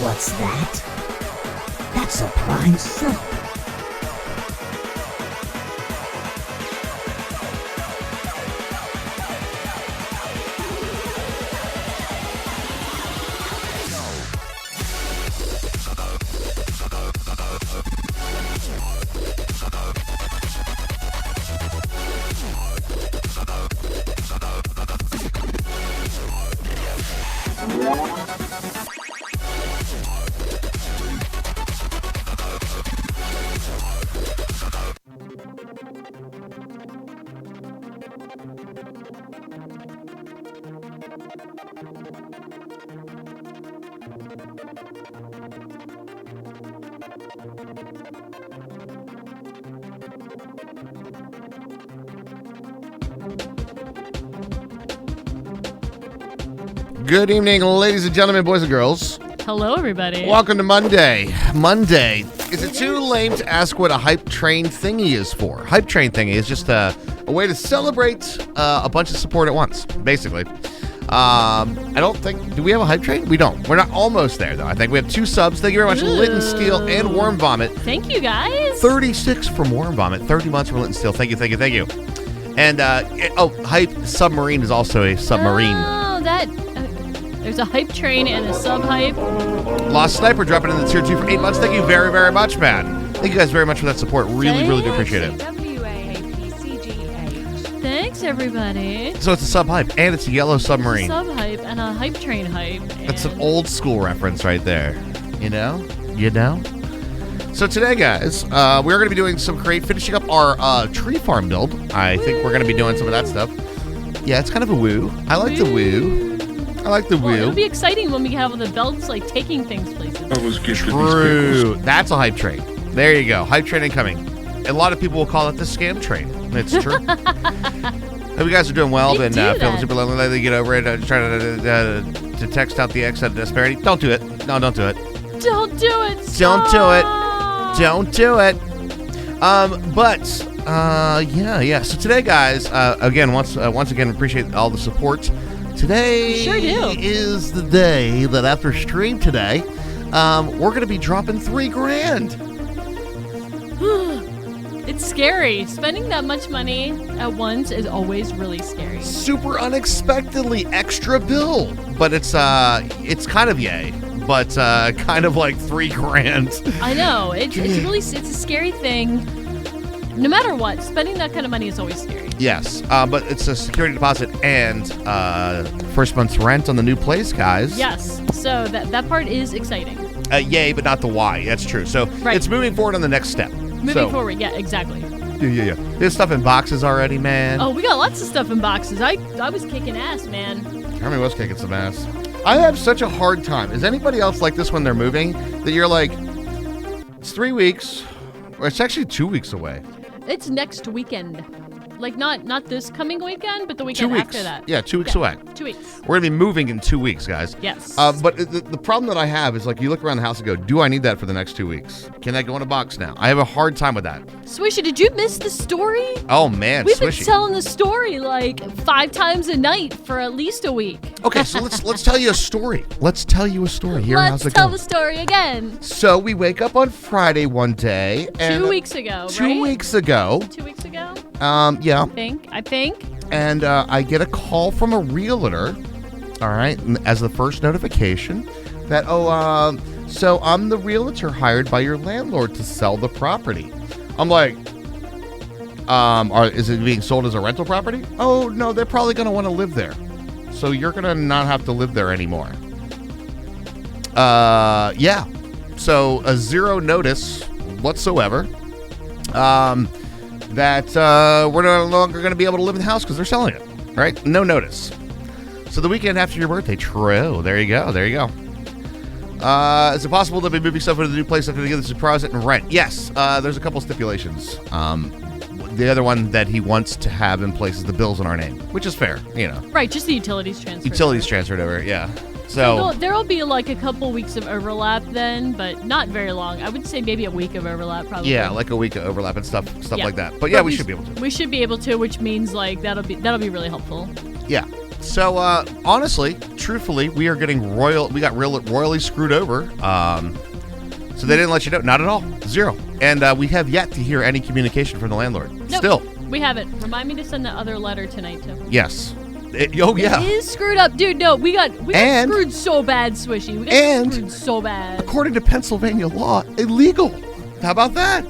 What's that? That's a prime sub. Good evening, ladies and gentlemen, boys and girls. Hello, everybody. Welcome to Monday. Monday. Is it too lame to ask what a hype train thingy is for? Hype train thingy is just a way to celebrate a bunch of support at once, basically. I don't think... Do we have a hype train? We don't. We're not almost there, though. I think we have 2 subs. Thank you very much, Lit and Steel and Warm Vomit. Thank you, guys. 36 from Warm Vomit. 30 months from Lit and Steel. Thank you, thank you, thank you. And, Hype Submarine is also a submarine. Oh, there's a hype train and a sub-hype. Lost Sniper dropping in the tier 2 for 8 months. Thank you very, very much, man. Thank you guys very much for that support. Really, really do appreciate it. Thanks, everybody. So it's a sub-hype, and it's a yellow submarine. It's a sub-hype and a hype train hype. That's an old school reference right there. You know? So today, guys, we're going to be doing finishing up our tree farm build. I think we're going to be doing some of that stuff. Yeah, it's kind of a woo. I like the woo. It'll be exciting when we have the belts like taking things places. True. That's a hype train. There you go. Hype train incoming. And a lot of people will call it the scam train. It's true. Hope you guys are doing well. Then feeling super lonely. Get over it. Try to text out the X out of desperity. Don't do it. No, don't do it. Don't do it. Stop. Don't do it. Yeah. So today, guys, again, once again, appreciate all the support. Today sure do. Is the day that after stream today, we're going to be dropping $3,000. It's scary. Spending that much money at once is always really scary. Super unexpectedly extra bill, but it's kind of yay, but kind of like $3,000. I know. It's a scary thing. No matter what, spending that kind of money is always scary. Yes, but it's a security deposit and first month's rent on the new place, guys. Yes, so that part is exciting. Yay, but not the why. That's true. So It's moving forward on the next step. Moving forward, yeah, exactly. Yeah. There's stuff in boxes already, man. Oh, we got lots of stuff in boxes. I was kicking ass, man. Jeremy was kicking some ass. I have such a hard time. Is anybody else like this when they're moving? That you're like, it's 3 weeks, or it's actually 2 weeks away. It's next weekend. Like, not this coming weekend, but the weekend after that. Yeah, 2 weeks away. 2 weeks. We're going to be moving in 2 weeks, guys. Yes. But the problem that I have is, like, you look around the house and go, do I need that for the next 2 weeks? Can that go in a box now? I have a hard time with that. Swishy, did you miss the story? Oh, man, We've Swishy. been telling the story, like, 5 times a night for at least a week. Okay, so let's tell you a story. Let's tell you a story. How's it Let's tell go? the story again. So we wake up on Friday one day. And 2 weeks ago, right? 2 weeks ago. 2 weeks ago? Yeah. I think. And I get a call from a realtor, all right, as the first notification that, so I'm the realtor hired by your landlord to sell the property. I'm like, is it being sold as a rental property? Oh, no, they're probably going to want to live there. So you're going to not have to live there anymore. Yeah. So a zero notice whatsoever. That we're no longer going to be able to live in the house because they're selling it, right? No notice. So the weekend after your birthday, true. There you go. Is it possible to be moving stuff into the new place after they get the deposit and rent? Yes. There's a couple stipulations. The other one that he wants to have in place is the bills in our name, which is fair, you know. Right, just the utilities transferred. Transferred over, yeah. So there'll be like a couple weeks of overlap then, but not very long. I would say maybe a week of overlap probably. Yeah, like a week of overlap and stuff like that. But yeah, we should be able to. We should be able to, which means like that'll be really helpful. Yeah. So, honestly, truthfully, we got royally screwed over. So they didn't let you know. Not at all. Zero. And we have yet to hear any communication from the landlord. Nope, Still. we haven't. Remind me to send that other letter tonight, too. Yes. Yeah. It is screwed up. Dude, no, we got screwed so bad, Swishy. We got screwed so bad. According to Pennsylvania law, illegal. How about that?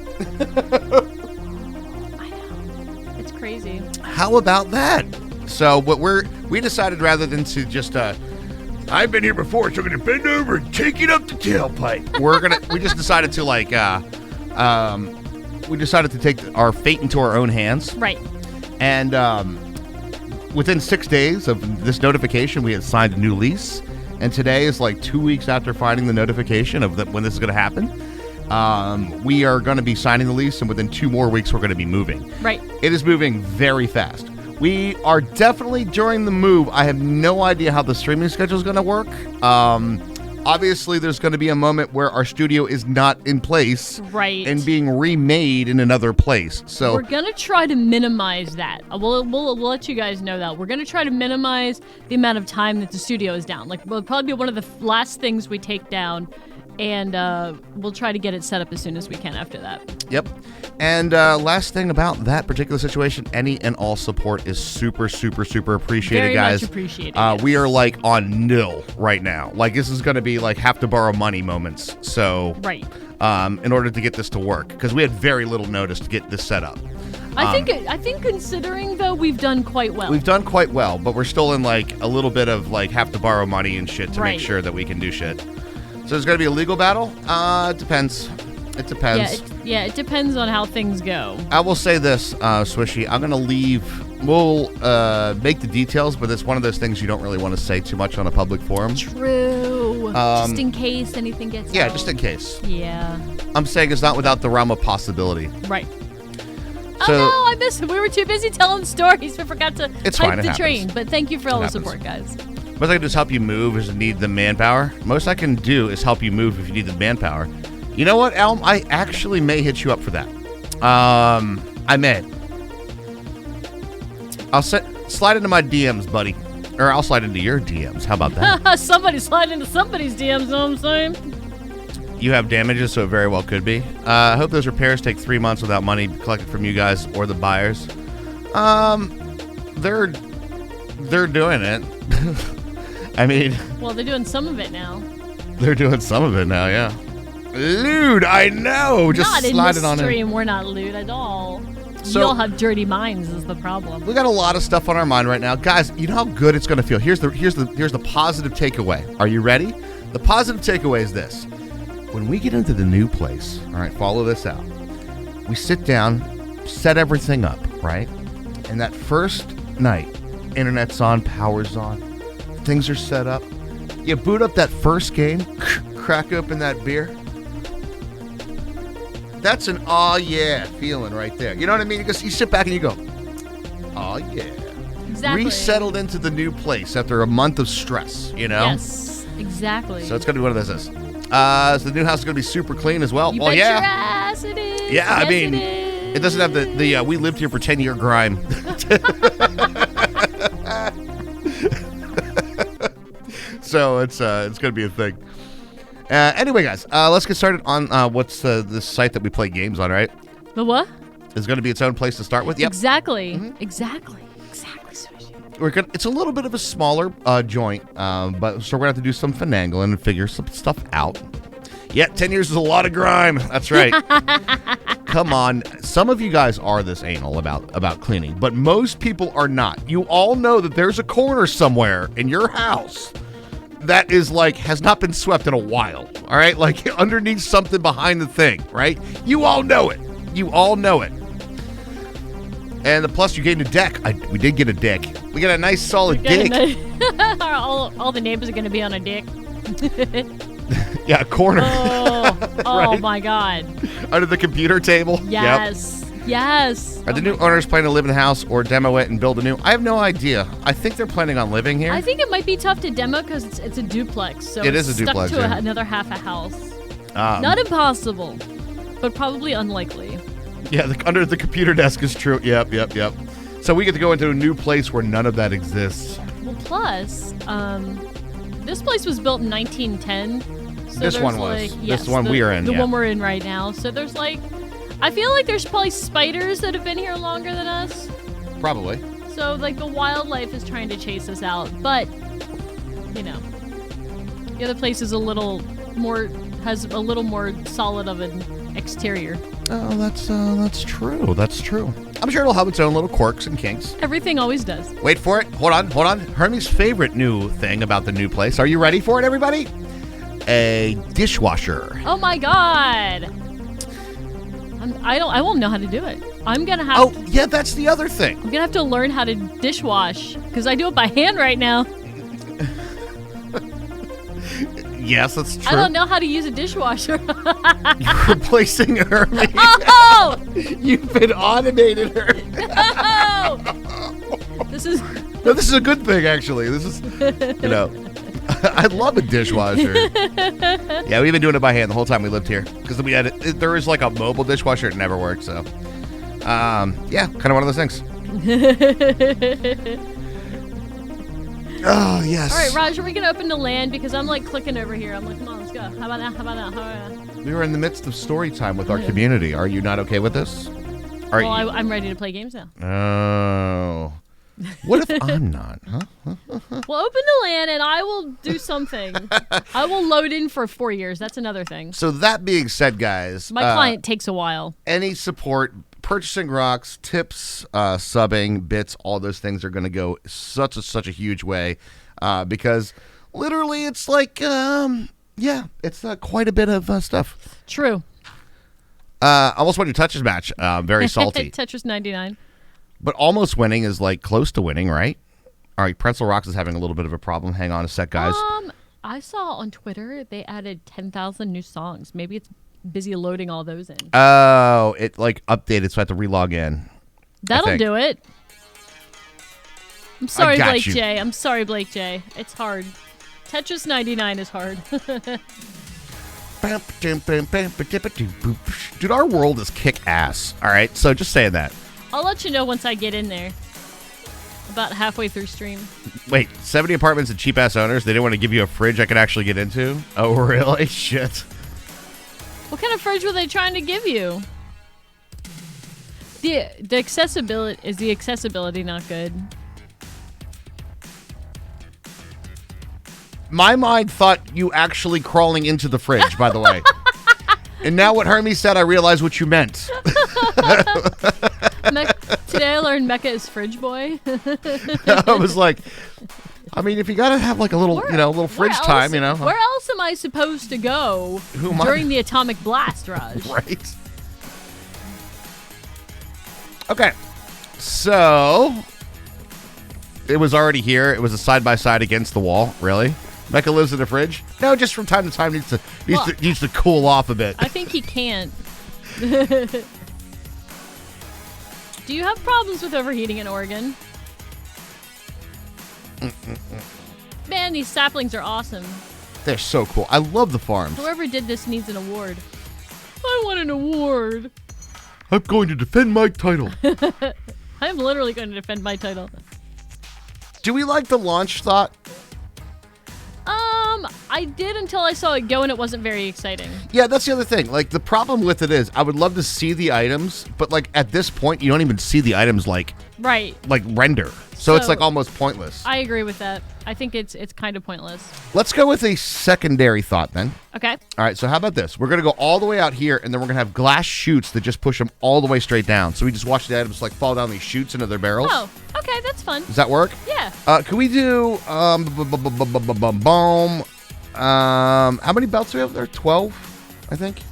I know. It's crazy. How about that? So we decided rather than to just I've been here before, so I'm gonna bend over and take it up the tailpipe. We just decided to we decided to take our fate into our own hands. Right. And within 6 days of this notification, we had signed a new lease. And today is like 2 weeks after finding the notification of when this is going to happen. We are going to be signing the lease, and within 2 more weeks, we're going to be moving. Right. It is moving very fast. We are definitely during the move. I have no idea how the streaming schedule is going to work. Obviously, there's going to be a moment where our studio is not in place, right, and being remade in another place. So we're going to try to minimize that. We'll let you guys know that. We're going to try to minimize the amount of time that the studio is down. Like, it'll probably be one of the last things we take down, and we'll try to get it set up as soon as we can after that. Yep. And last thing about that particular situation, any and all support is super, super, super appreciated, Very guys. much appreciated. Yes. We are like on nil right now. Like, this is going to be like have to borrow money moments. So, right. In order to get this to work, because we had very little notice to get this set up. I think considering though, we've done quite well. We've done quite well, but we're still in like a little bit of like have to borrow money and shit to right. make sure that we can do shit. So there's going to be a legal battle? It depends. It depends. It depends on how things go. I will say this, Swishy. I'm going to leave. We'll make the details, but it's one of those things you don't really want to say too much on a public forum. True. Just in case anything gets out. Yeah, just in case. Yeah. I'm saying it's not without the realm of possibility. Right. So, oh, no, I missed it. We were too busy telling stories. We forgot to hype the train. But thank you for all the support, guys. Most I can do is help you move if you need the manpower. Most I can do is help you move if you need the manpower. You know what, Elm? I actually may hit you up for that. I may. I'll slide into my DMs, buddy. Or I'll slide into your DMs. How about that? Somebody slide into somebody's DMs, know what I'm saying? You have damages, so it very well could be. I hope those repairs take 3 months without money collected from you guys or the buyers. They're doing it. I mean... Well, they're doing some of it now. They're doing some of it now, yeah. Lewd, I know. Just not slide in it on this in. stream. We're not lewd at all. So, You'll have dirty minds is the problem. We got a lot of stuff on our mind right now, guys. You know how good it's going to feel. Here's the positive takeaway. Are you ready? The positive takeaway is this: when we get into the new place, all right, follow this out. We sit down, set everything up, right, and that first night, internet's on, power's on, things are set up. You boot up that first game, crack open that beer. That's an aw yeah feeling right there. You know what I mean? Because you sit back and you go, aw yeah. Exactly. Resettled into the new place after a month of stress, you know? Yes, exactly. So it's going to be one of those. So the new house is going to be super clean as well. You Well, bet yeah. your ass it is. Yeah, yes, I mean, it doesn't have the we lived here for 10-year grime. So it's going to be a thing. Anyway, guys, let's get started on what's this site that we play games on, right? The what? It's going to be its own place to start with. Yep. Exactly. Mm-hmm. Exactly. Swishy. It's a little bit of a smaller joint, but so we're going to have to do some finagling and figure some stuff out. Yeah, 10 years is a lot of grime. That's right. Come on. Some of you guys are this anal about cleaning, but most people are not. You all know that there's a corner somewhere in your house that is like has not been swept in a while. All right, like underneath something behind the thing, right? You all know it. You all know it. And plus, you gained a deck. We did get a deck. We got a nice solid dick. all the neighbors are going to be on a dick. Yeah, a corner. Oh Right? My God. Under the computer table. Yes. Yep. Yes. Are the new owners planning to live in the house or demo it and build a new? I have no idea. I think they're planning on living here. I think it might be tough to demo because it's a duplex. So It it's is a duplex, stuck to yeah. another half a house. Um, Not impossible, but probably unlikely. Yeah, under the computer desk is true. Yep. So we get to go into a new place where none of that exists. We'll Plus, this place was built in 1910. So This one was. This one we are in, The yeah. one we're in right now. So there's like, I feel like there's probably spiders that have been here longer than us. Probably. So like the wildlife is trying to chase us out, but you know, the other place is has a little more solid of an exterior. Oh, that's true. That's true. I'm sure it'll have its own little quirks and kinks. Everything always does. Wait for it. Hold on. Hermie's favorite new thing about the new place. Are you ready for it, everybody? A dishwasher. Oh my god! I won't know how to do it. I'm gonna have. Oh, yeah, that's the other thing. I'm gonna have to learn how to dishwash because I do it by hand right now. Yes, that's true. I don't know how to use a dishwasher. You're replacing Hermie. Oh! You've been automated, her. No! This is. No, this is a good thing, actually. This is, you know, I love a dishwasher. Yeah, we've been doing it by hand the whole time we lived here because we had there is like a mobile dishwasher. It never worked, so yeah, kind of one of those things. Oh, yes. All right, Raj, are we going to open the land? Because I'm like clicking over here. I'm like, come on, let's go. How about that? How about that? How about that? We were in the midst of story time with our community. Are you not okay with this? Well, I'm ready to play games now. Oh. What if I'm not? Huh? Well, open the land and I will do something. I will load in for 4 years. That's another thing. So that being said, guys. My client takes a while. Any support, purchasing rocks, tips, subbing, bits, all those things are going to go such a huge way because literally it's like, yeah, it's quite a bit of stuff. True. Almost won your touches match. Very salty. Tetris 99. But almost winning is like close to winning, right? All right, Pretzel Rocks is having a little bit of a problem. Hang on a sec, guys. I saw on Twitter they added 10,000 new songs. Maybe it's busy loading all those in. Oh, it like updated, so I have to relog in. That'll do it. I'm sorry, got Blake you. J. I'm sorry, Blake J. It's hard. Tetris 99 is hard. Dude, our world is kick ass. All right, so just saying that. I'll let you know once I get in there. About halfway through stream. Wait, 70 apartments and cheap ass owners? They didn't want to give you a fridge I could actually get into? Oh, really? Shit. What kind of fridge were they trying to give you? The accessibility is the accessibility not good? My mind thought you actually crawling into the fridge, by the way. And now what Hermie said, I realize what you meant. Today I learned Mecca is fridge boy. I was like, I mean, if you gotta have like a little, little fridge time, Where else am I supposed to go during the atomic blast, Raj? Right. Okay. So it was already here. It was a side by side against the wall. Really? Mecca lives in the fridge? No, just from time to time needs to cool off a bit. I think he can't. Do you have problems with overheating in Oregon? Man, these saplings are awesome. They're so cool. I love the farms. Whoever did this needs an award. I want an award. I'm going to defend my title. I'm literally going to defend my title. Do we like the launch thought? I did until I saw it go and it wasn't very exciting. Yeah, that's the other thing. Like, the problem with it is I would love to see the items, but like at this point you don't even see the items like render. So it's like almost pointless. I agree with that. I think it's kind of pointless. Let's go with a secondary thought then. Okay. All right, so how about this? We're going to go all the way out here, and then we're going to have glass chutes that just push them all the way straight down. So we just watch the items like fall down these chutes into their barrels. Oh, okay, that's fun. Does that work? Yeah. Can we do how many belts do we have there? 12, I think.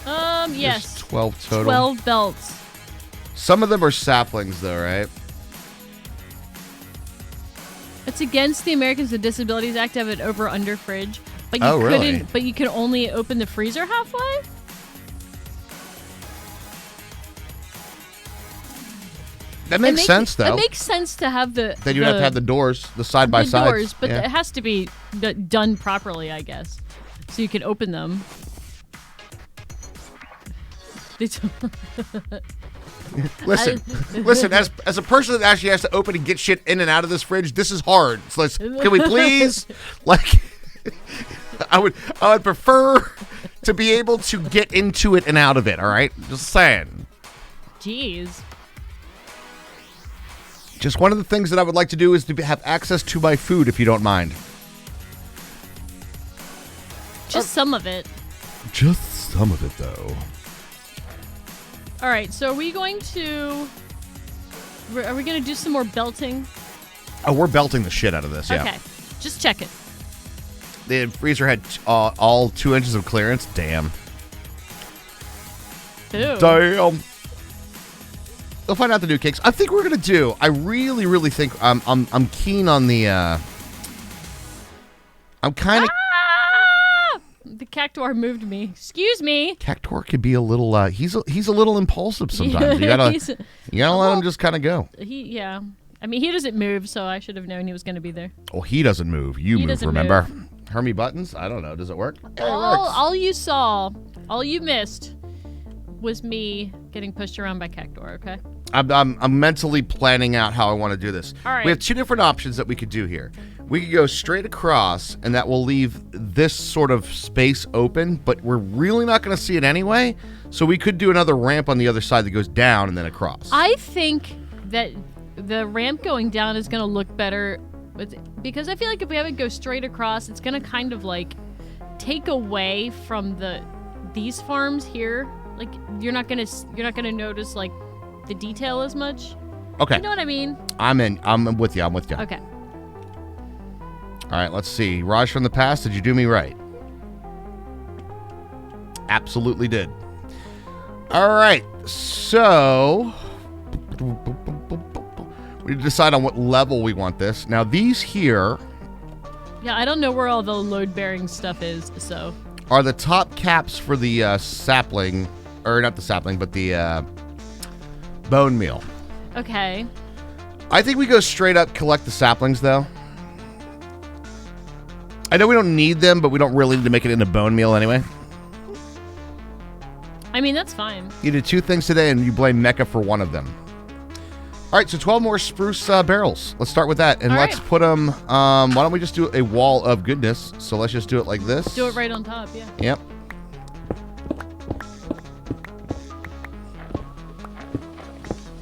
Yes. There's 12 total. 12 belts. Some of them are saplings, though, right? It's against the Americans with Disabilities Act to have an over-under fridge, but you couldn't. Really? But you can only open the freezer halfway. That makes sense, though. It makes sense to have the. Then you have to have the doors, the side by sides. Doors, but it has to be done properly, I guess, so you can open them. Listen. As a person that actually has to open and get shit in and out of this fridge, this is hard. So can we please, like, I would prefer to be able to get into it and out of it. All right, just saying. Jeez. Just one of the things that I would like to do is to have access to my food, if you don't mind. Just some of it. Just some of it, though. All right, so are we going to do some more belting? Oh, we're belting the shit out of this, yeah. Okay, just check it. The freezer had all 2 inches of clearance. Damn. Ew. Damn. We'll find out the new cakes. I think we're gonna do. I really, really think I'm keen on the. I'm kind of. Ah! The cactuar moved me. Excuse me. Cactuar could be a little. He's a little impulsive sometimes. You gotta let him just kind of go. Yeah. I mean, he doesn't move, so I should have known he was going to be there. Oh, he doesn't move. You move. Remember, Hermie buttons. I don't know. Does it work? All you saw, all you missed, was me getting pushed around by cactuar. Okay. I'm mentally planning out how I want to do this. All right. We have 2 different options that we could do here. We could go straight across, and that will leave this sort of space open, but we're really not going to see it anyway. So we could do another ramp on the other side that goes down and then across. I think that the ramp going down is going to look better, because I feel like if we have it go straight across, it's going to kind of like take away from these farms here. Like you're not going to notice like the detail as much. Okay. You know what I mean? I'm with you. Okay. All right, let's see. Raj from the past, did you do me right? Absolutely did. All right, so we decide on what level we want this. Now, these here... Yeah, I don't know where all the load-bearing stuff is, so... Are the top caps for the sapling, or not the sapling, but the bone meal. Okay. I think we go straight up, collect the saplings, though. I know we don't need them, but we don't really need to make it into bone meal anyway. I mean, that's fine. You did 2 things today, and you blame Mecha for one of them. All right, so 12 more spruce barrels. Let's start with that, and let's put them... why don't we just do a wall of goodness? So let's just do it like this. Do it right on top, yeah. Yep.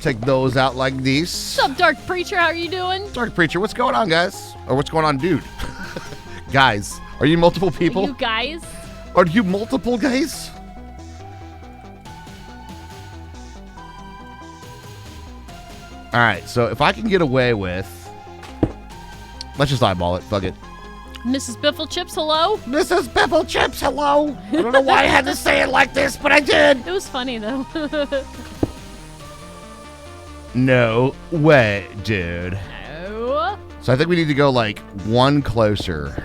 Take those out like this. What's up, Dark Preacher? How are you doing? Dark Preacher, what's going on, guys? Or what's going on, dude? Guys, are you multiple people? You guys? Are you multiple guys? All right, so if I can get away with... Let's just eyeball it. Fuck it. Mrs. Biffle Chips, hello? Mrs. Biffle Chips, hello. I don't know why I had to say it like this, but I did. It was funny, though. No way, dude. No. So I think we need to go, like, one closer.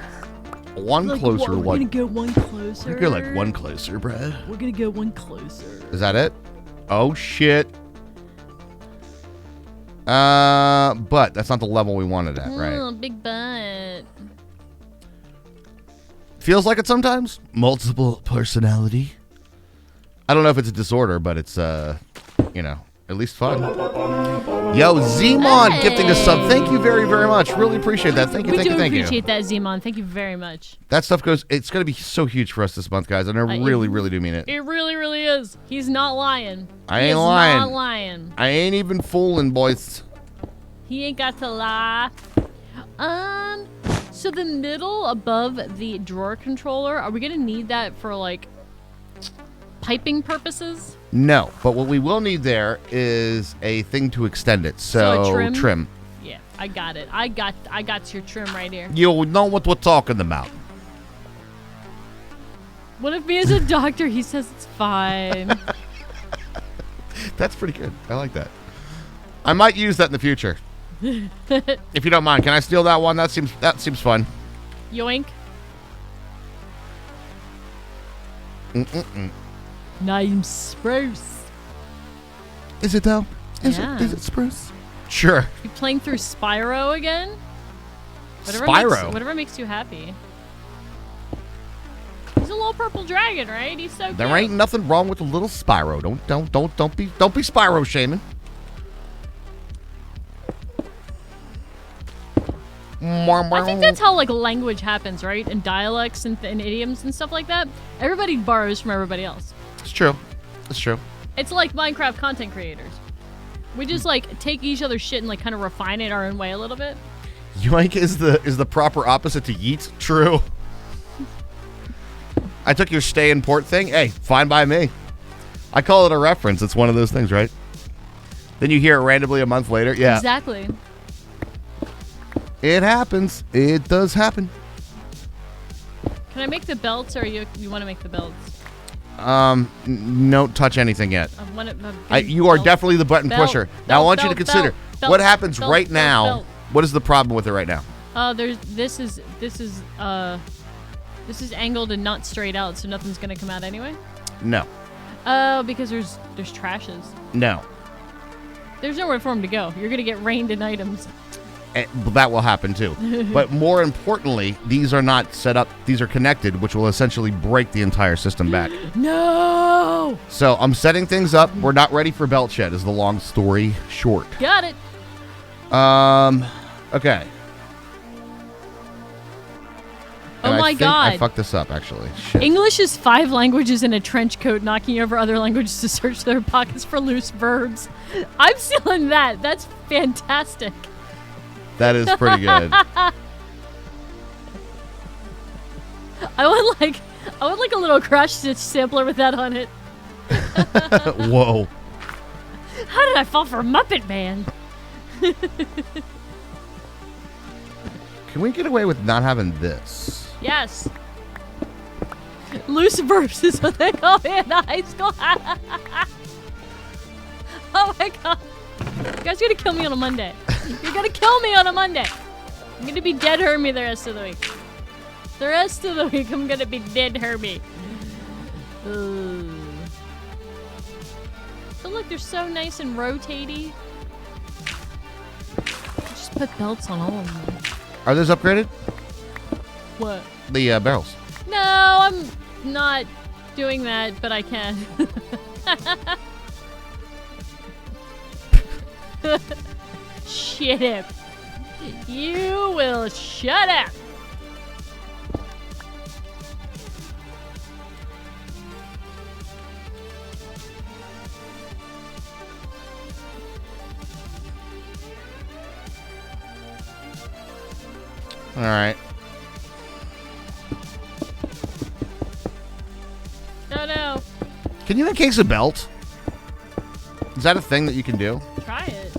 One closer. We're gonna go one closer. We're gonna go, like, one closer, bruh. We're gonna go one closer. Is that it? Oh, shit. But that's not the level we wanted at, right? Big butt. Feels like it sometimes. Multiple personality. I don't know if it's a disorder, but it's, you know, at least fun. Yo, Zemon gifting a sub. Thank you very, very much. Really appreciate that. Thank you, thank you, thank you. We do appreciate that, Zemon. Thank you very much. That stuff goes, it's going to be so huge for us this month, guys. And I really, really do mean it. It really, really is. He's not lying. I ain't lying. He's not lying. I ain't even fooling, boys. He ain't got to lie. So the middle above the drawer controller, are we going to need that for, like, piping purposes? No, but what we will need there is a thing to extend it. So trim. Yeah, I got it. I got your trim right here. You know what we're talking about. What if me as a doctor, he says it's fine? That's pretty good. I like that. I might use that in the future. If you don't mind, can I steal that one? That seems fun. Yoink. Name spruce. Is it though? Is it spruce? Sure. You playing through Spyro again? Spyro? Whatever makes you happy. He's a little purple dragon, right? He's so cute. There ain't nothing wrong with a little Spyro. Don't be Spyro shaming. I think that's how like language happens, right? And dialects and idioms and stuff like that. Everybody borrows from everybody else. It's true. It's true. It's like Minecraft content creators. We just like take each other's shit and like kind of refine it our own way a little bit. Yoink is the proper opposite to yeet. True. I took your stay in port thing. Hey, fine by me. I call it a reference. It's one of those things, right? Then you hear it randomly a month later. Yeah. Exactly. It happens. It does happen. Can I make the belts, or you want to make the belts? Don't touch anything yet. You are belt. definitely the button Belt. pusher. Belt. Now I want you to Belt. consider Belt. what happens Belt. right Belt. now. Belt. What is the problem with it right now? This is angled and not straight out, so nothing's gonna come out anyway. No. Oh, because there's trashes. No. There's nowhere for them to go. You're gonna get rained in items. That will happen too. But more importantly, these are not set up. These are connected, which will essentially break the entire system back. No! So I'm setting things up. We're not ready for belt yet, is the long story short. Got it. Okay. Oh And my I think God. I fucked this up, actually. Shit. English is 5 languages in a trench coat, knocking over other languages to search their pockets for loose verbs. I'm stealing that. That's fantastic. That is pretty good. I want like a little Crash Stitch sampler with that on it. Whoa. How did I fall for Muppet Man? Can we get away with not having this? Yes. Loose verbs is what they call me in high school. Oh my God. You guys are gonna kill me on a Monday. You're gonna kill me on a Monday. I'm gonna be dead Hermie the rest of the week. The rest of the week I'm gonna be dead Hermie. Ugh. But look, they're so nice and rotatey. Just put belts on all of them. Are those upgraded? What? The barrels. No, I'm not doing that, but I can. Shut up. You will shut up. All right. Oh no. Can you encase a belt? Is that a thing that you can do? Try it.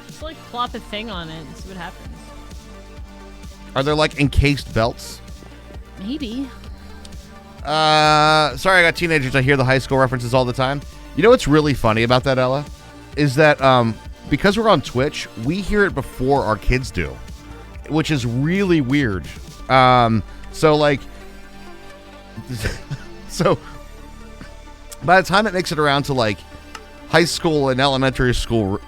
Just like plop a thing on it and see what happens. Are there like encased belts? Maybe. Sorry, I got teenagers. I hear the high school references all the time. You know what's really funny about that, Ella? Is that because we're on Twitch, we hear it before our kids do, which is really weird. So like, so by the time it makes it around to like high school and elementary school,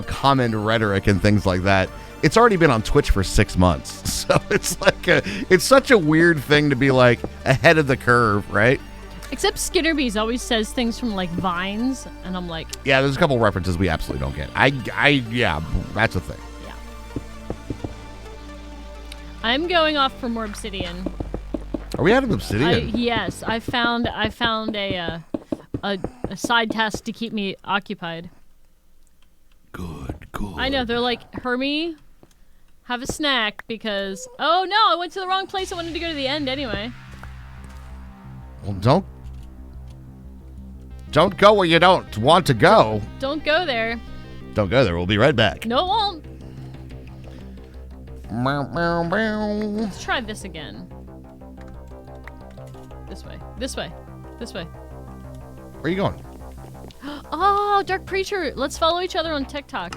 common rhetoric and things like that, it's already been on Twitch for 6 months. So it's like it's such a weird thing to be like ahead of the curve, right? Except Skinnerbees always says things from like Vines, and I'm like, Yeah, there's a couple references we absolutely don't get. Yeah, that's a thing. yeah. I'm going off for more obsidian. Are we out of obsidian? Yes, I found a side task to keep me occupied. Good. I know, they're like, Hermie, have a snack because, oh no, I went to the wrong place. I wanted to go to the end anyway. Well, don't go where you don't want to go. Don't go there. Don't go there. We'll be right back. No, it won't. Meow, meow, meow. Let's try this again. This way. This way. This way. Where are you going? Oh, Dark Preacher. Let's follow each other on TikTok.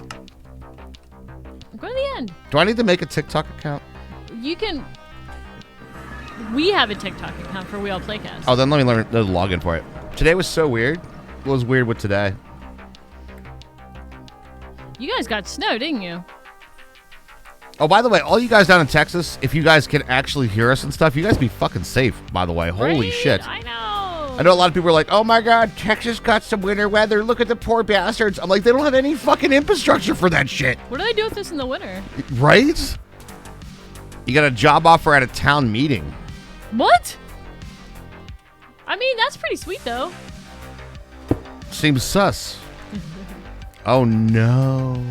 Go to the end. Do I need to make a TikTok account? You can... We have a TikTok account for We All Playcast. Oh, then let me learn the login for it. Today was so weird. What was weird with today? You guys got snow, didn't you? Oh, by the way, all you guys down in Texas, if you guys can actually hear us and stuff, you guys be fucking safe, by the way. Holy Right? shit. I know. I know a lot of people are like, oh my god, Texas got some winter weather. Look at the poor bastards. I'm like, they don't have any fucking infrastructure for that shit. What do they do with this in the winter? Right? You got a job offer at a town meeting. What? I mean, that's pretty sweet, though. Seems sus. Oh no.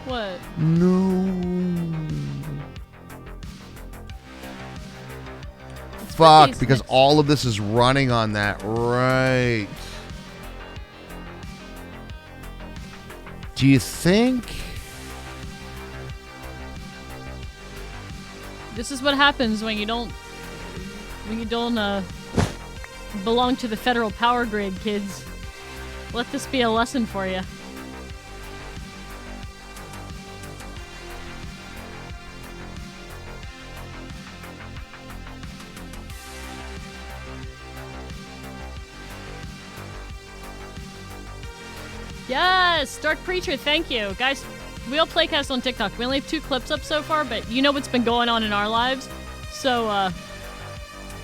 What? No. Fuck, because all of this is running on that. Right. Do you think? This is what happens when you don't belong to the federal power grid, kids. Let this be a lesson for you. Yes, Dark Preacher, thank you. Guys, we all playcast on TikTok. We only have 2 clips up so far, but you know what's been going on in our lives. So,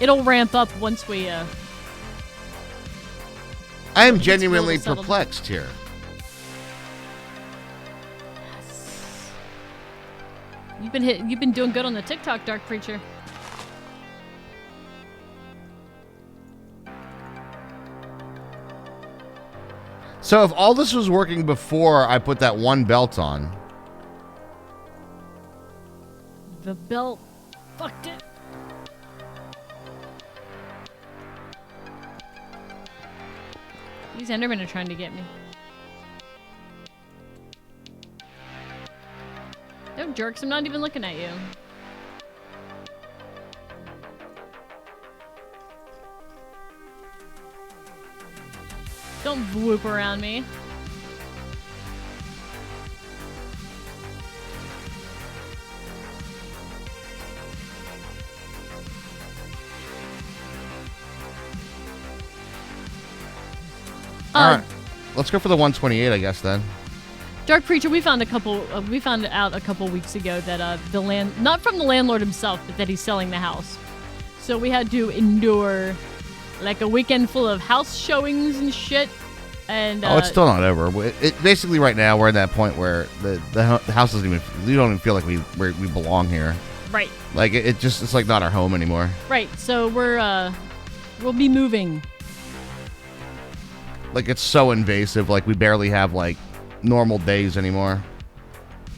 it'll ramp up once we, I am it's genuinely really settled. perplexed here. You've been doing good on the TikTok, Dark Preacher. So if all this was working before I put that one belt on, The belt fucked it. These Endermen are trying to get me. No jerks, I'm not even looking at you. Don't whoop around me. all right, let's go for the 128, I guess then. Dark Preacher, we found out a couple weeks ago that not from the landlord himself, but that he's selling the house. So we had to endure like a weekend full of house showings and shit. And Oh, it's still not over. It basically right now we're at that point where the house doesn't even, we don't even feel like we belong here. right, Like it's like not our home anymore. right. So we'll be moving. Like it's so invasive. Like we barely have like normal days anymore.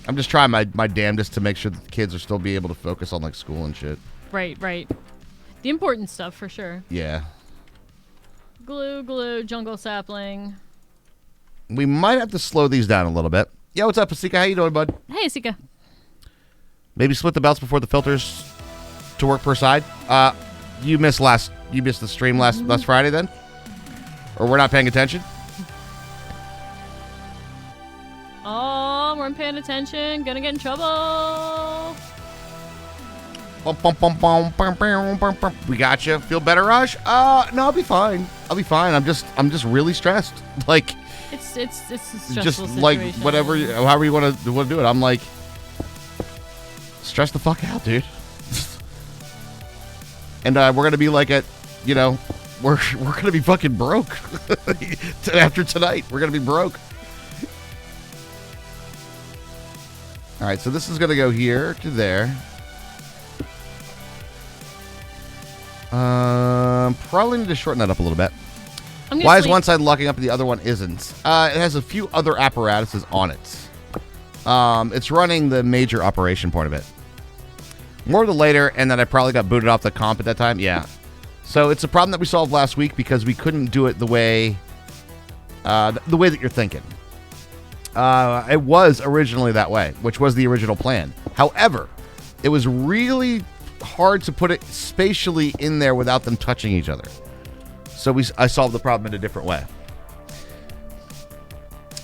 I'm just trying my damnedest to make sure that the kids are still be able to focus on like school and shit. Right. The important stuff for sure. Yeah. Glue, jungle sapling. We might have to slow these down a little bit. Yo, what's up, Asika? How you doing, bud? Hey, Sika. Maybe split the belts before the filters to work per side. You missed the stream last Friday then? Or we're not paying attention? Oh, we're paying attention. Gonna get in trouble. We got you. Feel better, Raj? No, I'll be fine. I'm just really stressed. Like It's a stressful just situation. like however you want to do it. I'm like stressed the fuck out, dude. And we're gonna be like we're gonna be fucking broke after tonight. We're gonna be broke. All right, so this is gonna go here to there. Probably need to shorten that up a little bit. Why is one side locking up and the other one isn't? It has a few other apparatuses on it. It's running the major operation part of it. More to later, and then I probably got booted off the comp at that time. Yeah. So it's a problem that we solved last week because we couldn't do it the way that you're thinking. It was originally that way, which was the original plan. However, it was really hard to put it spatially in there without them touching each other. So I solved the problem in a different way.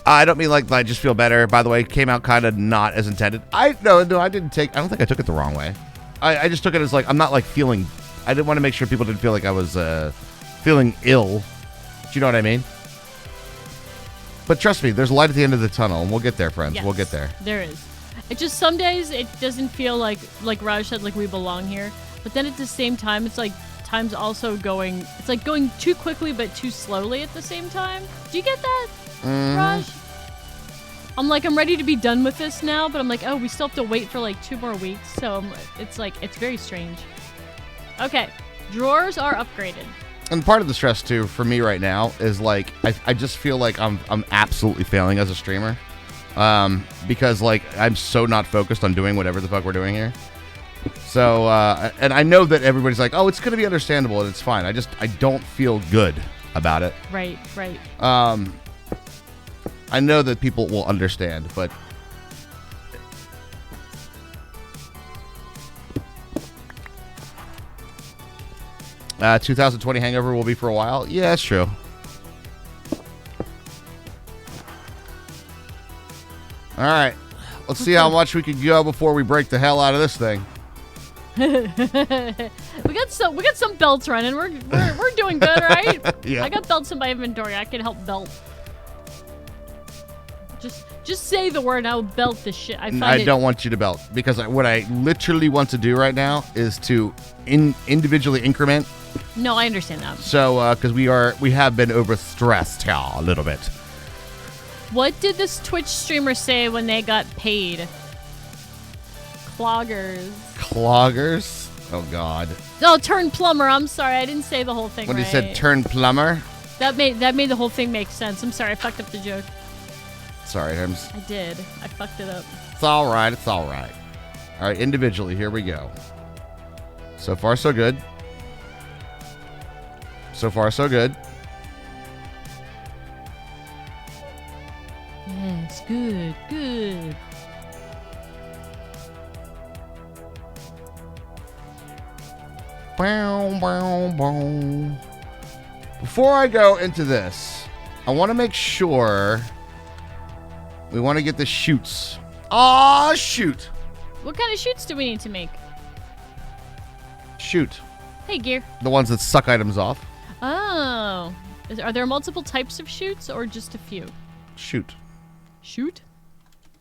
I don't mean like I just feel better. By the way, it came out kind of not as intended. I don't think I took it the wrong way. I just took it as like I'm not like feeling. I didn't want to make sure people didn't feel like I was feeling ill. Do you know what I mean? But trust me, there's light at the end of the tunnel, and we'll get there, friends. Yes, we'll get there. There is. It just some days it doesn't feel like Raj said, like we belong here. But then at the same time, it's like time's also going. It's like going too quickly but too slowly at the same time. Do you get that, Raj? I'm ready to be done with this now, but I'm like, oh, we still have to wait for like 2 more weeks. So it's very strange. Okay, drawers are upgraded. And part of the stress too for me right now is like I just feel like I'm absolutely failing as a streamer, because like I'm so not focused on doing whatever the fuck we're doing here. So and I know that everybody's like, oh, it's gonna be understandable and it's fine. I don't feel good about it. Right. I know that people will understand, but 2020 hangover will be for a while. Yeah, that's true. All right, let's see how much we can go before we break the hell out of this thing. we got some belts running. We're doing good, right? Yeah. I got belts in my inventory. I can help belt. Just say the word and I'll belt the shit. I don't want you to belt because what I literally want to do right now is to individually increment. No, I understand that. So because we have been overstressed here a little bit. What did this Twitch streamer say when they got paid? Cloggers. Cloggers? Oh God. Oh, turn plumber. I'm sorry, I didn't say the whole thing when right. he said turn plumber. That made the whole thing make sense. I'm sorry, I fucked up the joke. Sorry, Herms. I did. I fucked it up. It's all right. It's all right. All right, individually, here we go. So far, so good. So far, so good. Yes, good. Bow, bow, bow. Before I go into this, I want to make sure we want to get the shoots. Ah, shoot. What kind of shoots do we need to make? Shoot. Hey, Gear. The ones that suck items off. Oh. Are there multiple types of shoots or just a few? Shoot. Shoot?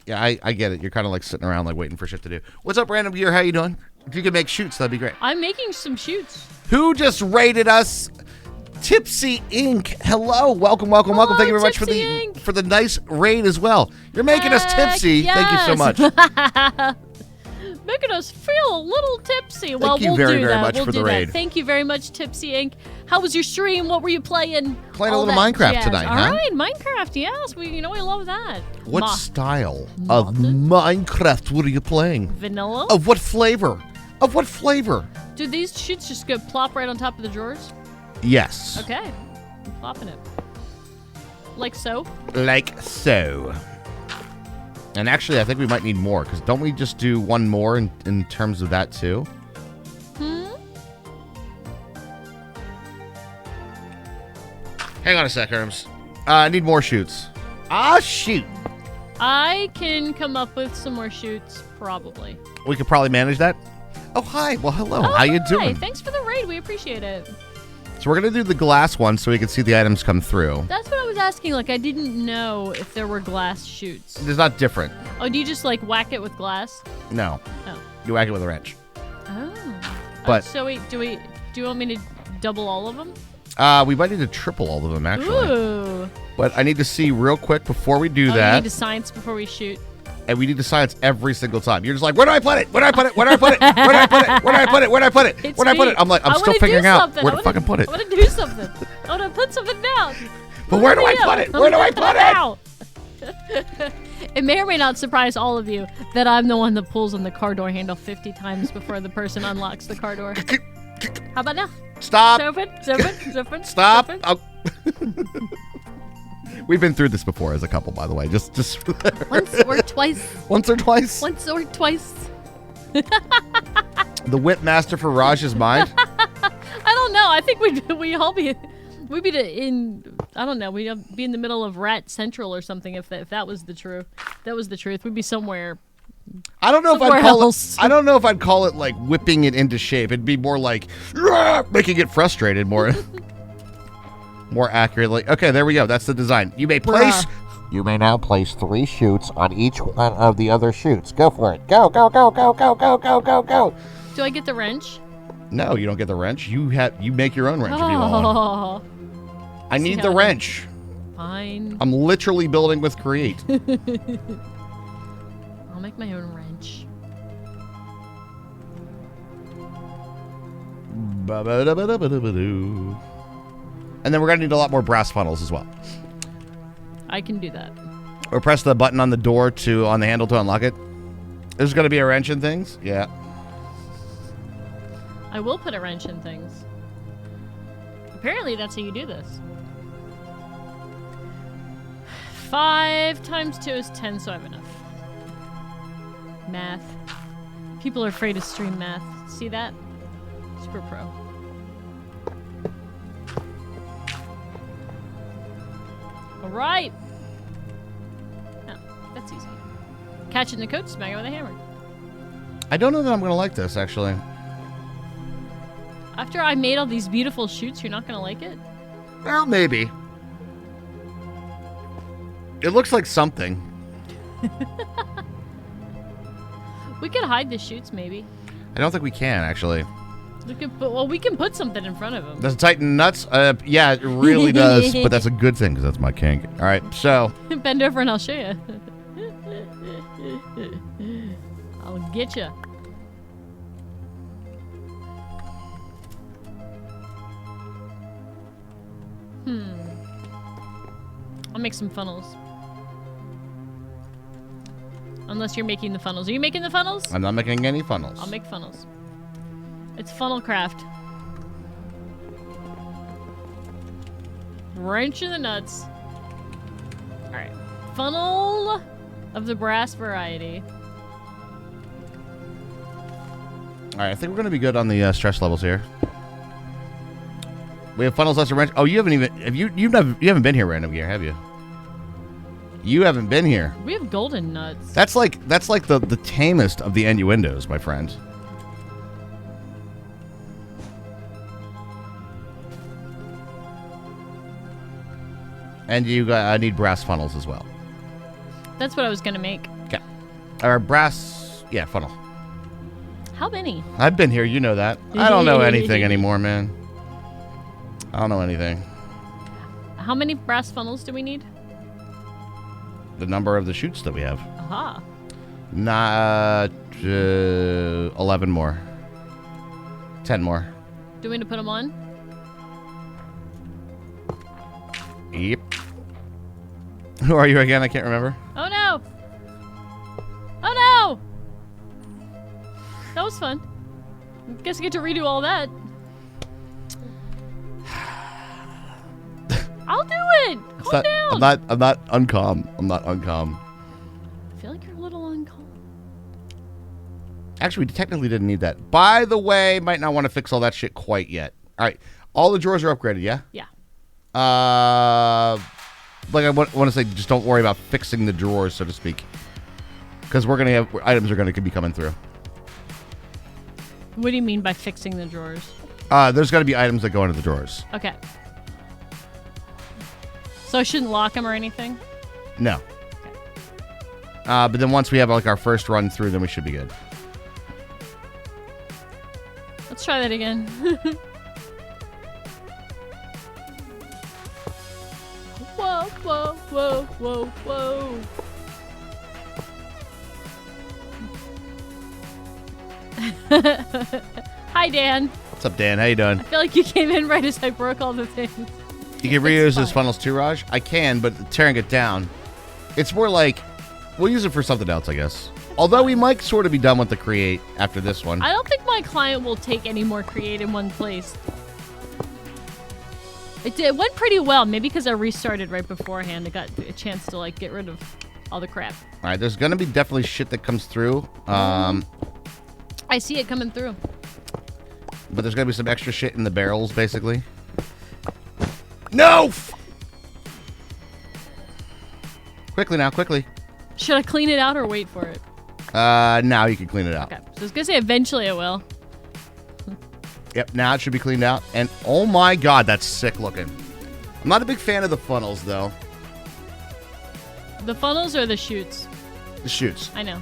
Yeah, I get it. You're kind of like sitting around like waiting for shit to do. What's up, Random Gear? How you doing? If you could make shoots, that'd be great. I'm making some shoots. Who just rated us? Tipsy Inc. Hello, welcome. Thank you very much for the nice raid as well. You're making us tipsy. Yes. Thank you so much. Making us feel a little tipsy. Thank you very much for the raid. Thank you very much, Tipsy Inc. How was your stream? What were you playing? Playing a little Minecraft tonight, huh? All right, Minecraft. Yes, we love that. What style of Minecraft were you playing? Vanilla. Of what flavor? Do these shoots just go plop right on top of the drawers? Yes. Okay. I'm plopping it. Like so? Like so. And actually, I think we might need more, because don't we just do one more in terms of that, too? Hang on a sec, Herms. I need more shoots. Ah, shoot. I can come up with some more shoots, probably. We could probably manage that. Oh, hi. Well, hello. Oh, How you doing? Hi. Thanks for the raid. We appreciate it. So we're going to do the glass one so we can see the items come through. That's what I was asking. Like, I didn't know if there were glass shoots. It's not different. Oh, do you just, like, whack it with glass? No. Oh. You whack it with a wrench. Oh. But so wait, do you want me to double all of them? We might need to triple all of them, actually. Ooh. But I need to see real quick before we do that. You need to science before we shoot. And we need to science every single time. You're just like, where do I put it? Where do I put it? Where do I put it? Where do I put it? Where do I put it? Where do I put it? It's Where do I put it? I'm like, I'm still figuring out where to fucking put it. I want to do something. I want to put something down. But where do I put it? Where do I put it? It may or may not surprise all of you that I'm the one that pulls on the car door handle 50 times before the person unlocks the car door. How about now? Stop. It's open. Stop. We've been through this before as a couple, by the way. Just once or twice. Once or twice. Once or twice. The whip master for Raj's mind. I don't know. I think we'd all be in. I don't know. We'd be in the middle of Rat Central or something if that was the truth. That was the truth. We'd be somewhere. I don't know if I'd call else. it. I don't know if I'd call it like whipping it into shape. It'd be more like making it frustrated more. More accurately. Okay, there we go. That's the design. You may place You may now place 3 chutes on each one of the other chutes. Go for it. Go, go, go, go, go, go, go, go, go. Do I get the wrench? No, you don't get the wrench. You make your own wrench if you want one. I need the wrench. Fine. I'm literally building with Create. I'll make my own wrench. And then we're going to need a lot more brass funnels as well. I can do that. Or press the button on the door on the handle to unlock it. There's going to be a wrench in things? Yeah. I will put a wrench in things. Apparently that's how you do this. 5 times 2 is 10, so I have enough. Math. People are afraid to stream math. See that? Super pro. Alright! Oh, that's easy. Catching the coat, smack it with a hammer. I don't know that I'm going to like this, actually. After I made all these beautiful shoots, you're not going to like it? Well, maybe. It looks like something. We could hide the shoots, maybe. I don't think we can, actually. We can put something in front of them. Does it tighten nuts? Yeah, it really does. But that's a good thing, because that's my kink. All right, so. Bend over and I'll show you. I'll get you. I'll make some funnels. Unless you're making the funnels. Are you making the funnels? I'm not making any funnels. I'll make funnels. It's funnel craft. Wrench in the nuts. Alright. Funnel of the brass variety. Alright, I think we're going to be good on the stress levels here. We have funnels, less a wrench. Oh, you haven't even... You haven't been here, Random Gear, have you? You haven't been here. We have golden nuts. That's like the tamest of the innuendos, my friend. And I need brass funnels as well. That's what I was gonna make. Okay. Or brass, yeah, funnel. How many? I've been here, you know that. I don't know anything anymore, man. I don't know anything. How many brass funnels do we need? The number of the chutes that we have. Aha. 11 more. 10 more. Do we need to put them on? Yep. Who are you again? I can't remember. Oh no! Oh no! That was fun. Guess I get to redo all that. I'll do it! Calm down! I'm not uncalm. I'm not uncalm. I feel like you're a little uncalm. Actually, we technically didn't need that. By the way, might not want to fix all that shit quite yet. All right. All the drawers are upgraded, yeah? Yeah. Like I want to say, just don't worry about fixing the drawers, so to speak. Because we're going to have... Items are going to be coming through. What do you mean by fixing the drawers? There's got to be items that go into the drawers. Okay. So I shouldn't lock them or anything? No. Okay. But then once we have like our first run through, then we should be good. Let's try that again. Whoa, whoa, whoa, whoa, whoa. Hi, Dan. What's up, Dan? How you doing? I feel like you came in right as I broke all the things. You can reuse those funnels too, Raj? I can, but tearing it down. It's more like, we'll use it for something else, I guess. Although we might sort of be done with the create after this one. I don't think my client will take any more create in one place. It went pretty well. Maybe because I restarted right beforehand. I got a chance to like get rid of all the crap. All right, there's going to be definitely shit that comes through. I see it coming through. But there's going to be some extra shit in the barrels, basically. No! Quickly now, quickly. Should I clean it out or wait for it? Now you can clean it out. Okay, so I was going to say eventually I will. Yep, now it should be cleaned out. And oh my god, that's sick looking. I'm not a big fan of the funnels, though. The funnels or the chutes? The chutes. I know.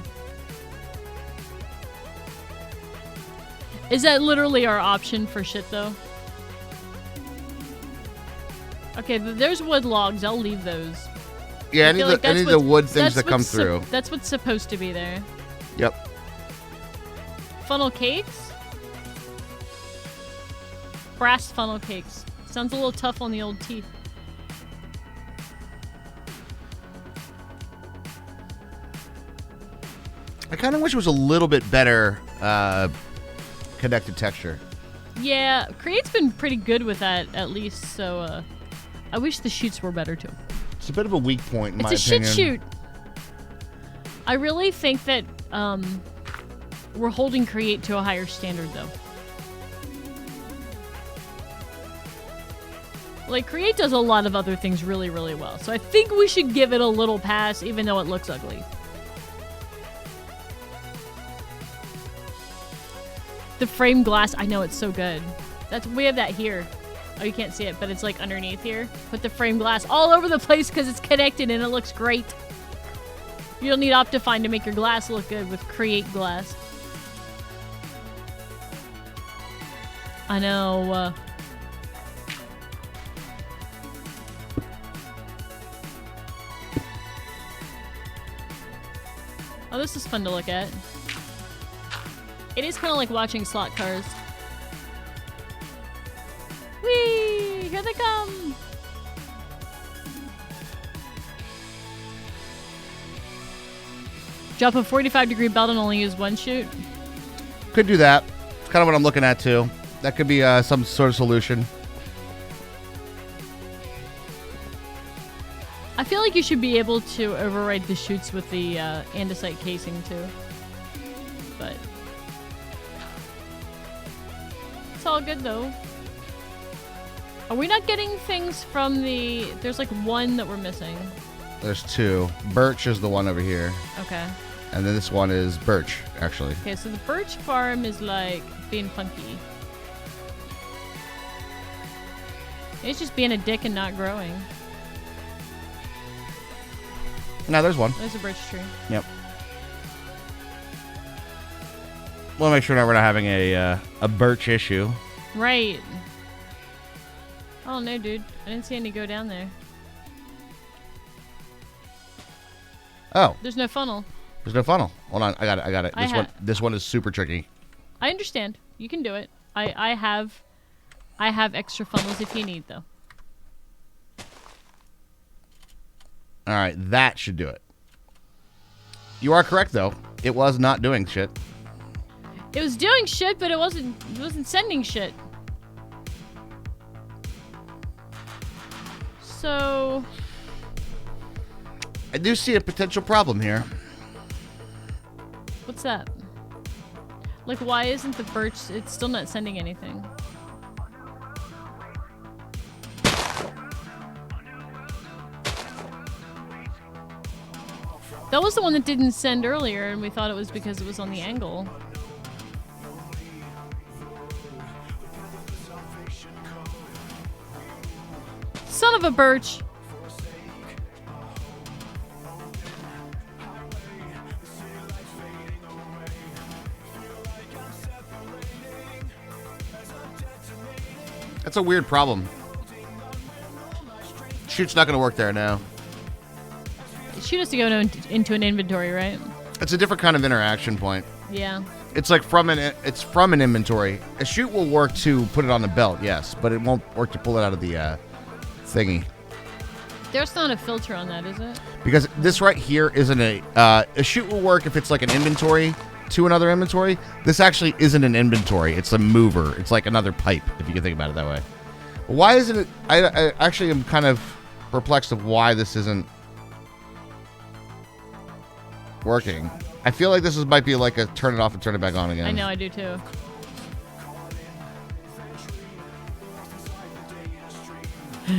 Is that literally our option for shit, though? Okay, there's wood logs. I'll leave those. Yeah, any of the wood things that come through. That's what's supposed to be there. Yep. Funnel cakes? Brass funnel cakes. Sounds a little tough on the old teeth. I kind of wish it was a little bit better connected texture. Yeah, Create's been pretty good with that, at least, so I wish the chutes were better, too. It's a bit of a weak point, in my opinion. It's a shit shoot. I really think that we're holding Create to a higher standard, though. Like, Create does a lot of other things really, really well. So I think we should give it a little pass, even though it looks ugly. The frame glass, I know it's so good. We have that here. Oh, you can't see it, but it's like underneath here. Put the frame glass all over the place because it's connected and it looks great. You don't need Optifine to make your glass look good with Create glass. I know. Oh, this is fun to look at. It is kind of like watching slot cars. Whee! Here they come! Drop a 45-degree belt and only use one chute. Could do that. It's kind of what I'm looking at, too. That could be some sort of solution. I feel like you should be able to override the chutes with the andesite casing, too. But it's all good, though. Are we not getting things from the... There's like one that we're missing. There's two. Birch is the one over here. Okay. And then this one is birch, actually. Okay, so the birch farm is like being funky. It's just being a dick and not growing. Now there's one. There's a birch tree. Yep. Want to make sure that we're not having a birch issue. Right. Oh no, dude! I didn't see any go down there. Oh. There's no funnel. There's no funnel. Hold on, I got it. This one is super tricky. I understand. You can do it. I have extra funnels if you need, though. All right, that should do it. You are correct, though. It was not doing shit. It was doing shit, but it wasn't sending shit. So I do see a potential problem here. What's that? Like, why isn't the birch... It's still not sending anything. That was the one that didn't send earlier, and we thought it was because it was on the angle. Son of a birch! That's a weird problem. Shoot's not going to work there now. Shoot has to go into an inventory, right? It's a different kind of interaction point. Yeah. It's like from an inventory. A shoot will work to put it on the belt, yes, but it won't work to pull it out of the thingy. There's not a filter on that, is it? Because this right here isn't a shoot will work if it's like an inventory to another inventory. This actually isn't an inventory. It's a mover. It's like another pipe, if you can think about it that way. Why isn't it? I actually am kind of perplexed of why this isn't working. I feel like this might be like a turn it off and turn it back on again. I know, I do too.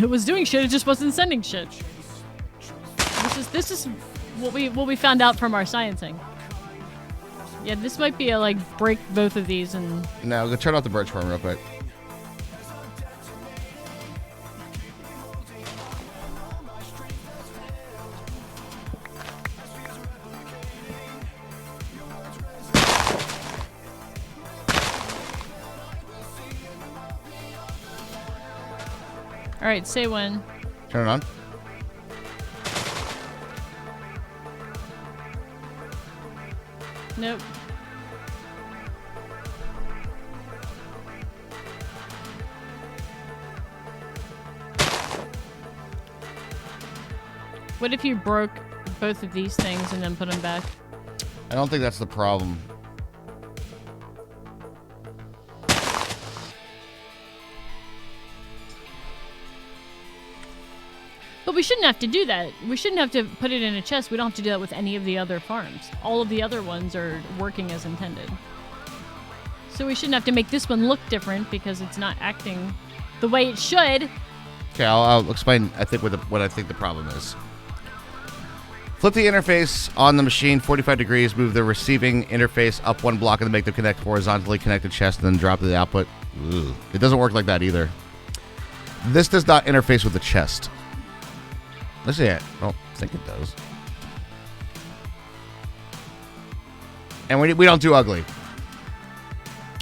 It was doing shit, it just wasn't sending shit. This is what we found out from our sciencing. Yeah, this might be a like break both of these and... No, go turn off the birch farm real quick. All right, say when. Turn it on. Nope. What if you broke both of these things and then put them back? I don't think that's the problem. But we shouldn't have to do that. We shouldn't have to put it in a chest. We don't have to do that with any of the other farms. All of the other ones are working as intended. So we shouldn't have to make this one look different because it's not acting the way it should. Okay, I'll explain. I think what I think the problem is. Flip the interface on the machine 45 degrees. Move the receiving interface up one block and then make them connect horizontally. Connect the chest and then drop the output. Ugh. It doesn't work like that either. This does not interface with the chest. Let's see it. I don't think it does. And we don't do ugly.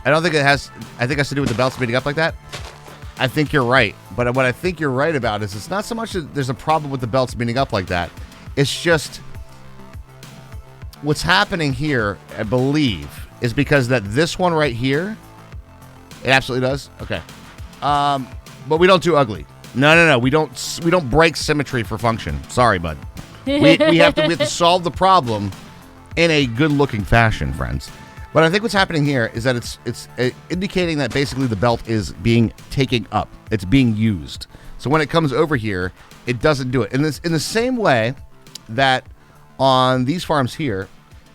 I don't think it has. I think it has to do with the belts meeting up like that. I think you're right. But what I think you're right about is it's not so much that there's a problem with the belts meeting up like that. It's just what's happening here, I believe, is because that this one right here, it absolutely does. Okay. But we don't do ugly. No. We don't break symmetry for function. Sorry, bud. We have to solve the problem in a good-looking fashion, friends. But I think what's happening here is that it's indicating that basically the belt is being taken up. It's being used. So when it comes over here, it doesn't do it. In the same way that on these farms here,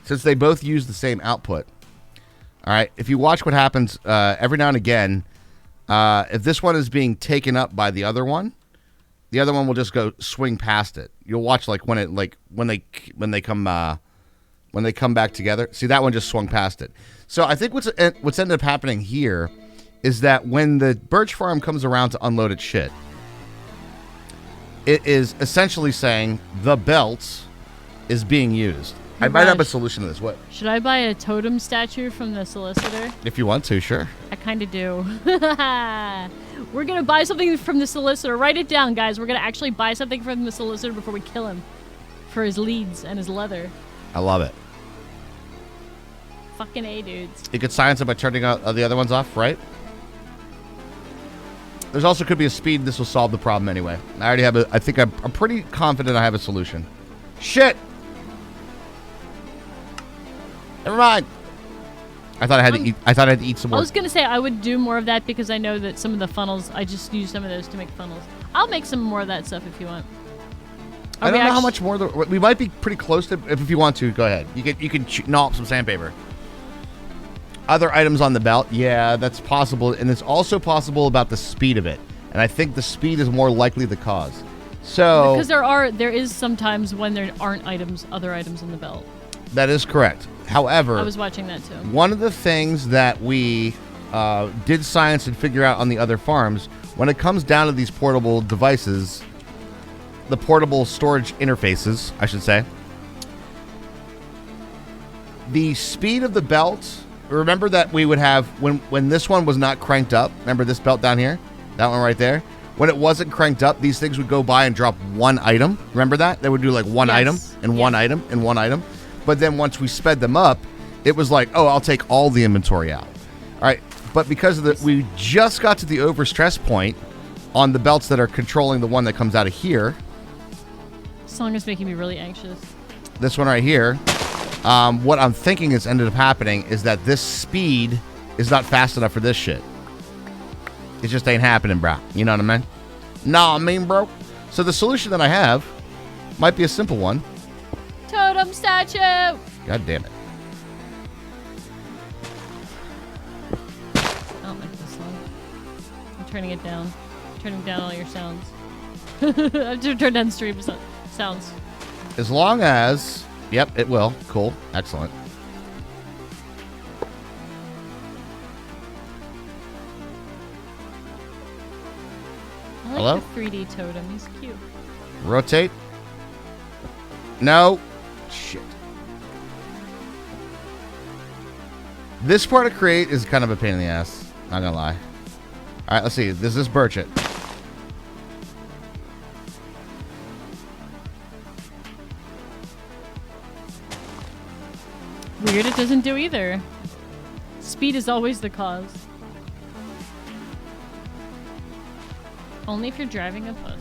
since they both use the same output, all right, if you watch what happens every now and again, if this one is being taken up by the other one will just go swing past it. You'll watch when they come back together. See, that one just swung past it. So I think what's ended up happening here is that when the birch farm comes around to unload its shit, it is essentially saying the belt is being used. I might have a solution to this. What? Should I buy a totem statue from the solicitor? If you want to, sure. I kind of do. We're going to buy something from the solicitor. Write it down, guys. We're going to actually buy something from the solicitor before we kill him. For his leads and his leather. I love it. Fucking A, dudes. You could silence it by turning the other ones off, right? There's also could be a speed. This will solve the problem anyway. I already have I think I'm pretty confident I have a solution. Shit! Never mind. I thought I had to eat. I thought I had to eat some more. I was gonna say I would do more of that because I know that some of the funnels. I just use some of those to make funnels. I'll make some more of that stuff if you want. I don't know how much more. We might be pretty close to. If you want to, go ahead. You can gnaw up some sandpaper. Other items on the belt, yeah, that's possible, and it's also possible about the speed of it. And I think the speed is more likely the cause. So because there is sometimes when there aren't other items in the belt. That is correct. However, I was watching that too. One of the things that we did science and figure out on the other farms, when it comes down to these portable devices, the portable storage interfaces, I should say, the speed of the belt. Remember that we would have when this one was not cranked up. Remember this belt down here, that one right there. When it wasn't cranked up, these things would go by and drop one item. Remember that? They would do like one item and one item and one item. But then once we sped them up, it was like, oh, I'll take all the inventory out. All right. But because of we just got to the overstress point on the belts that are controlling the one that comes out of here. This song is making me really anxious. This one right here. What I'm thinking has ended up happening is that this speed is not fast enough for this shit. It just ain't happening, bro. You know what I mean? Nah, I mean, bro. So the solution that I have might be a simple one. Totem statue! God damn it. I don't like this song. I'm turning it down. Turning down all your sounds. I have to turn down stream sounds. As long as... Yep, it will. Cool. Excellent. I like Hello? the 3D totem. He's cute. Rotate. No. Shit. This part of create is kind of a pain in the ass. Not gonna lie. Alright, let's see. Does this birch it? Weird, it doesn't do either. Speed is always the cause. Only if you're driving a bus.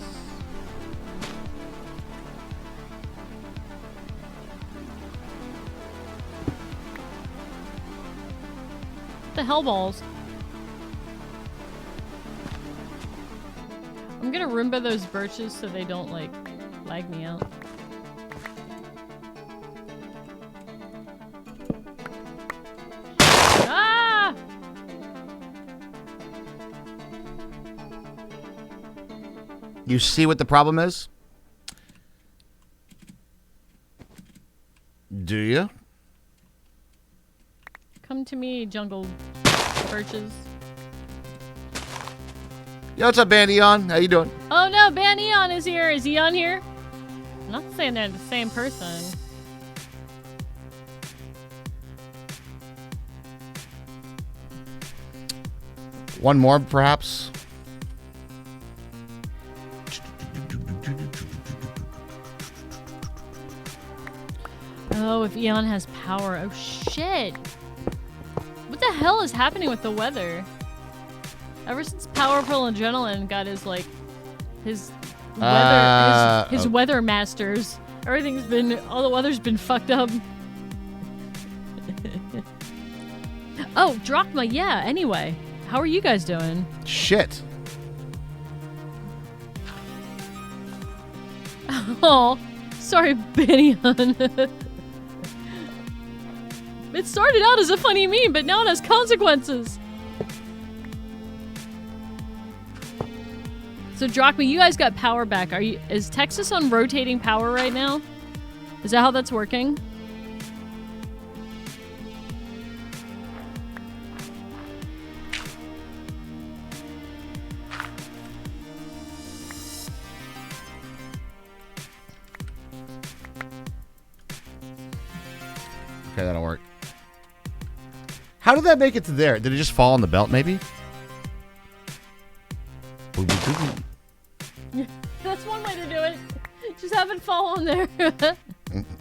What the hell balls? I'm gonna Roomba those birches so they don't, like, lag me out. Ah! You see what the problem is? Do you? Come to me, jungle birches. Yo, what's up, Bandion? How you doing? Oh no, Ban Eon is here. Is Eon here? I'm not saying they're the same person. One more, perhaps? Oh, if Eon has power. Oh shit. What the hell is happening with the weather? Ever since Powerful Adrenaline got his, like, his weather, his weather masters, everything's been, all the weather's been fucked up. Oh, Drachma, yeah, anyway. How are you guys doing? Shit. Oh, sorry, Banyan. It started out as a funny meme, but now it has consequences. So Drachma, you guys got power back. Is Texas on rotating power right now? Is that how that's working? Okay, that'll work. How did that make it to there? Did it just fall on the belt, maybe? That's one way to do it. Just have it fall on there.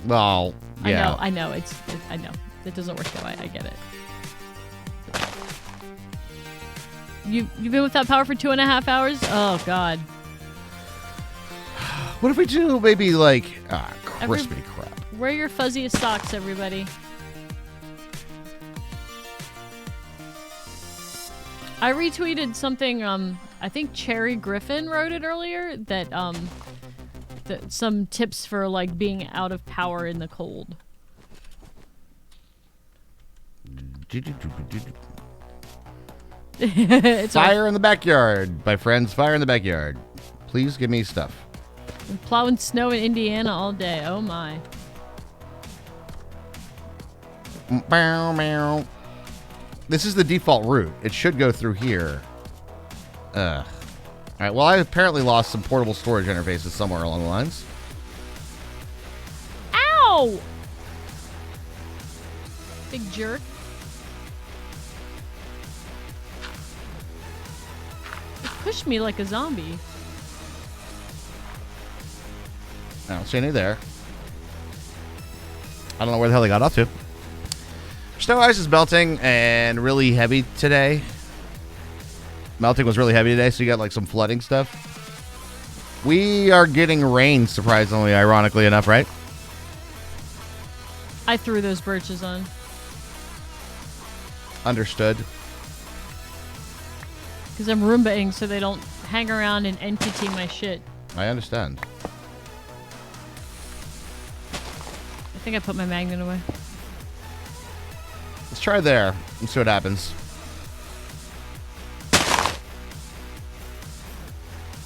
Well, yeah. I know. I know. It doesn't work that way. I get it. You've been without power for 2.5 hours? Oh God. What if we do maybe like crispy crap? Wear your fuzziest socks, everybody. I retweeted something, I think Cherry Griffin wrote it earlier, that some tips for, like, being out of power in the cold. Fire in the backyard, my friends. Fire in the backyard. Please give me stuff. I'm plowing snow in Indiana all day. Oh my. Meow, meow. This is the default route. It should go through here. Ugh. Alright, well, I apparently lost some portable storage interfaces somewhere along the lines. Ow! Big jerk. It pushed me like a zombie. I don't see any there. I don't know where the hell they got up to. Snow ice is melting and really heavy today. Melting was really heavy today, so you got like some flooding stuff. We are getting rain, surprisingly, ironically enough, right? I threw those birches on. Understood. Because I'm Roombaing so they don't hang around and NPT my shit. I understand. I think I put my magnet away. Let's try there and see what happens.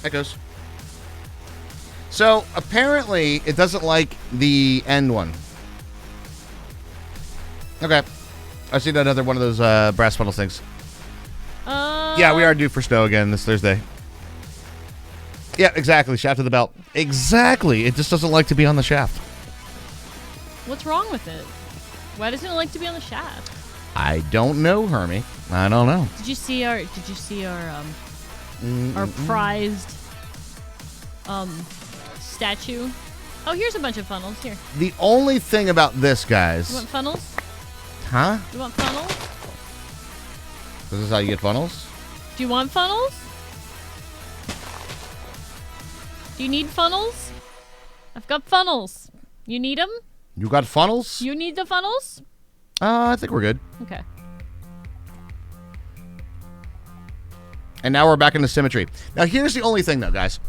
Echoes. So, apparently, it doesn't like the end one. Okay. I see another one of those brass funnel things. Yeah, we are due for snow again this Thursday. Yeah, exactly. Shaft to the belt. Exactly. It just doesn't like to be on the shaft. What's wrong with it? Why doesn't it like to be on the shaft? I don't know, Hermie. I don't know. Did you see our prized statue? Oh, here's a bunch of funnels. Here. The only thing about this, guys. You want funnels? Huh? Do you want funnels? This is how you get funnels? Do you want funnels? Do you need funnels? I've got funnels. You need them? You got funnels? You need the funnels? I think we're good. Okay. And now we're back into symmetry. Now, here's the only thing, though, guys.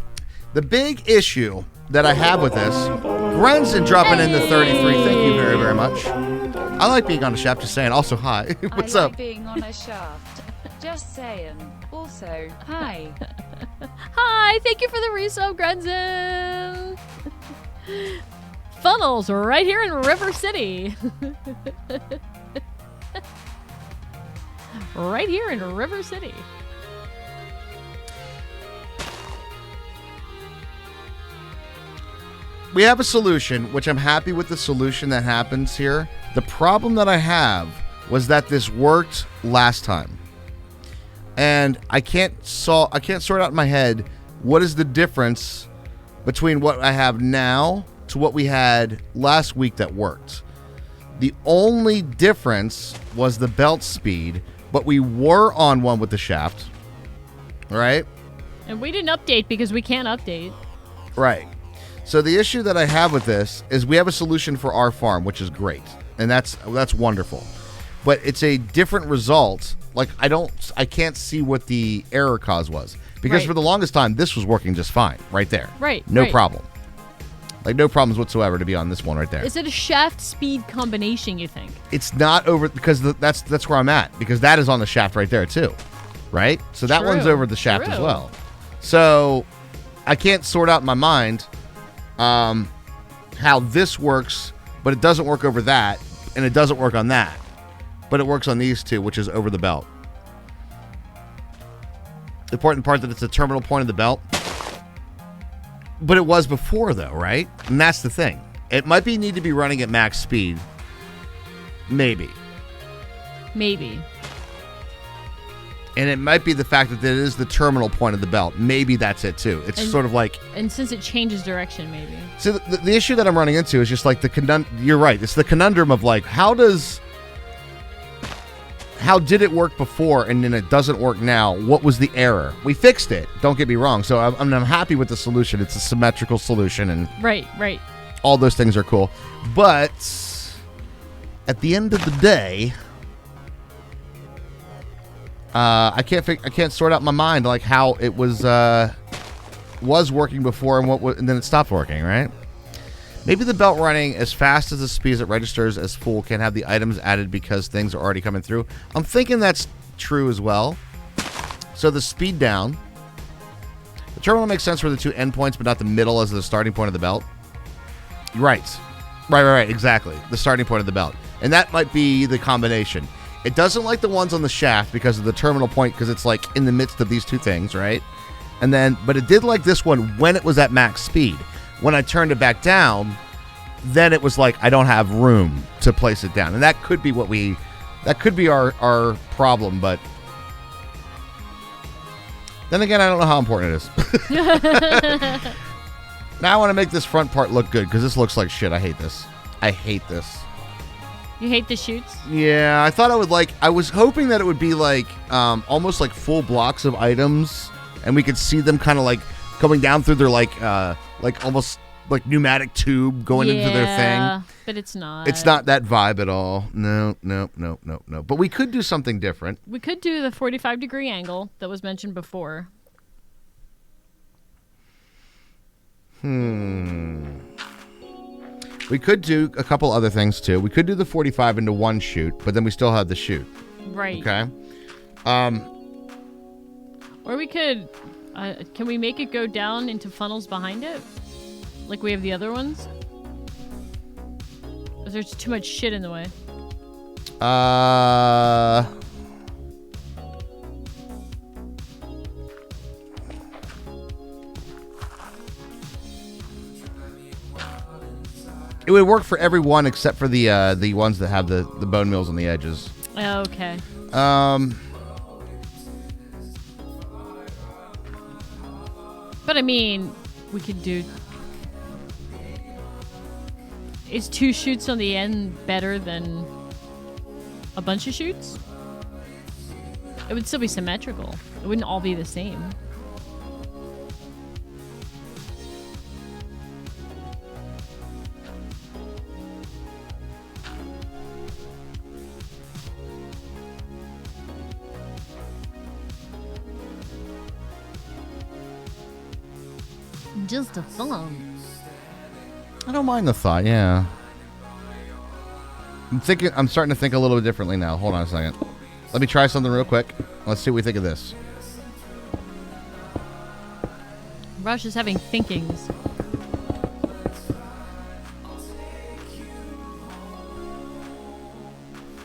The big issue that I have with this, Grenson dropping in the 33. Thank you very, very much. I like being on a shaft, just saying. Also, hi. What's I like up? being on a shaft. Just saying. Also, hi. Hi, thank you for the resub, Grenzen. Funnels right here in River City. Right here in River City. We have a solution, which I'm happy with the solution that happens here. The problem that I have was that this worked last time. And I can't sort out in my head what is the difference between what I have now to what we had last week that worked. The only difference was the belt speed, but we were on one with the shaft, right? And we didn't update because we can't update. Right. So the issue that I have with this is we have a solution for our farm, which is great, and that's wonderful. But it's a different result. Like I can't see what the error cause was because Right. for the longest time this was working just fine right there. Right. No right. problem. Like no problems whatsoever to be on this one right there. Is it a shaft speed combination, you think? It's not over because that's where I'm at because that is on the shaft right there too, right? So that one's True. over the shaft as True. well. So I can't sort out in my mind how this works, but it doesn't work over that, and it doesn't work on that, but it works on these two, which is over the belt. The important part that it's the terminal point of the belt, but it was before though, right? And that's the thing. It might need to be running at max speed, maybe. Maybe. And it might be the fact that it is the terminal point of the belt. Maybe that's it too. It's And- sort of like. And since it changes direction, maybe. So the issue that I'm running into is just like you're right. It's the conundrum of like, how did it work before and then it doesn't work now? What was the error? We fixed it. Don't get me wrong. So I'm happy with the solution. It's a symmetrical solution and Right, right. all those things are cool. But at the end of the day, I can't sort out in my mind like how it was working before and then it stopped working, right? Maybe the belt running as fast as the speed as it registers as full can have the items added because things are already coming through. I'm thinking that's true as well. So the speed down. The terminal makes sense for the two endpoints, but not the middle as the starting point of the belt. Right. Right. Exactly. The starting point of the belt. And that might be the combination. It doesn't like the ones on the shaft because of the terminal point, because it's like in the midst of these two things, right? And then, but it did like this one when it was at max speed. When I turned it back down, then it was like I don't have room to place it down. And that could be that could be our problem, but then again, I don't know how important it is. Now I want to make this front part look good because this looks like shit. I hate this. You hate the shoots? Yeah, I thought I was hoping that it would be like almost like full blocks of items and we could see them kind of like coming down through their like almost like pneumatic tube going into their thing. But it's not. It's not that vibe at all. No. But we could do something different. We could do the 45-degree angle that was mentioned before. We could do a couple other things too. We could do the 45 into one shoot, but then we still have the shoot. Right. Okay. Or we could... can we make it go down into funnels behind it? Like we have the other ones? Or there's too much shit in the way? It would work for everyone except for the ones that have the bone mills on the edges. Okay. But I mean, we could do... Is two shoots on the end better than a bunch of chutes, it would still be symmetrical. It wouldn't all be the same. Just a thumb. I don't mind the thought, yeah. I'm starting to think a little bit differently now. Hold on a second. Let me try something real quick. Let's see what we think of this. Rush is having thinkings.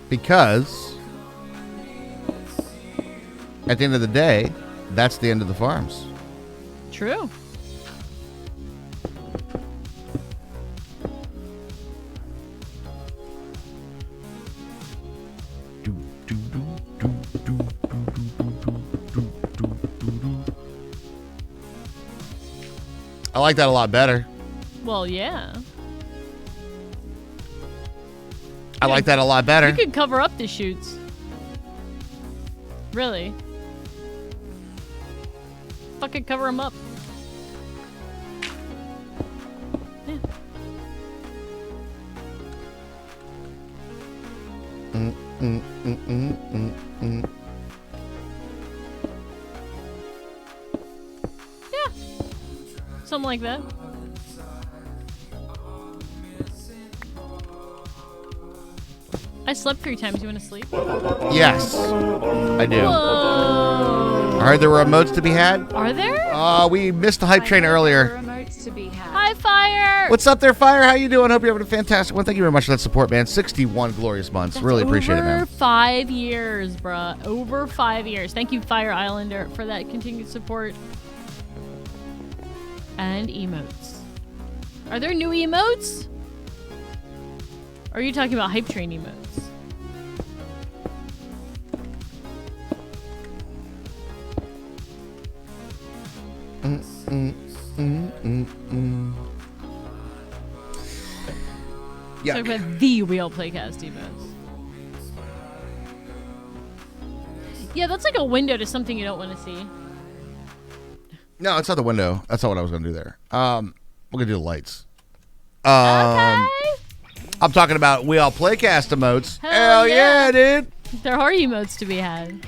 Because at the end of the day, that's the end of the farms. True. I like that a lot better. Well, yeah. I like that a lot better. You could cover up the chutes. Really. Fucking cover them up. Yeah. Yeah. Something like that. I slept 3 times. You want to sleep? Yes, I do. Whoa. Are there remotes to be had? Are there? We missed the hype train earlier. Remotes to be had. Hi, Fire. What's up there, Fire? How you doing? Hope you're having a fantastic one. Thank you very much for that support, man. 61 glorious months. Really appreciate it, man. Over 5 years, bruh. Over 5 years. Thank you, Fire Islander, for that continued support. And emotes. Are there new emotes? Or are you talking about hype train emotes? Yeah. Talking about the Wheel Playcast emotes. Yeah, that's like a window to something you don't want to see. No, it's not the window. That's not what I was going to do there. We're going to do the lights. Okay. I'm talking about We All Playcast emotes. Hell yeah, dude. There are emotes to be had.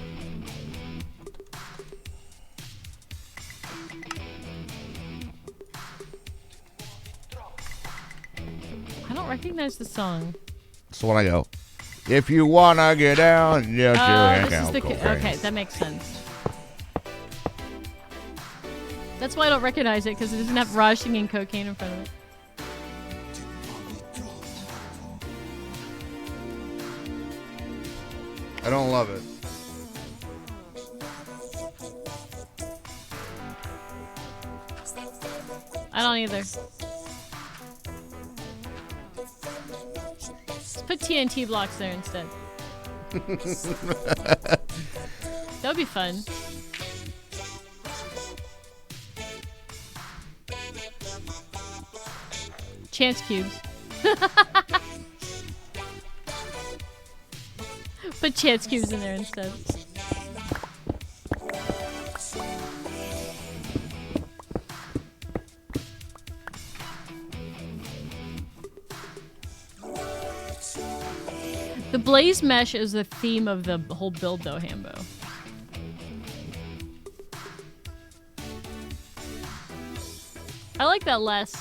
I don't recognize the song. So when I go, if you want to get down, just you hang This is out. the okay, that makes sense. That's why I don't recognize it, because it doesn't have Raj singing Cocaine in front of it. I don't love it. I don't either. Let's put TNT blocks there instead. That would be fun. Chance cubes. Put chance cubes in there instead. The blaze mesh is the theme of the whole build though, Hambo. I like that less.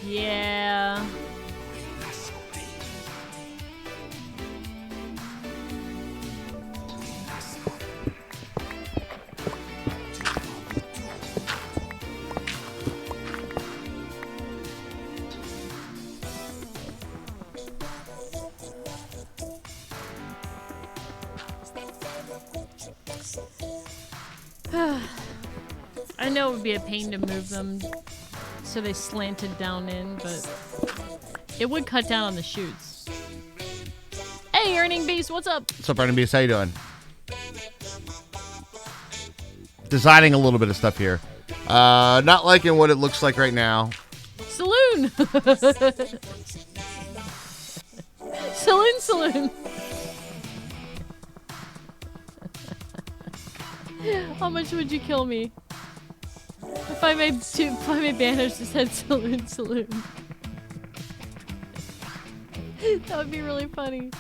Yeah. I know it would be a pain to move them so they slanted down in, but it would cut down on the chutes. Hey, Hey, Earning Beast, what's up? What's up, Brandon Beast? How you doing? Designing a little bit of stuff here. Not liking what it looks like right now. Saloon. Saloon. How much would you kill me? If I made banners that said saloon. That would be really funny.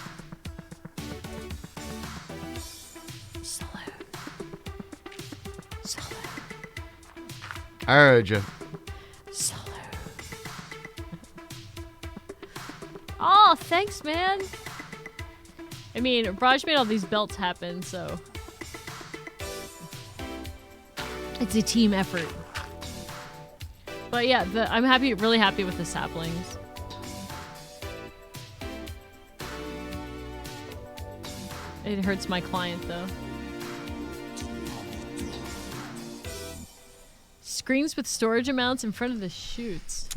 Saloon. I heard you. Saloon. Oh, thanks, man. I mean, Raj made all these belts happen, so it's a team effort. But yeah, I'm really happy with the saplings. It hurts my client though. Screens with storage amounts in front of the chutes.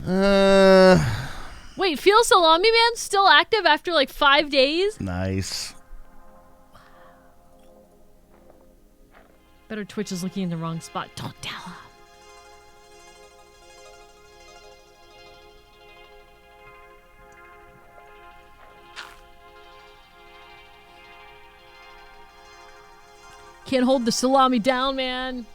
Wait, Feel Salami Man still active after like 5 days? Nice. Better Twitch is looking in the wrong spot. Don't tell him. Can't hold the salami down, man.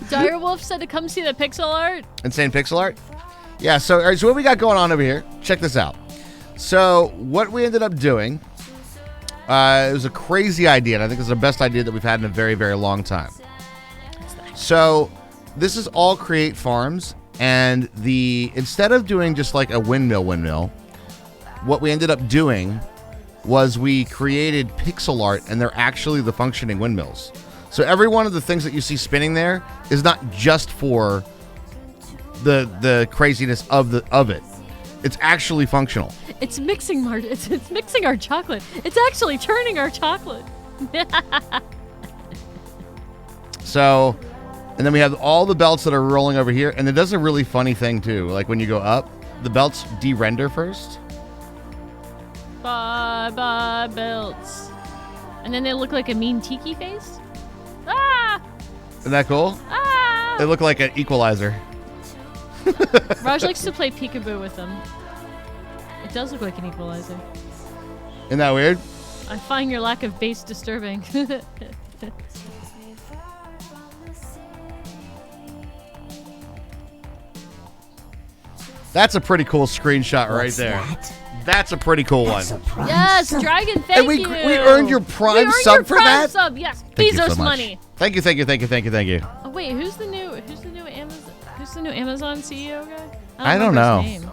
Direwolf said to come see the pixel art. Insane pixel art? Yeah, so, all right, so what we got going on over here, check this out. So what we ended up doing, it was a crazy idea, and I think it's the best idea that we've had in a very, very long time. So this is all Create Farms, and instead of doing just like a windmill, what we ended up doing was we created pixel art, and they're actually the functioning windmills. So every one of the things that you see spinning there is not just for the craziness of it. It's actually functional. It's mixing it's mixing our chocolate. It's actually turning our chocolate. So, and then we have all the belts that are rolling over here, and it does a really funny thing too. Like when you go up, the belts de-render first. Bye belts. And then they look like a mean tiki face. Ah! Isn't that cool? Ah! They look like an equalizer. Raj likes to play peekaboo with them. It does look like an equalizer. Isn't that weird? I find your lack of bass disturbing. That's a pretty cool screenshot right What's there. that? That's a pretty cool That's one. a prime Yes, sub. Dragon, thank And we you. earned your prime sub for that? Sub, yes. Thank you Bezos so much. money. Thank you. Oh wait, who's the new Amazon CEO guy? I don't remember know. his name.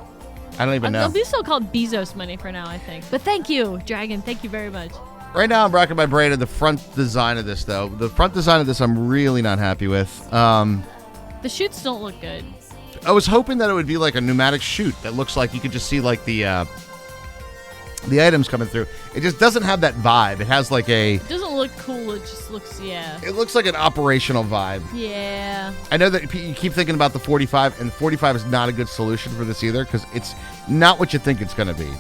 I don't even know. I'll be still called Bezos money for now, I think. But thank you, Dragon. Thank you very much. Right now, I'm rocking my brain at the front design of this, though. The front design of this, I'm really not happy with. The chutes don't look good. I was hoping that it would be like a pneumatic chute that looks like you could just see like the items coming through. It just doesn't have that vibe. It has like It doesn't look cool. It just looks, yeah. It looks like an operational vibe. Yeah. I know that you keep thinking about the 45, and the 45 is not a good solution for this either because it's not what you think it's going to be.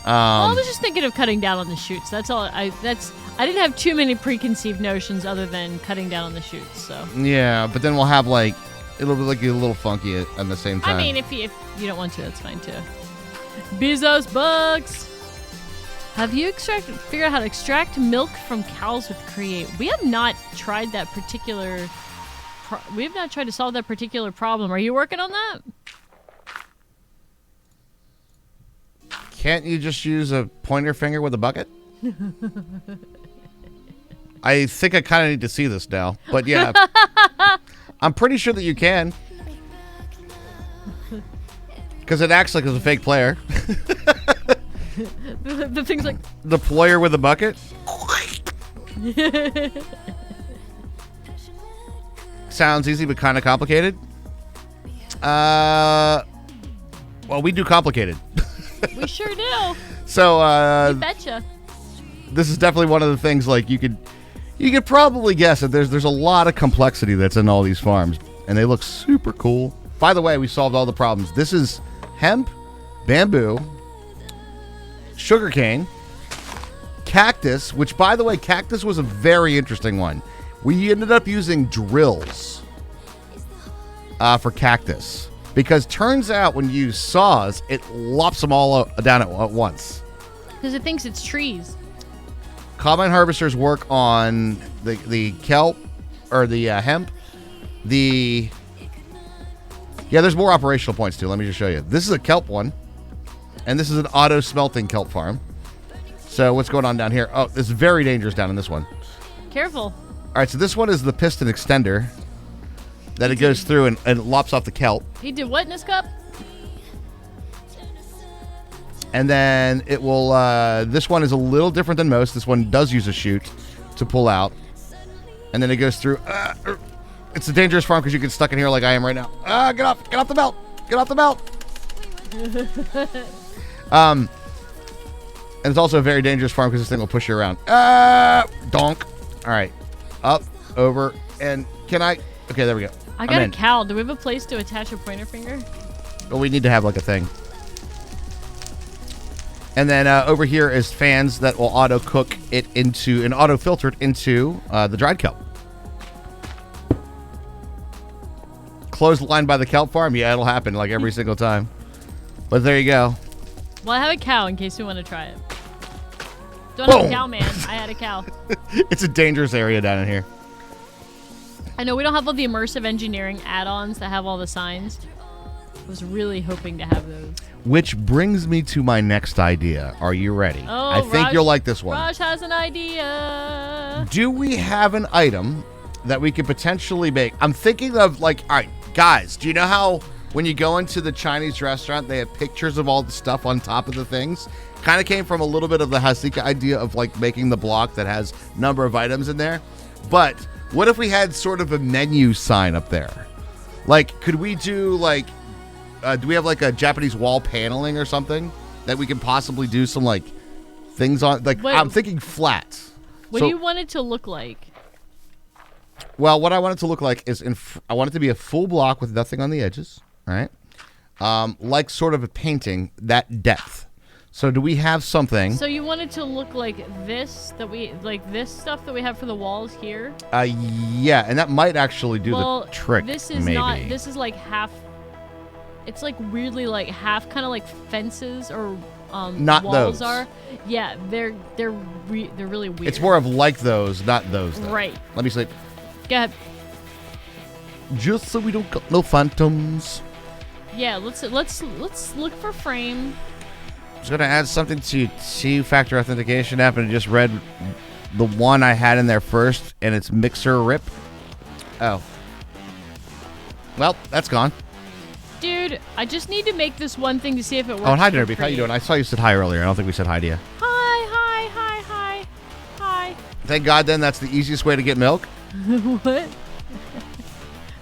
Well, I was just thinking of cutting down on the chutes. That's all. I didn't have too many preconceived notions other than cutting down on the chutes. So. Yeah, but then we'll have like it'll be like a little funky at the same time. I mean, if you don't want to, that's fine too. Bezos bucks. Have you figured out how to extract milk from cows with Create? We have not tried that particular. We have not tried to solve that particular problem. Are you working on that? Can't you just use a pointer finger with a bucket? I think I kind of need to see this now, but yeah, I'm pretty sure that you can. Because it acts like it's a fake player. the thing's like... The player with a bucket? Sounds easy, but kind of complicated. Well, we do complicated. We sure do. So, You betcha. this is definitely one of the things, like, you could You could probably guess that there's a lot of complexity that's in all these farms, and they look super cool. By the way, we solved all the problems. This is hemp, bamboo, sugarcane, cactus, which, by the way, cactus was a very interesting one. We ended up using drills for cactus because turns out when you use saws, it lops them all down at once. Because it thinks it's trees. Combine harvesters work on the kelp or the hemp. There's more operational points too. Let me just show you. This is a kelp one, and this is an auto smelting kelp farm. So what's going on down here? Oh, it's very dangerous down in this one. Careful. All right, so this one is the piston extender that it goes through and lops off the kelp. He did what in his cup? And then it will, this one is a little different than most. This one does use a chute to pull out. And then it goes through. It's a dangerous farm because you get stuck in here like I am right now. Get off the belt. Get off the belt. And it's also a very dangerous farm because this thing will push you around. Donk. All right. Up, over, and can I? Okay, there we go. I got a cow. Do we have a place to attach a pointer finger? Well, we need to have like a thing. And then over here is fans that will auto cook it into and auto filter it into the dried kelp. Closed line by the kelp farm. Yeah, it'll happen like every single time. But there you go. Well, I have a cow in case you want to try it. Don't Boom. have a cow, man. I had a cow. It's a dangerous area down in here. I know we don't have all the immersive engineering add-ons that have all the signs. I was really hoping to have those. Which brings me to my next idea. Are you ready? Oh, I think you'll like this one. Raj has an idea. Do we have an item that we could potentially make? I'm thinking of like, all right, guys, do you know how when you go into the Chinese restaurant, they have pictures of all the stuff on top of the things? Kind of came from a little bit of the Hasika idea of like making the block that has number of items in there. But what if we had sort of a menu sign up there? Like, could we do like, do we have like a Japanese wall paneling or something that we can possibly do some like things on? Like, Wait. I'm thinking flat. What do you want it to look like? Well, what I want it to look like is I want it to be a full block with nothing on the edges, right? Like sort of a painting, that depth. So do we have something? So you want it to look like this, this stuff that we have for the walls here? Yeah, and that might actually do the trick. This is maybe. not. This is like half. It's like weirdly like half, kind of like fences or not walls those. are. Yeah, they're really weird. It's more of like those, not those. Though. Right. Let me see. Go ahead. Just so we don't got no phantoms. Yeah, let's look for frame. I was gonna add something to two-factor authentication app, and I just read the one I had in there first, and it's Mixer Rip. Oh. Well, that's gone. Dude, I just need to make this one thing to see if it works. Oh, and hi, Derby. How you doing? I saw you said hi earlier. I don't think we said hi to you. Hi. Thank God, then, that's the easiest way to get milk. What?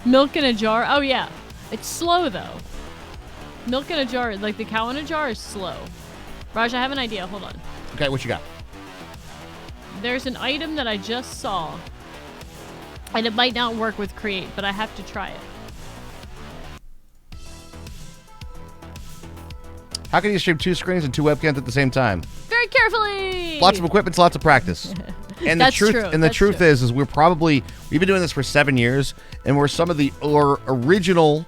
Milk in a jar? Oh, yeah. It's slow, though. Milk in a jar, like the cow in a jar, is slow. Raj, I have an idea. Hold on. Okay, what you got? There's an item that I just saw. And it might not work with Create, but I have to try it. How can you stream two screens and two webcams at the same time? Very carefully! Lots of equipment, lots of practice. And That's the truth, true. and the That's truth true. is we've been doing this for 7 years, and we're some of the original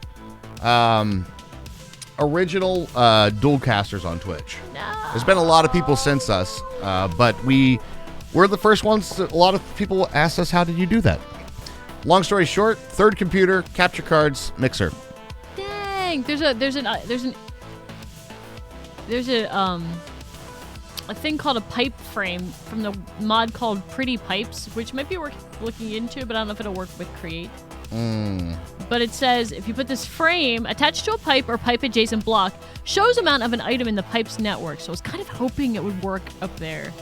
dual casters on Twitch. No. There's been a lot of people since us, but we're the first ones. A lot of people asked us, "How did you do that?" Long story short, third computer, capture cards, mixer. Dang! There's a thing called a pipe frame from the mod called Pretty Pipes, which might be worth looking into, but I don't know if it'll work with Create. But it says if you put this frame attached to a pipe or pipe adjacent block, shows amount of an item in the pipe's network. So I was kind of hoping it would work up there,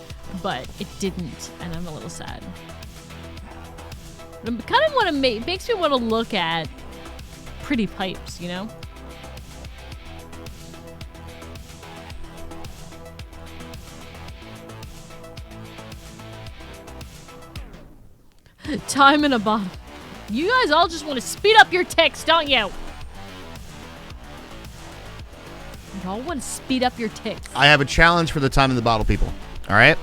but it didn't, and I'm a little sad. But I kind of want to makes me want to look at pretty pipes, you know? Time in a bottle. You guys all just want to speed up your ticks, don't you? You all want to speed up your ticks. I have a challenge for the time in the bottle people. All right?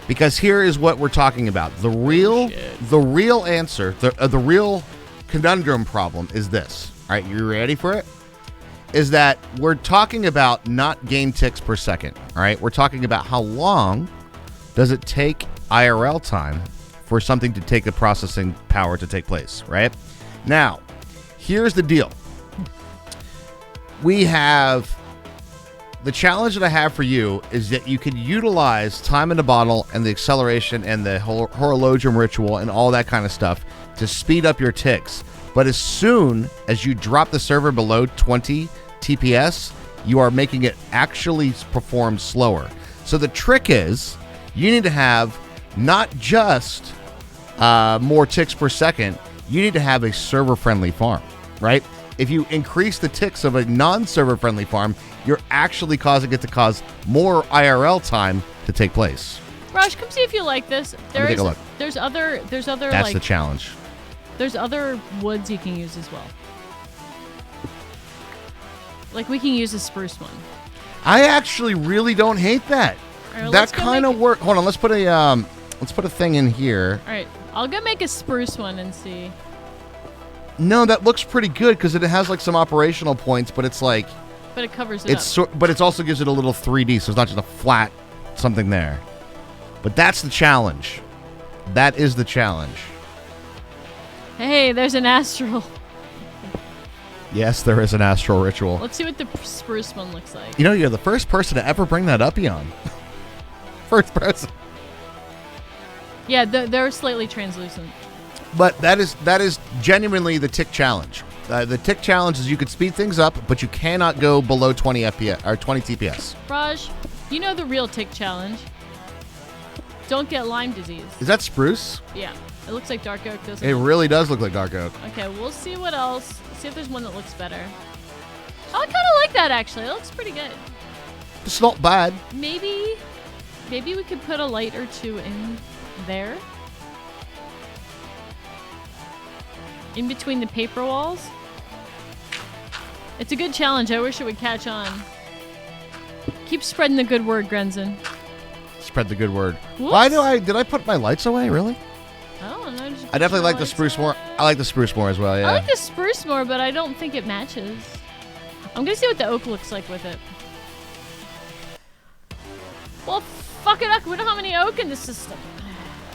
Because here is what we're talking about. The real answer, the real conundrum problem is this. All right, you ready for it? Is that we're talking about not game ticks per second. All right? We're talking about how long does it take IRL time for something to take a processing power to take place, right? Now, here's the deal. We have the challenge that I have for you is that you can utilize time in the bottle and the acceleration and the horologium ritual and all that kind of stuff to speed up your ticks. But as soon as you drop the server below 20 TPS, you are making it actually perform slower. So the trick is you need to have not just more ticks per second, you need to have a server-friendly farm, right? If you increase the ticks of a non-server-friendly farm, you're actually causing it to cause more IRL time to take place. Raj, come see if you like this. Let me take a look. There's other That's like the challenge. there's other woods you can use as well. Like we can use a spruce one. I actually really don't hate that. All right, That kind of work. Hold on, let's put a thing in here. All right, I'll go make a spruce one and see. No, that looks pretty good because it has like some operational points, but it's like But it covers it up. but it also gives it a little 3D, so it's not just a flat something there. But that's the challenge. That is the challenge. Hey, there's an astral. Yes, there is an astral ritual. Let's see what the spruce one looks like. You know, you're the first person to ever bring that up, Eon. First person. Yeah, they're slightly translucent. But that is genuinely the tick challenge. The tick challenge is you could speed things up, but you cannot go below 20 FPS or 20 TPS. Raj, you know the real tick challenge. Don't get Lyme disease. Is that spruce? Yeah, it looks like dark oak, doesn't It it? really does look like dark oak. Okay, we'll see what else. See if there's one that looks better. Oh, I kind of like that actually. It looks pretty good. It's not bad. Maybe we could put a light or two in there. In between the paper walls. It's a good challenge. I wish it would catch on. Keep spreading the good word, Grenzen. Spread the good word. Whoops. Why did I put my lights away? Really? I don't know. I definitely like the spruce more. I like the spruce more as well. Yeah. I like the spruce more, but I don't think it matches. I'm gonna see what the oak looks like with it. Well, fuck it up. We don't have any oak in the system.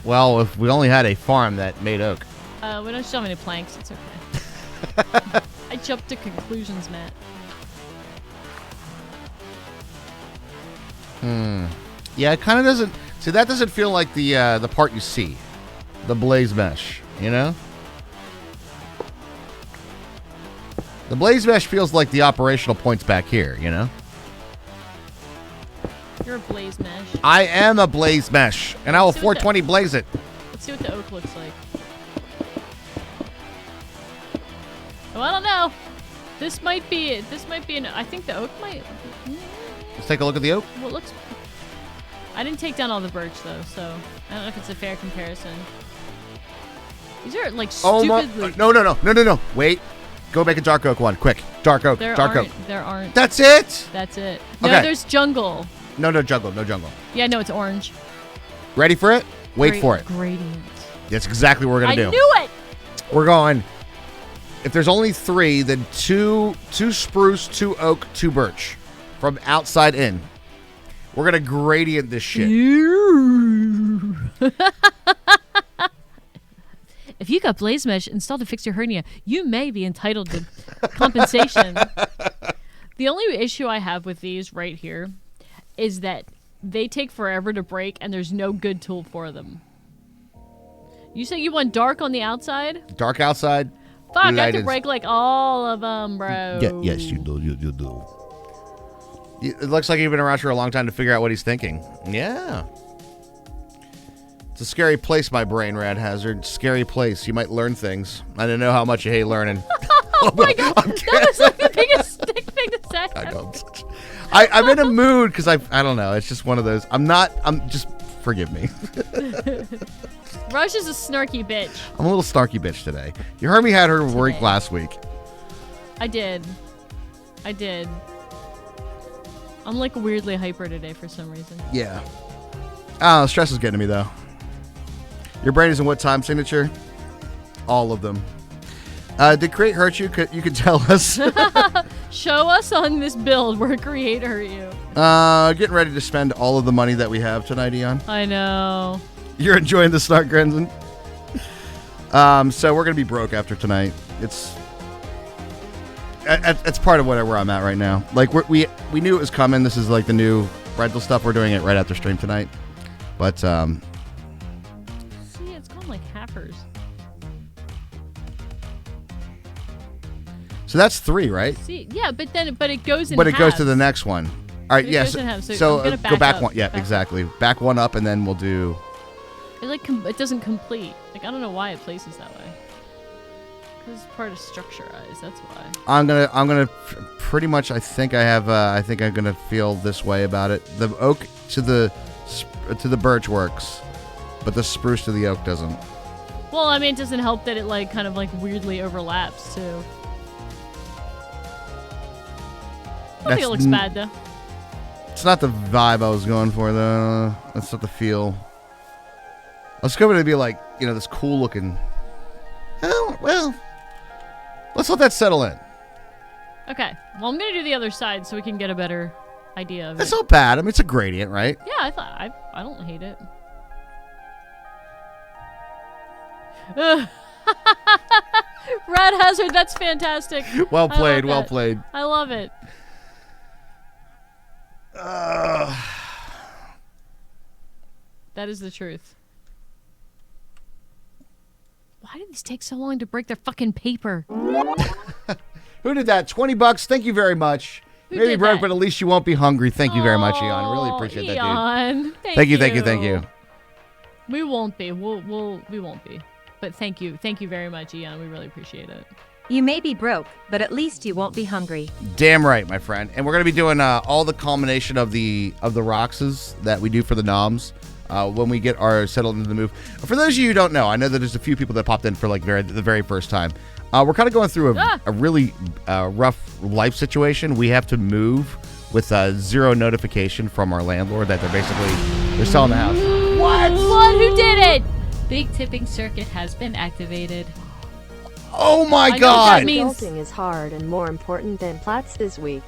Well, if we only had a farm that made oak. We don't have any planks. It's okay. I jumped to conclusions, Matt. Yeah, it kind of doesn't. See, that doesn't feel like the part you see, the blaze mesh. You know, the blaze mesh feels like the operational points back here. You know, You're a blaze mesh. I am a blaze mesh, and I will See what the- 420 blaze it. Let's see what the oak looks like. Oh, I don't know. This might be an. I think the oak might. Let's take a look at the oak. Well, it looks. I didn't take down all the birch though, so I don't know if it's a fair comparison. These are like Oh stupidly. my! No! Wait, go make a dark oak one, quick. Dark oak. There Dark oak. aren't. There aren't. That's it. That's it. No, Okay. there's jungle. No jungle. No jungle. Yeah, no, it's orange. Ready for it? Wait for it. Gradient. That's exactly what we're gonna I do. knew it. We're going. If there's only 3, then two spruce, 2 oak, 2 birch, from outside in. We're gonna gradient this shit. If you got blaze mesh installed to fix your hernia, you may be entitled to compensation. The only issue I have with these right here is that they take forever to break and there's no good tool for them. You say you want dark on the outside? Dark outside. Fuck, I have light to is- break like all of them, bro. Yeah, yes, you do. You do. It looks like you've been around for a long time to figure out what he's thinking. Yeah. It's a scary place, my brain, Rad Hazard. Scary place. You might learn things. I didn't know how much you hate learning. Oh my god, that was like the biggest dick thing to say. I know. I'm in a mood because I don't know. It's just one of those. I'm just, forgive me. Rush is a snarky bitch. I'm a little snarky bitch today. You heard me had her work last week. I did. I'm like weirdly hyper today for some reason. Yeah. Oh, stress is getting to me though. Your brain is in what time signature? All of them. Did Create hurt you? You could tell us. Show us on this build where Create hurt you. Getting ready to spend all of the money that we have tonight, Eon. I know. You're enjoying the snark, Grenzen? So we're going to be broke after tonight. It's part of where I'm at right now. Like, we knew it was coming. This is like the new rental stuff. We're doing it right after stream tonight. But, see, it's gone like halfers. So that's 3, right? See, yeah, but it goes in But it goes to halves. the next one. All right, It yes. goes in halves, so So I'm gonna go back back up. one. Yeah, Back exactly. Back one up, and then we'll do. It like it doesn't complete. Like I don't know why it places that way. Because it's part of structurized. That's why. I'm gonna pretty much. I think I'm gonna feel this way about it. The oak to the birch works, but the spruce to the oak doesn't. Well, I mean, it doesn't help that it like kind of like weirdly overlaps too. I don't think it looks bad though. It's not the vibe I was going for though. That's not the feel. I was hoping to be like, this cool looking. Oh, well, let's let that settle in. Okay. Well, I'm gonna do the other side so we can get a better idea of It's it. not bad. I mean, it's a gradient, right? Yeah, I don't hate it. Rad Hazard, that's fantastic. Well played. I love Well that. played. I love it. That is the truth. Why do these take so long to break their fucking paper? Who did that? $20. Thank you very much. Who Maybe did broke, that? but at least you won't be hungry. Thank you very much, Eon. Really appreciate that, dude. Eon, Thank you. We won't be. We won't be. But thank you very much, Eon. We really appreciate it. You may be broke, but at least you won't be hungry. Damn right, my friend. And we're gonna be doing all the culmination of the Roxes that we do for the noms when we get our settled into the move. For those of you who don't know, I know that there's a few people that popped in for like the very first time. We're kind of going through a really rough life situation. We have to move with zero notification from our landlord that they're selling the house. What? Who did it? Big tipping circuit has been activated. Oh my I know what God! that means. Adulting is hard and more important than Platts this week.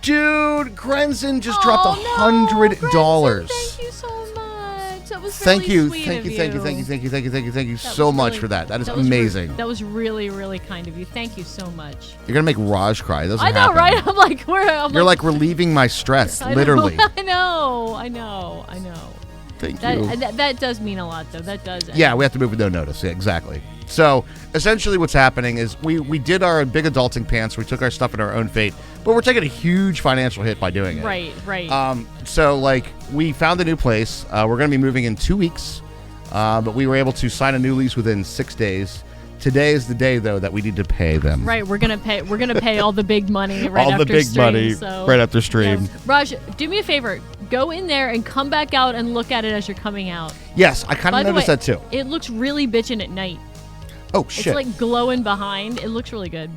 Dude, Grenzen just dropped No, $100. Grenzen, thank you so much. That was Thank really you, sweet thank of you, thank you, thank you, thank you, thank you, thank you, thank you That so was much really- for that. That is was amazing. that was really, really kind of you. Thank you so much. You're gonna make Raj cry. It doesn't I know, happen. right? I'm like, You're like relieving my stress, I know, literally. I know. Thank you. That does mean a lot, though. That does. Yeah, we have to move with no notice. Yeah, exactly. So essentially what's happening is we did our big adulting pants. We took our stuff in our own fate, but we're taking a huge financial hit by doing it. Right. So like we found a new place. We're going to be moving in 2 weeks, but we were able to sign a new lease within 6 days. Today is the day though that we need to pay them. Right, we're gonna pay all the big money right all after the big stream, money so. right after stream. Yes. Raj, do me a favor. Go in there and come back out and look at it as you're coming out. Yes, I kind By of the noticed way, that too. It looks really bitchin' at night. Oh shit! It's like glowing behind. It looks really good.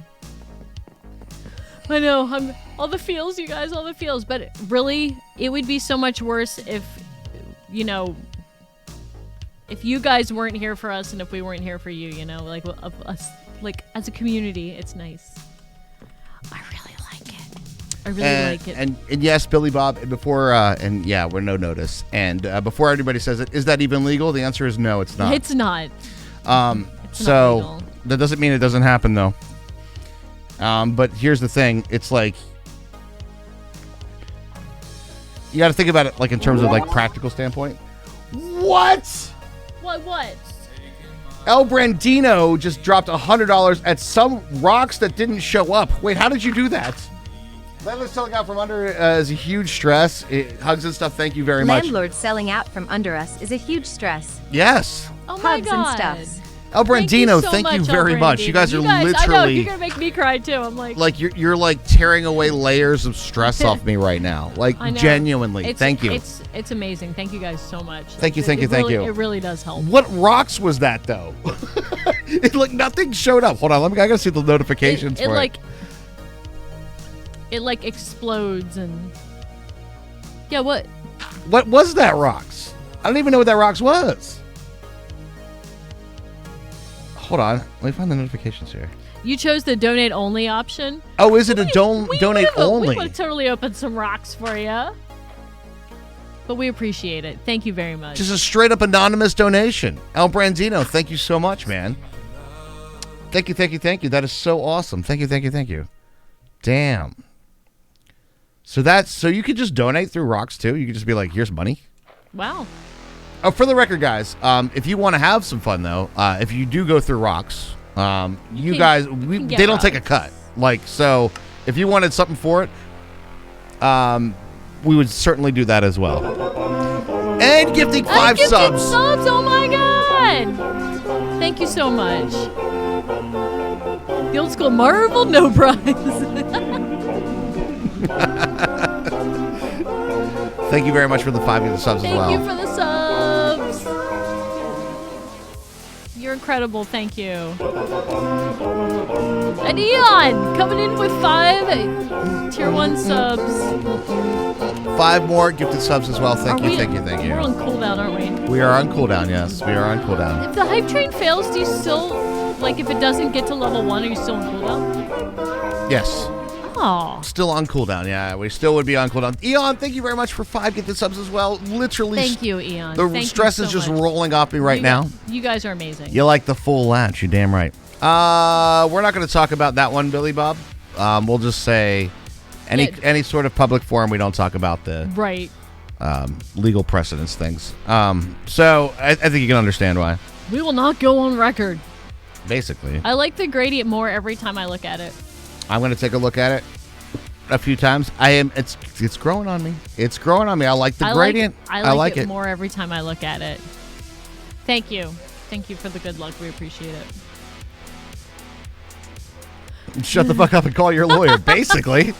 I know. All the feels, you guys, all the feels. But really, it would be so much worse if, if you guys weren't here for us and if we weren't here for you. Like us, like as a community, it's nice. I really like it. I really like it. And yes, Billy Bob. And before we're no notice. And before everybody says it, is that even legal? The answer is no. It's not. It's not. So legal. that doesn't mean it doesn't happen though. But here's the thing. It's like you got to think about it like in terms of like practical standpoint. What? What? El Brandino just dropped $100 at some rocks that didn't show up. Wait, how did you do that? Landlord selling out from under is a huge stress. Hugs and stuff. Thank you very much. Landlord selling out from under us is a huge stress. Yes. Oh my Hugs God. and stuffs. El Brandino, so thank you much, very El much. You guys are Brandino. I know, literally you're gonna make me cry too. I'm like you're like tearing away layers of stress off me right now. Like I know. genuinely. Thank you. It's amazing. Thank you guys so much. Thank you. It really does help. What rocks was that though? It like nothing showed up. Hold on, I gotta see the notifications for it. It like explodes and yeah. What was that rocks? I don't even know what that rocks was. Hold on, let me find the notifications here. You chose the donate only option. Oh, is it a donate only? We would have totally opened some rocks for you. But we appreciate it. Thank you very much. Just a straight up anonymous donation. El Brandino, thank you so much, man. Thank you. That is so awesome. Thank you. Damn. So you could just donate through rocks too? You could just be like, here's money? Wow. Oh, for the record, guys, if you want to have some fun though, if you do go through rocks, they don't take a cut. Like, so if you wanted something for it, we would certainly do that as well. And gifting 5 subs. Oh my god! Thank you so much. The old school Marvel no prize. Thank you very much for the 5 gifted subs as well. Thank you for the subs. You're incredible. Thank you. And Eon coming in with 5 tier 1 subs. 5 more gifted subs as well. Thank you. We're on cooldown, aren't we? We are on cooldown, yes. We are on cooldown. If the hype train fails, do you still, like, if it doesn't get to level 1, are you still on cooldown? Yes. Oh. Still on cooldown, yeah. We still would be on cooldown. Eon, thank you very much for 5 gifted subs as well. Literally. Thank you, Eon. The stress is just rolling off me right now. You guys are amazing. You like the full latch. You're damn right. We're not going to talk about that one, Billy Bob. We'll just say any sort of public forum, we don't talk about the legal precedence things. So I think you can understand why. We will not go on record. Basically. I like the gradient more every time I look at it. I'm going to take a look at it a few times. It's growing on me. It's growing on me. I like the gradient. I like it more every time I look at it. Thank you. Thank you for the good luck. We appreciate it. Shut the fuck up and call your lawyer, basically.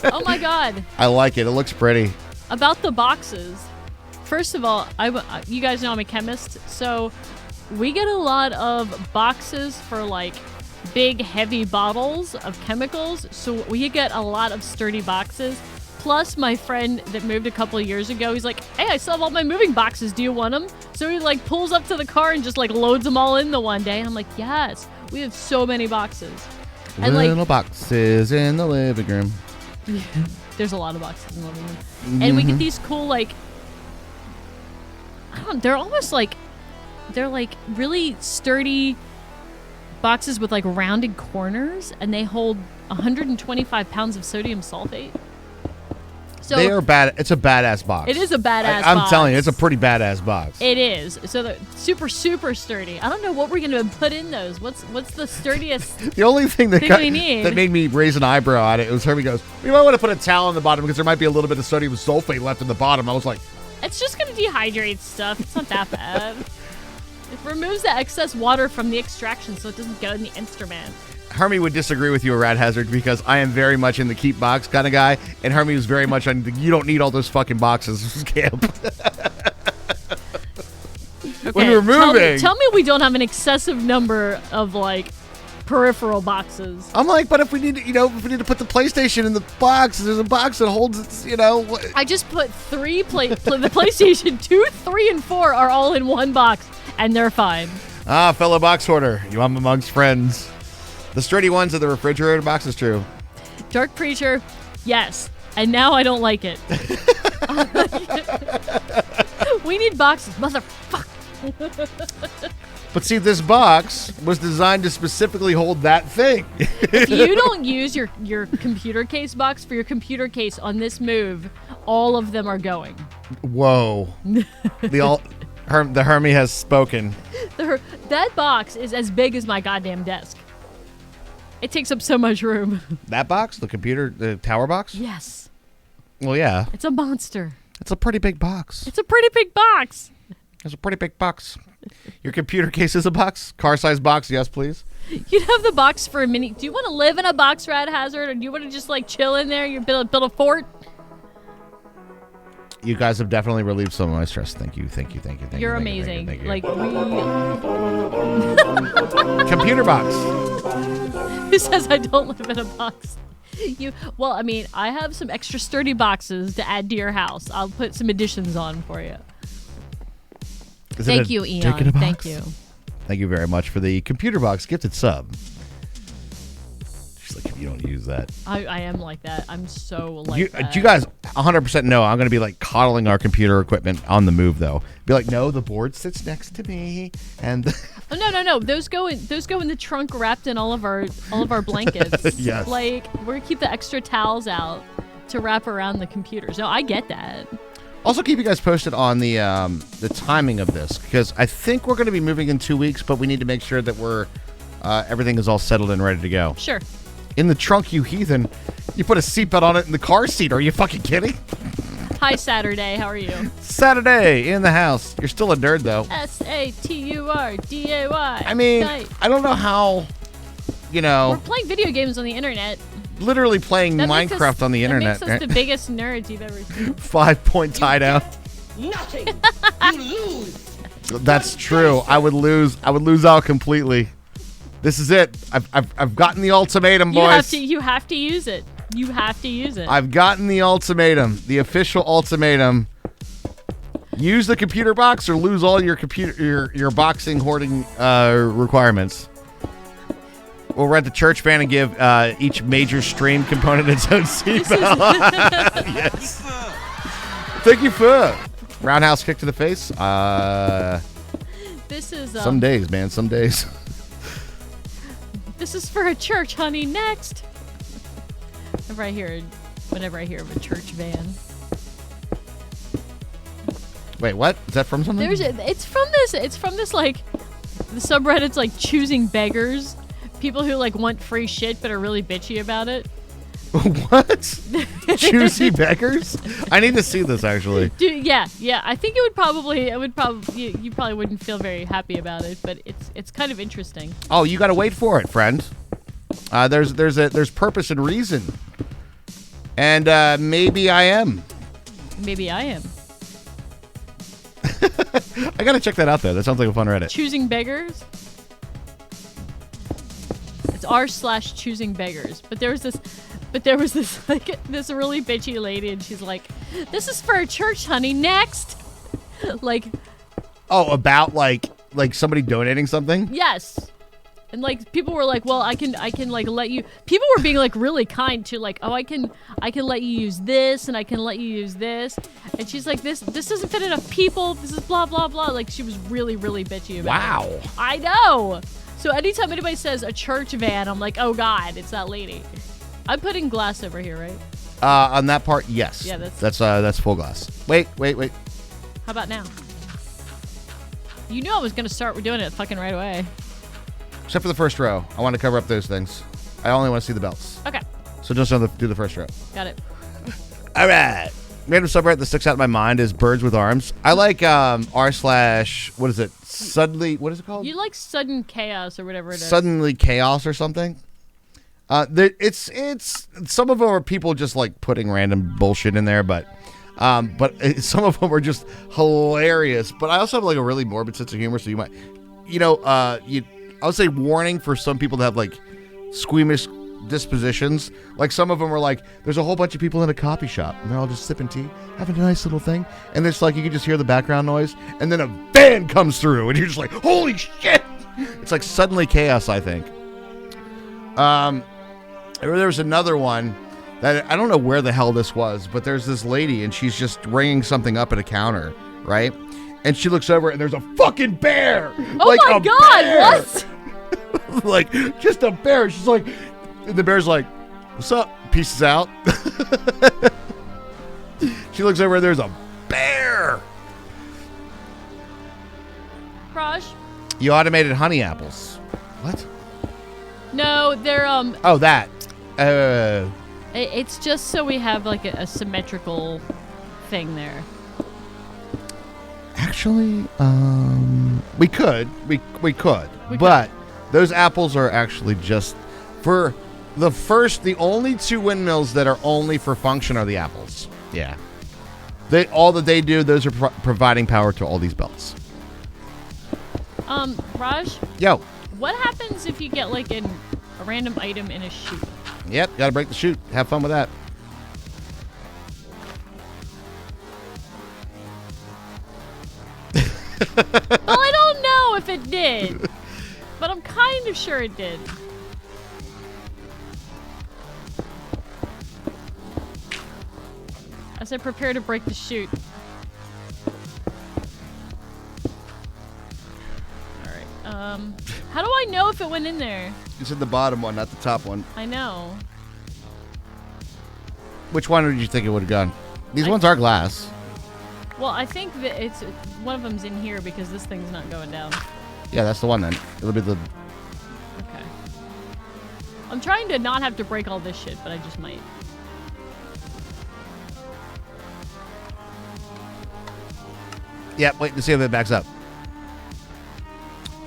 Oh my god. I like it. It looks pretty. About the boxes. First of all, you guys know I'm a chemist, so we get a lot of boxes for like big heavy bottles of chemicals, so we get a lot of sturdy boxes. Plus my friend that moved a couple of years ago, he's like, hey, I still have all my moving boxes, do you want them? So he like pulls up to the car and just like loads them all in the one day, and I'm like, yes, we have so many boxes. And little boxes in the living room. There's a lot of boxes in the living room. And we get these cool, like, they're almost like, they're like really sturdy boxes with like rounded corners, and they hold 125 pounds of sodium sulfate. So they are bad. It's a badass box. It is a badass box. I'm telling you, it's a pretty badass box. It is. So they're super, super sturdy. I don't know what we're going to put in those. What's the sturdiest The only thing that we need? That made me raise an eyebrow at it was Herbie goes, we might want to put a towel on the bottom because there might be a little bit of sodium sulfate left in the bottom. I was like, it's just going to dehydrate stuff. It's not that bad. It removes the excess water from the extraction so it doesn't go in the instrument. Hermie would disagree with you, Rat Hazard, because I am very much in the keep box kind of guy, and Hermie was very much on the you don't need all those fucking boxes camp. When we're moving. Tell me we don't have an excessive number of, like, peripheral boxes. I'm like, but if we need to, if we need to put the PlayStation in the box, there's a box that holds it, I just put the PlayStation 2, 3, and 4 are all in one box, and they're fine. Ah, fellow box hoarder, I'm amongst friends. The sturdy ones of the refrigerator box is true. Dark Preacher, yes. And now I don't like it. We need boxes, motherfucker. But see, this box was designed to specifically hold that thing. If you don't use your computer case box for your computer case on this move, all of them are going. Whoa. The Hermie has spoken. That box is as big as my goddamn desk. It takes up so much room. That box? The tower box? Yes. Well, yeah. It's a monster. It's a pretty big box. It's a pretty big box. It's a pretty big box. Your computer case is a box? Car-sized box, yes, please. You'd have the box for a mini. Do you want to live in a box, Rad Hazard, or do you want to just like chill in there? You build a fort. You guys have definitely relieved some of my stress. Thank you. You're amazing. Thank you. Like Computer box. who says I don't live in a box? Well, I mean, I have some extra sturdy boxes to add to your house. I'll put some additions on for you. Thank you, Eon. Thank you. Thank you very much for the computer box gifted sub. She's like, if you don't use that. I am like that. I'm so like that. You guys 100% know I'm going to be like coddling our computer equipment on the move, though. Be like, no, the board sits next to me. And oh, no. Those go in the trunk wrapped in all of our blankets. Yes. Like, we're going to keep the extra towels out to wrap around the computers. No, I get that. Also, keep you guys posted on the timing of this, because I think we're going to be moving in 2 weeks, but we need to make sure that we're everything is all settled and ready to go. Sure. In the trunk, you heathen. You put a seatbelt on it in the car seat. Are you fucking kidding? Hi, Saturday. How are you? Saturday in the house. You're still a nerd, though. SATURDAY. I mean, Night. I don't know how, We're playing video games on the internet. literally playing That makes Minecraft us- on the internet. That makes us the biggest nerds you've ever seen. 5-point tie down. Nothing. You lose. That's true. I would lose out completely. This is it. I've gotten the ultimatum, boys. You have to use it. You have to use it. I've gotten the ultimatum, the official ultimatum. Use the computer box or lose all your your boxing hoarding requirements. We'll rent the church van and give each major stream component its own seatbelt. Yes. Thank you for roundhouse kick to the face. This is Some days, man. Some days. This is for a church, honey. Next. Whenever I hear of a church van. Wait, what? Is that from something? It's from this like the subreddit's like choosing beggars. People who like want free shit but are really bitchy about it. What? Choosy beggars? I need to see this actually. Dude, yeah. I think you probably wouldn't feel very happy about it, but it's kind of interesting. Oh, you got to wait for it, friend. There's purpose and reason, and maybe I am. Maybe I am. I gotta check that out though. That sounds like a fun Reddit. Choosing beggars. It's r/choosing beggars. But there was this like this really bitchy lady, and she's like, "This is for a church, honey. Next." Like. Oh, about like somebody donating something? Yes. And like people were like, well, I can like let you. People were being like really kind to like, oh, I can let you use this, and I can let you use this. And she's like, this doesn't fit enough people. This is blah blah blah. Like she was really bitchy about it. Wow. I know. So anytime anybody says a church van, I'm like, oh god, it's that lady. I'm putting glass over here, right? On that part, yes. Yeah, that's full glass. Wait. How about now? You knew I was gonna start doing it fucking right away. Except for the first row. I want to cover up those things. I only want to see the belts. Okay. So just do the first row. Got it. All right. Random subreddit that sticks out in my mind is birds with arms. I like what is it? Suddenly, what is it called? You like sudden chaos or whatever it is. Suddenly chaos or something. It's some of them are people just like putting random bullshit in there, but some of them are just hilarious. But I also have like a really morbid sense of humor, so you might, I would say warning for some people that have like squeamish dispositions. Like some of them are like, there's a whole bunch of people in a coffee shop and they're all just sipping tea, having a nice little thing, and it's like you can just hear the background noise, and then a van comes through, and you're just like, holy shit! It's like suddenly chaos, I think. There was another one that I don't know where the hell this was, but there's this lady and she's just ringing something up at a counter, right? And she looks over and there's a fucking bear. Oh like my a god, bear. what? Like just a bear. She's like, and the bear's like, what's up? Pieces out. She looks over and there's a bear. Crush? You automated honey apples. What? No, they're Oh, that. It's just so we have like a symmetrical thing there. Actually, we could. We could. But those apples are actually just for the only 2 windmills that are only for function are the apples. Yeah. All that they do, those are providing power to all these belts. Raj? Yo. What happens if you get like a random item in a chute? Yep, gotta break the chute. Have fun with that. Well, I don't know if it did, but I'm kind of sure it did. As I prepare to break the chute. Alright, how do I know if it went in there? It's in the bottom one, not the top one. I know. Which one did you think it would have gone? These ones are glass. Well, I think that it's one of them's in here because this thing's not going down. Yeah, that's the one then. It'll be the... Okay. I'm trying to not have to break all this shit, but I just might. Yep, wait to see if it backs up.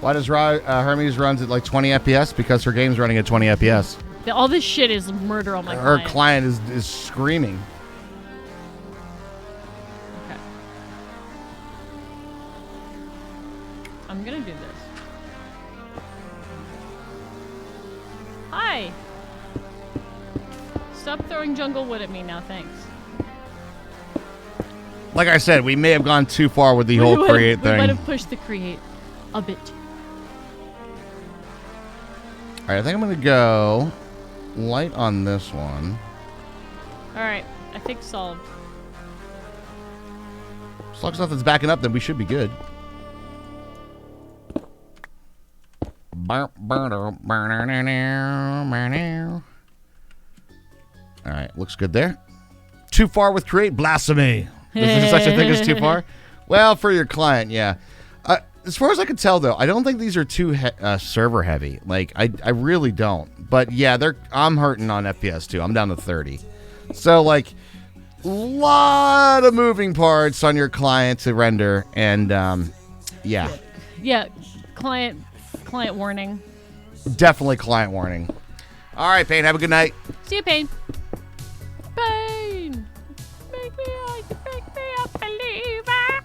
Why does Hermes runs at like 20 FPS? Because her game's running at 20 FPS. All this shit is murder on my Her client. client is screaming. Okay. I'm gonna do this. Hi! Stop throwing jungle wood at me now, thanks. Like I said, we may have gone too far with the whole create We might thing. have pushed the create a bit. All right, I think I'm going to go light on this one. Alright, I think solved. As long as nothing's backing up, then we should be good. All right, looks good there. Too far with create? Blasphemy. Is there such a thing as too far? Well, for your client, yeah. As far as I can tell, though, I don't think these are too server heavy. Like, I really don't. But yeah, I'm hurting on FPS too. I'm down to 30. So like, lot of moving parts on your client to render, and yeah. Yeah, client warning. Definitely client warning. All right, Payne, have a good night. See you, Pain. Pain! Make me a believer!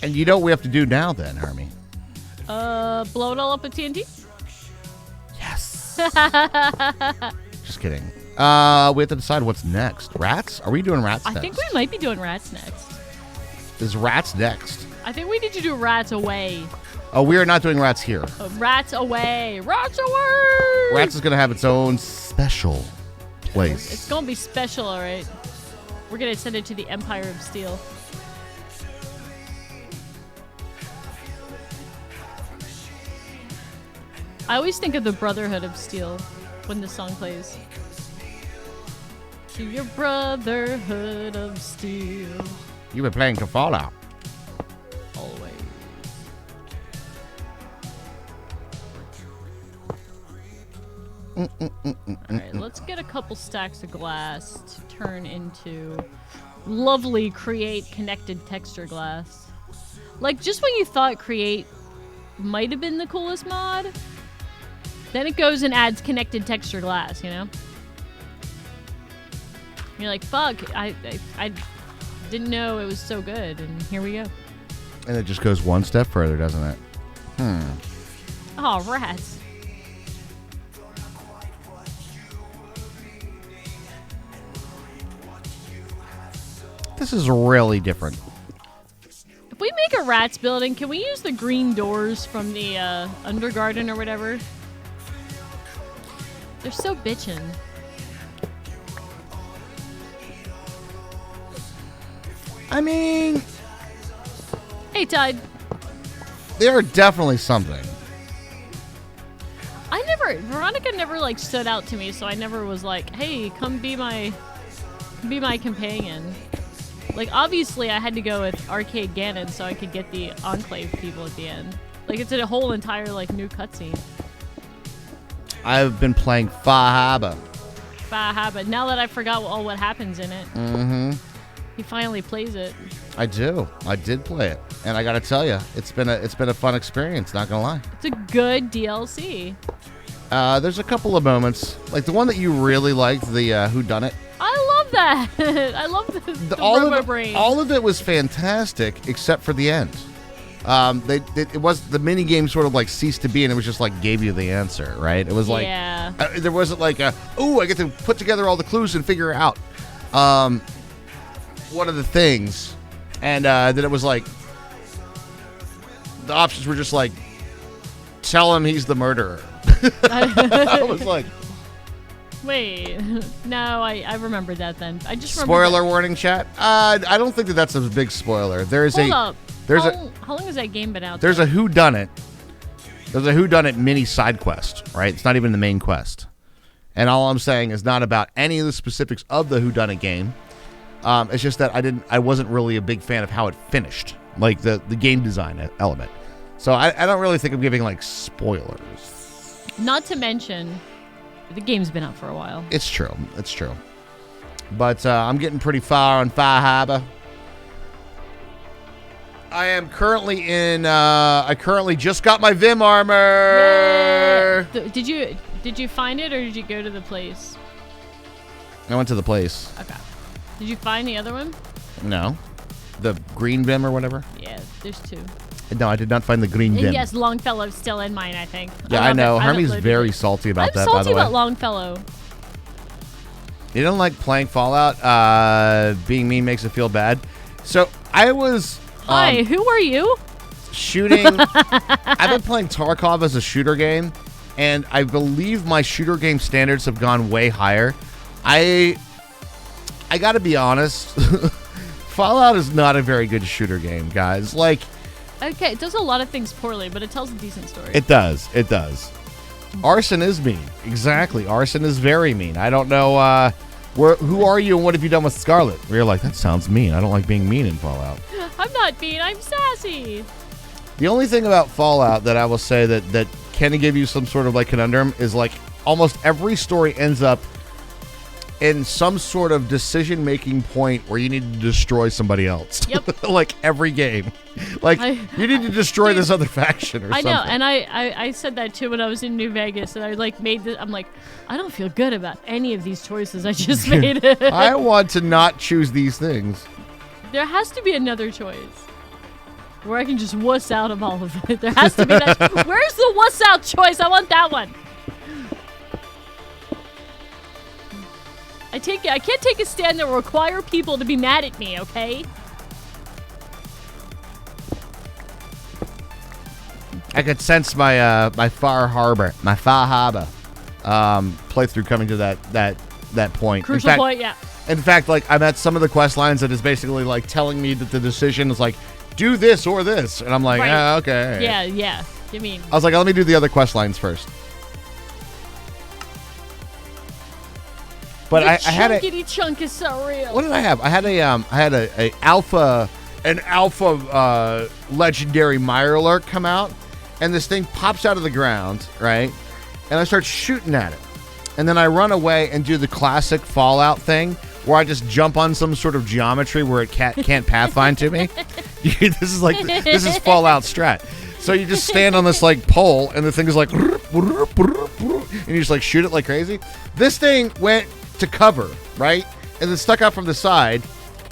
And you know what we have to do now then, Hermie? Blow it all up with TNT? Yes. Just kidding. We have to decide what's next. Rats? Are we doing rats next? I think we might be doing rats next. Is rats next? I think we need to do rats away. Oh, we are not doing rats here. Rats away! Rats away! Rats is going to have its own special place. It's gonna be special, alright. We're gonna send it to the Empire of Steel. I always think of the Brotherhood of Steel when this song plays. To your Brotherhood of Steel. You've been playing Fallout. Always. Alright, let's get a couple stacks of glass to turn into lovely create connected texture glass. Like, just when you thought create might have been the coolest mod, then it goes and adds connected texture glass, you know? You're like, fuck, I didn't know it was so good, and here we go. And it just goes one step further, doesn't it? Oh, rats. This is really different. If we make a rats building, can we use the green doors from the Undergarden or whatever? They're so bitchin'. I mean, Hey, Tide. they are definitely something. Veronica never like stood out to me, so I never was like, hey, come be my companion. Like, obviously I had to go with Arcade Ganon so I could get the Enclave people at the end. Like, it's a whole entire like new cutscene. I've been playing Fahaba. But now that I forgot all what happens in it, he finally plays it. I do. I did play it, and I got to tell you, it's been a fun experience. Not gonna lie. It's a good DLC. There's a couple of moments, like the one that you really liked, the whodunit. I love that. I love the Robo Brain. All of it was fantastic, except for the end. It was the mini game sort of like ceased to be, and it was just like gave you the answer, right? It was like there wasn't like I get to put together all the clues and figure out one of the things, and then it was like the options were just like tell him he's the murderer. I was like, wait, no, I remembered that then. I just spoiler warning, chat. I don't think that's a big spoiler. There's Hold up. There's how long has that game been out? There's a whodunit. There's a whodunit mini side quest, right? It's not even the main quest. And all I'm saying is not about any of the specifics of the whodunit game. It's just that I wasn't really a big fan of how it finished, like the game design element. So I don't really think I'm giving like spoilers. Not to mention, the game's been out for a while. It's true. It's true. But I'm getting pretty far on Fire Harbor. I am currently in. I currently just got my Vim armor. Yay! Did you find it, or did you go to the place? I went to the place. Okay. Did you find the other one? No, the green Vim or whatever. Yeah, there's two. No, I did not find the green Vim. Yes, Longfellow's still in mine, I think. Yeah, I know. Hermie's very salty about that, by the way. I'm salty about Longfellow. You don't like playing Fallout? Being mean makes it feel bad. So I was. Hi, who are you? Shooting. I've been playing Tarkov as a shooter game, and I believe my shooter game standards have gone way higher. I got to be honest. Fallout is not a very good shooter game, guys. Like, okay, it does a lot of things poorly, but it tells a decent story. It does. It does. Arson is mean. Exactly. Arson is very mean. I don't know. Who are you and what have you done with Scarlet? You're like, that sounds mean. I don't like being mean in Fallout. I'm not mean. I'm sassy. The only thing about Fallout that I will say that can give you some sort of like conundrum is like almost every story ends up in some sort of decision-making point where you need to destroy somebody else. Yep. Like every game. Like, you need to destroy this other faction or something. I know, and I said that too when I was in New Vegas, and I like made this, I'm like, I don't feel good about any of these choices I just made. I want to not choose these things. There has to be another choice where I can just wuss out of all of it. There has to be that. Where's the wuss out choice? I want that one. I can't take a stand that will require people to be mad at me, okay? I could sense my my Far Harbor playthrough coming to that point. Crucial point, yeah. In fact, like I'm at some of the quest lines that is basically like telling me that the decision is like do this or this, and I'm like, right. Okay. Yeah. You mean? I was like, let me do the other quest lines first. But I had a chunk is so real. What did I have? I had a alpha legendary Mirelurk come out, and this thing pops out of the ground, right? And I start shooting at it, and then I run away and do the classic Fallout thing where I just jump on some sort of geometry where it can't pathfind to me. This is Fallout strat. So you just stand on this like pole, and the thing is like, and you just like shoot it like crazy. This thing went to cover, right? And then stuck out from the side,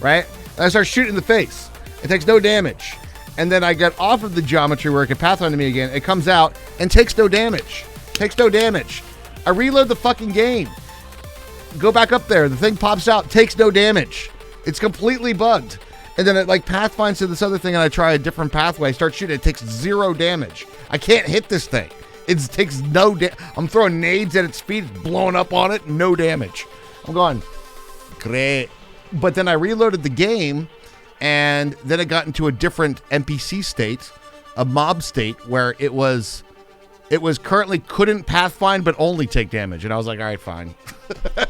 right? And I start shooting in the face. It takes no damage. And then I get off of the geometry where it can pathfind to me again. It comes out and takes no damage. I reload the fucking game. Go back up there. The thing pops out, takes no damage. It's completely bugged. And then it like pathfinds to this other thing, and I try a different pathway. I start shooting. It takes 0 damage. I can't hit this thing. It takes no damage. I'm throwing nades at its feet, it's blowing up on it, no damage. I'm going, great. But then I reloaded the game, and then it got into a different NPC state, a mob state, where it was currently couldn't pathfind, but only take damage. And I was like, all right, fine.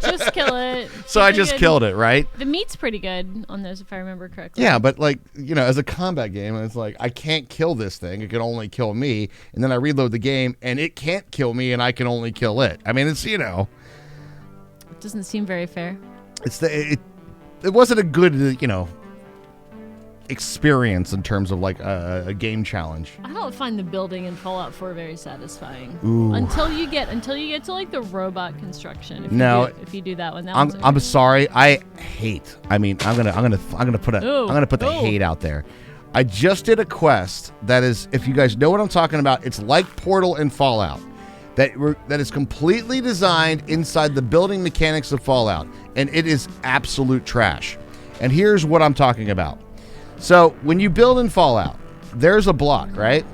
Just kill it. So I just killed it, right? The meat's pretty good on those, if I remember correctly. Yeah, but like, as a combat game, it's like, I can't kill this thing. It can only kill me. And then I reload the game, and it can't kill me, and I can only kill it. I mean, it's, Doesn't seem very fair. It wasn't a good, experience in terms of like a game challenge. I don't find the building in Fallout 4 very satisfying. Ooh. Until you get to like the robot construction. If you do that one, I'm sorry. I'm gonna put the hate out there. I just did a quest that is, if you guys know what I'm talking about, it's like Portal and Fallout. That is completely designed inside the building mechanics of Fallout, and it is absolute trash. And here's what I'm talking about. So when you build in Fallout, there's a block, right?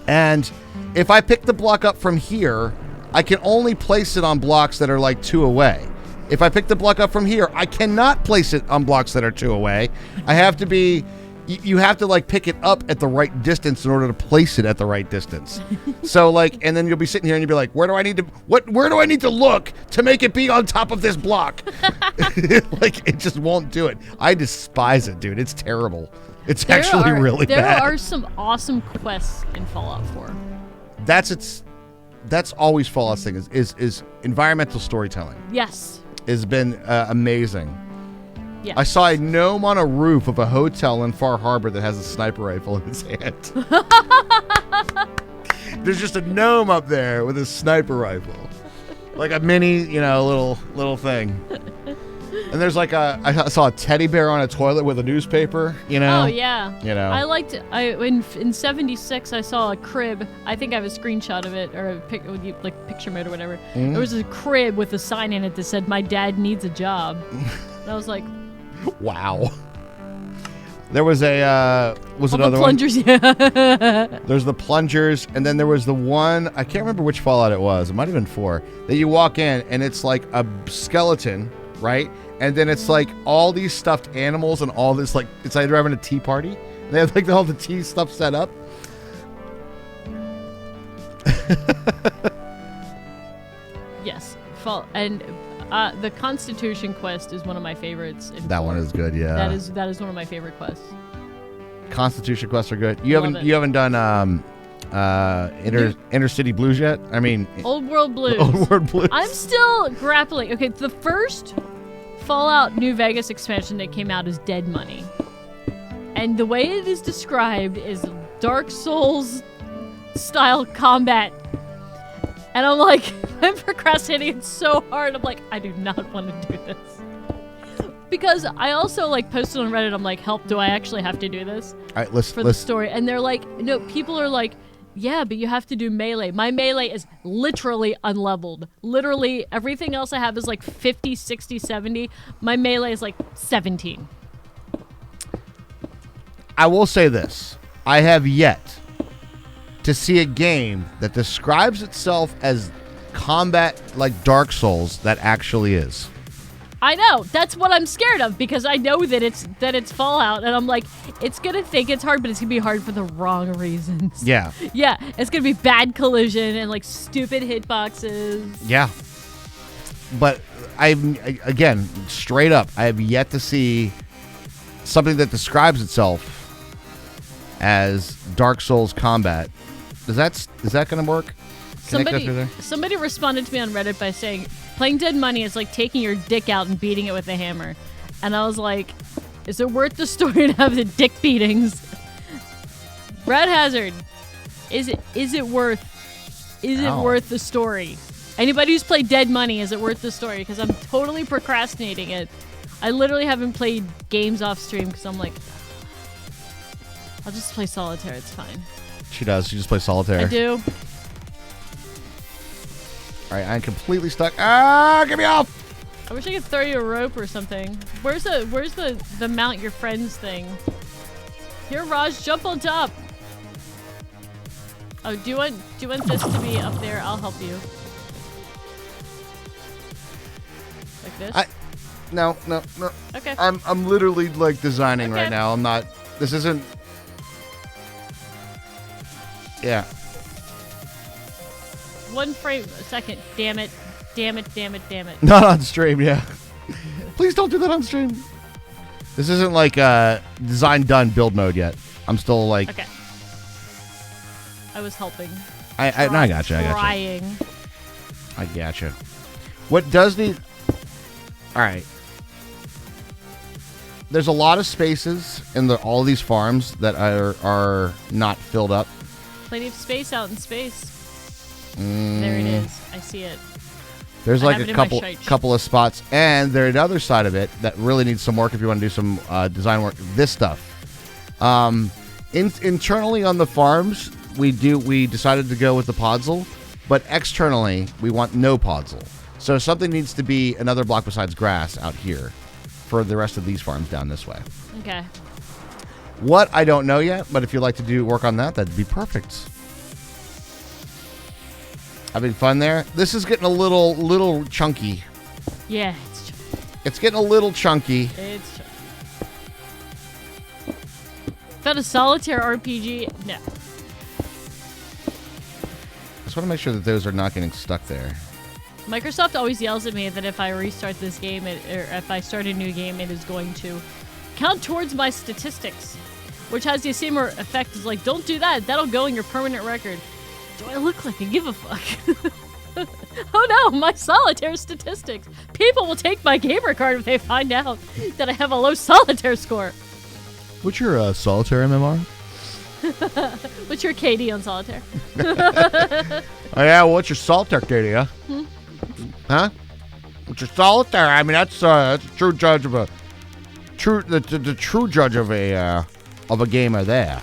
And if I pick the block up from here, I can only place it on blocks that are like 2 away. If I pick the block up from here, I cannot place it on blocks that are 2 away. I have to be... You have to like pick it up at the right distance in order to place it at the right distance. So like, and then you'll be sitting here and you'll be like, where do I need to look to make it be on top of this block? Like, it just won't do it. I despise it, dude. It's terrible. It's actually really bad. There are some awesome quests in Fallout 4. That's always Fallout's thing is environmental storytelling. Yes. Has been amazing. Yes. I saw a gnome on a roof of a hotel in Far Harbor that has a sniper rifle in his hand. There's just a gnome up there with a sniper rifle. Like a mini, little thing. And there's like I saw a teddy bear on a toilet with a newspaper, Oh, yeah. I liked it. In 76, I saw a crib. I think I have a screenshot of it, or picture mode or whatever. Mm-hmm. There was a crib with a sign in it that said, "My dad needs a job." And I was like... Wow. There was another the plungers, one. Yeah. There's the plungers, and then there was the one, I can't remember which Fallout it was. It might have been 4. That you walk in and it's like a skeleton, right? And then it's like all these stuffed animals and all this, like, it's like they're having a tea party. They have like all the tea stuff set up. Yes. And the Constitution quest is one of my favorites. That one is good, yeah. That is one of my favorite quests. Constitution quests are good. You haven't done Intercity Blues yet? I mean, Old World Blues. Old World Blues. I'm still grappling. Okay, the first Fallout New Vegas expansion that came out is Dead Money. And the way it is described is Dark Souls style combat. And I'm like, I'm procrastinating so hard. I'm like, I do not want to do this. Because I also like posted on Reddit, I'm like, help, do I actually have to do this? All right, let's the story. And they're like, no, people are like, yeah, but you have to do melee. My melee is literally unleveled. Literally everything else I have is like 50, 60, 70. My melee is like 17. I will say this. I have yet to see a game that describes itself as combat like Dark Souls that actually is. I know. That's what I'm scared of, because I know that it's Fallout, and I'm like, it's gonna think it's hard, but it's gonna be hard for the wrong reasons. Yeah. Yeah, it's gonna be bad collision and like stupid hitboxes. Yeah. But again, straight up, I have yet to see something that describes itself as Dark Souls combat. Is that gonna work? Somebody responded to me on Reddit by saying, playing Dead Money is like taking your dick out and beating it with a hammer. And I was like, is it worth the story to have the dick beatings? Brad Hazard, is it worth the story? Anybody who's played Dead Money, is it worth the story? Because I'm totally procrastinating it. I literally haven't played games off stream because I'm like, I'll just play solitaire, it's fine. She does. She just plays solitaire. I do. All right, I'm completely stuck. Ah, get me off! I wish I could throw you a rope or something. Where's the mount your friends thing? Here, Raj, jump on top. Oh, do you want this to be up there? I'll help you. Like this? No. Okay. I'm literally like designing right now. I'm not. This isn't. Yeah. 1 frame a second. Damn it. Not on stream, yeah. Please don't do that on stream. This isn't like design done build mode yet. I'm still like. Okay. I was helping. I gotcha. Trying. I gotcha. What does need... All right. There's a lot of spaces in all of these farms that are not filled up. Plenty of space out in space. There it is. I see it. There's I like have it a in my couple of spots, and there's another side of it that really needs some work if you want to do some design work. This stuff. Internally on the farms, we decided to go with the podzol, but externally we want no podzol. So something needs to be another block besides grass out here for the rest of these farms down this way. Okay. What, I don't know yet, but if you'd like to do work on that, that'd be perfect. Having fun there. This is getting a little chunky. Yeah, It's getting a little chunky. it's chunky. Is that a solitaire RPG? No. Just want to make sure that those are not getting stuck there. Microsoft always yells at me that if I restart this game, or if I start a new game, it is going to count towards my statistics, which has the same effect as like, don't do that. That'll go in your permanent record. Do I look like I give a fuck? Oh no, my solitaire statistics. People will take my gamer card if they find out that I have a low solitaire score. What's your solitaire MMR? What's your KD on solitaire? Oh yeah, what's your solitaire, Katie? Huh? Huh? What's your solitaire? I mean, that's a true judge of the true judge of a gamer there.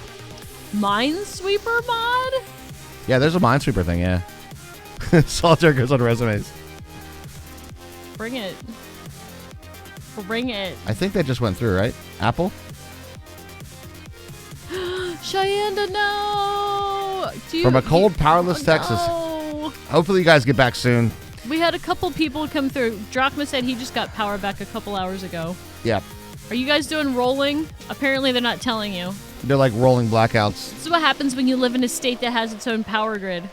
Minesweeper mod? Yeah, there's a Minesweeper thing. Yeah, solitaire goes on resumes. Bring it. Bring it. I think that just went through, right? Apple. Cheyenne, no! From a cold, powerless Texas. No. Hopefully, you guys get back soon. We had a couple people come through. Drachma said he just got power back a couple hours ago. Yep. Are you guys doing rolling? Apparently, they're not telling you. They're like rolling blackouts. This is what happens when you live in a state that has its own power grid.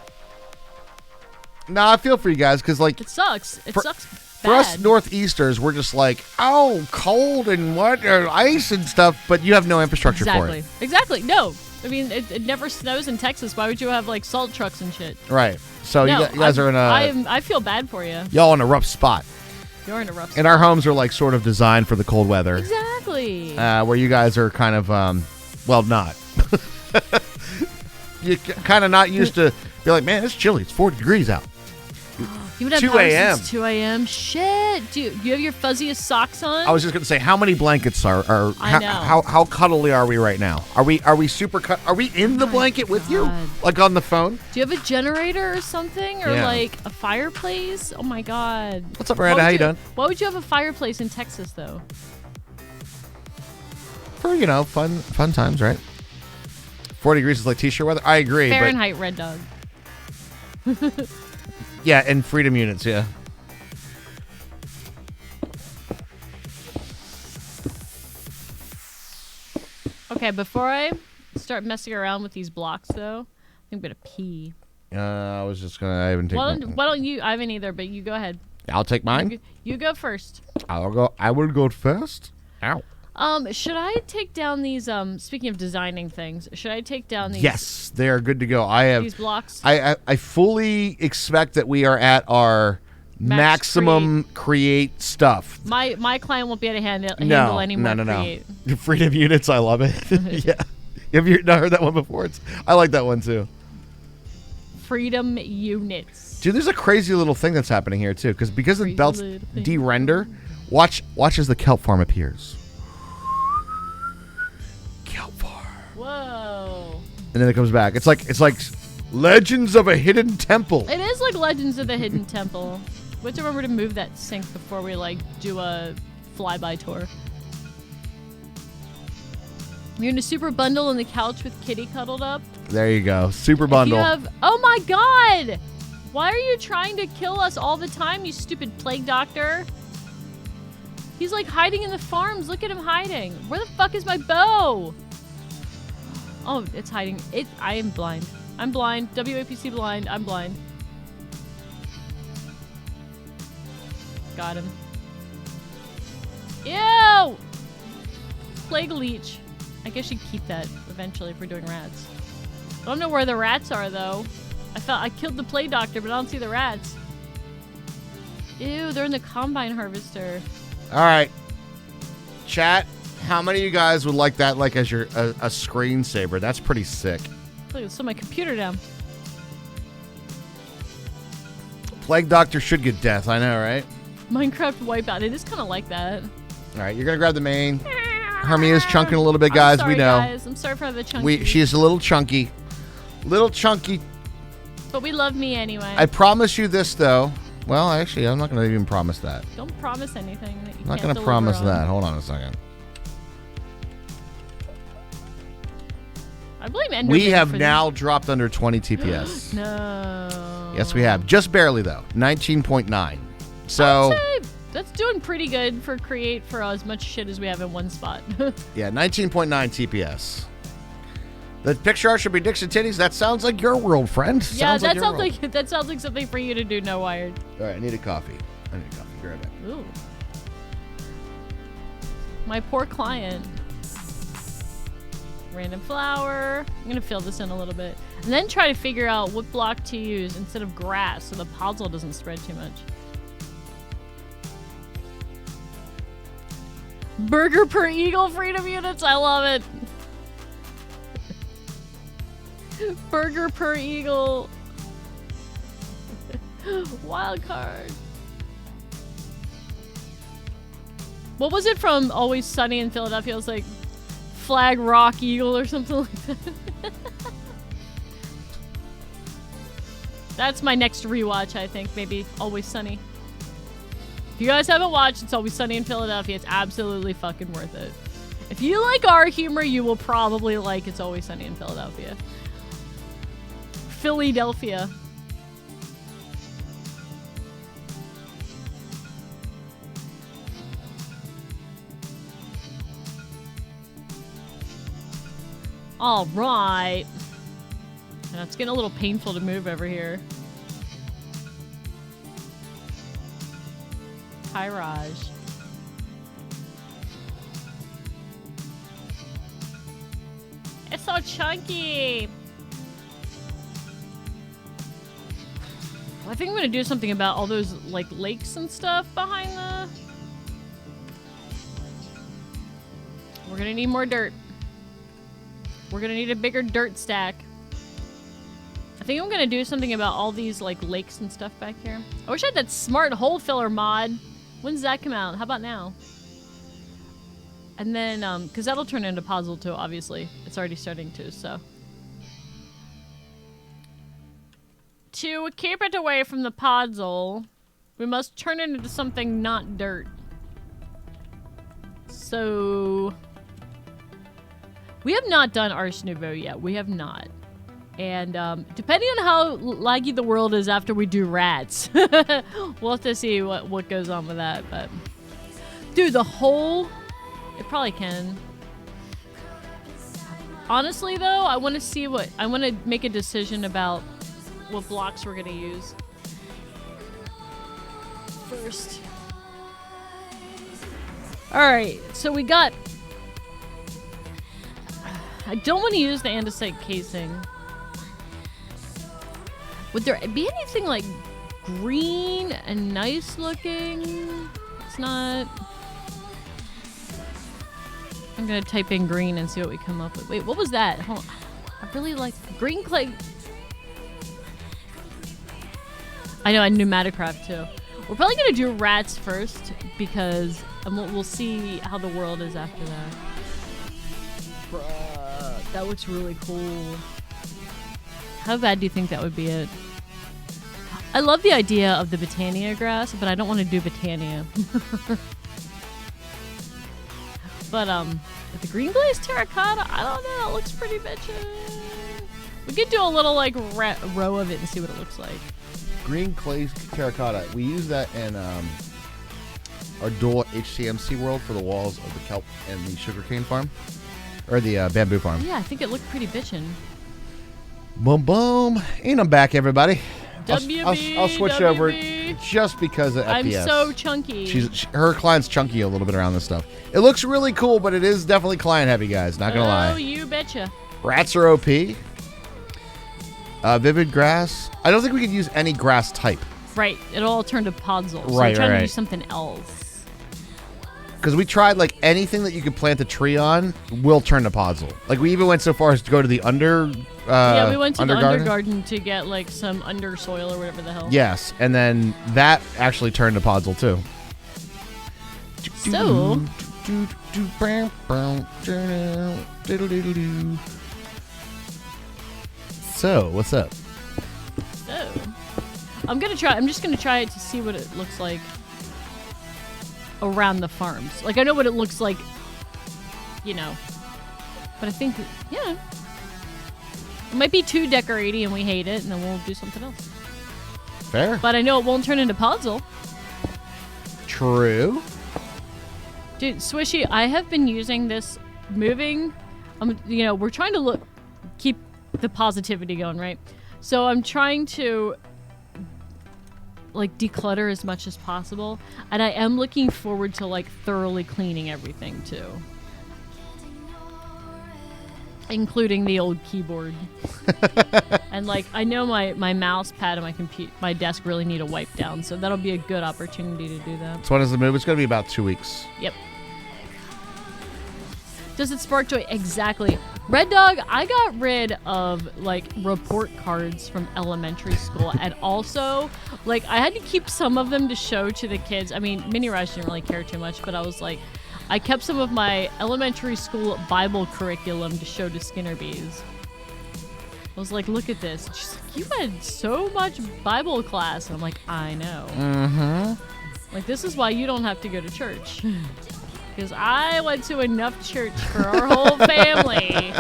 No, I feel for you guys because, like, It sucks. It sucks bad. for us Northeasters, we're just like, oh, cold and what, ice and stuff, but you have no infrastructure for it. Exactly. No. I mean, it never snows in Texas. Why would you have, like, salt trucks and shit? Right. So No, you guys are in a... I feel bad for you. Y'all in a rough spot. You're in a rough spot. And our homes are, like, sort of designed for the cold weather. Exactly. Where you guys are kind of, well, not. You're kind of not used to be like, man, it's chilly. It's 40 degrees out. You would have 2 power a.m. since 2 a.m. Shit, dude. You have your fuzziest socks on? I was just gonna say, how many blankets are I know. how cuddly are we right now? Are we super are we in the blanket with you, God. like on the phone? Do you have a generator or something, or Yeah. like a fireplace? Oh my god. What's up, Miranda? How you doing? Why would you have a fireplace in Texas though? For fun times, right? 40 degrees is like t-shirt weather. I agree. Fahrenheit, Red Dog. But yeah, and freedom units. Yeah. Okay, before I start messing around with these blocks though, I think I'm gonna pee. I was just gonna. I haven't taken. Why don't you? I haven't either, but you go ahead. I'll take mine. You go first. I'll go. I will go first. Ow. Should I take down these? Speaking of designing things, should I take down these? Yes, they are good to go. I have these blocks. I fully expect that we are at our maximum create stuff. My client won't be able to handle any more create. Freedom units, I love it. Yeah. Have you not heard that one before? I like that one too. Freedom units. Dude, there's a crazy little thing that's happening here too, because the Crazy belts little thing. de-render. Watch as the kelp farm appears. Kelp farm. Whoa. And then it comes back. It's like Legends of a Hidden Temple. It is like Legends of the Hidden Temple. We have to remember to move that sink before we do a flyby tour. You're in a super bundle on the couch with Kitty cuddled up. There you go. Super bundle. Oh my god! Why are you trying to kill us all the time, you stupid plague doctor? He's like hiding in the farms. Look at him hiding. Where the fuck is my bow? Oh, it's hiding. I am blind. I'm blind. WAPC blind. I'm blind. Got him. Ew! Plague leech. I guess you'd keep that eventually if we're doing rats. I don't know where the rats are though. I killed the plague doctor, but I don't see the rats. Ew, they're in the combine harvester. All right. Chat, how many of you guys would like that like as your a screensaver? That's pretty sick. Look, it's on my computer down. Plague Doctor should get death, I know, right? Minecraft Wipeout. It is kind of like that. All right, you're going to grab the main. Hermia's chunking a little bit, guys. I'm sorry, we know. Guys. I'm sorry for the chunky. She is a little chunky. Little chunky. But we love me anyway. I promise you this, though. Well, actually, I'm not going to even promise that. Don't promise anything that you I'm not can't going to deliver promise on. that. Hold on a second. I blame Enderman We have for now dropped under 20 TPS. No. Yes, we have. Just barely, though. 19.9. So, I'd say that's doing pretty good for create for as much shit as we have in one spot. yeah, 19.9 TPS. The picture art should be Dixon Titties. That sounds like your world, friend. Yeah, that your sounds world. that sounds like something for you to do. No wired. All right, I need a coffee. Be right back. Ooh. My poor client. Random flower. I'm gonna fill this in a little bit, and then try to figure out what block to use instead of grass, so the puzzle doesn't spread too much. Burger per eagle freedom units. I love it. Burger per eagle. Wild card. What was it from Always Sunny in Philadelphia? It was like Flag Rock Eagle or something like that. That's my next rewatch, I think. Maybe Always Sunny. If you guys haven't watched It's Always Sunny in Philadelphia, it's absolutely fucking worth it. If you like our humor, you will probably like It's Always Sunny in Philadelphia. Philadelphia. All right. Now it's getting a little painful to move over here. Hi, Raj. It's so chunky. I think I'm gonna do something about all those like lakes and stuff behind the. We're gonna need more dirt. We're gonna need a bigger dirt stack. I think I'm gonna do something about all these like lakes and stuff back here. I wish I had that smart hole filler mod. When's that come out? How about now? And then, because that'll turn into puzzle too, obviously. It's already starting to, so. To keep it away from the puzzle, we must turn it into something not dirt. So, we have not done Ars Nouveau yet. We have not. And depending on how laggy the world is after we do rats, we'll have to see what goes on with that. But, dude, the hole, it probably can. Honestly, though, I want to make a decision about what blocks we're gonna use first. All right, so we got. I don't want to use the andesite casing. Would there be anything like green and nice looking? It's not. I'm gonna type in green and see what we come up with. Wait, what was that? Hold on. I really like green clay. I know, I knew Matacraft too. We're probably gonna do rats first because we'll see how the world is after that. Bruh, that looks really cool. How bad do you think that would be it? I love the idea of the Botania grass, but I don't want to do Botania. But with the green glazed terracotta, I don't know. It looks pretty bitchin'. We could do a little like row of it and see what it looks like. Green clay terracotta. We use that in our dual HCMC world for the walls of the kelp and the sugarcane farm. Or the bamboo farm. Yeah, I think it looked pretty bitchin'. Boom, boom. And I'm back, everybody. WB, I'll switch WB. over just because of FPS. I'm so chunky. Her client's chunky a little bit around this stuff. It looks really cool, but it is definitely client heavy, guys. Not gonna lie. Oh, you betcha. Rats are OP. Vivid grass. I don't think we could use any grass type. Right. It'll all turn to podzol. So Right, I'm trying to right. do something else. Because we tried, like, anything that you could plant a tree on will turn to podzol. Like, we even went so far as to go to the Yeah, we went to the undergarden. undergarden to get, like, some undersoil or whatever the hell. Yes, and then that actually turned to podzol, too. So, So, what's up? I'm just gonna try it to see what it looks like around the farms. Like, I know what it looks like, you know. But I think, yeah. It might be too decoraty and we hate it, and then we'll do something else. Fair. But I know it won't turn into podzol. True. Dude, Swishy, I have been using this moving. You know, we're trying to keep the positivity going, right? So I'm trying to, like, declutter as much as possible. And I am looking forward to, like, thoroughly cleaning everything, too. Including the old keyboard. And, like, I know my mouse pad and my desk really need a wipe down, so that'll be a good opportunity to do that. So when is the move? It's going to be about 2 weeks. Yep. Does it spark joy? Exactly. Red Dog, I got rid of, like, report cards from elementary school. And also, like, I had to keep some of them to show to the kids. I mean, Mini Raj didn't really care too much, but I was like, I kept some of my elementary school Bible curriculum to show to Skinner Bees. I was like, look at this. She's like, you had so much Bible class. And I'm like, I know. Mm-hmm. Like, this is why you don't have to go to church. Because I went to enough church for our whole family.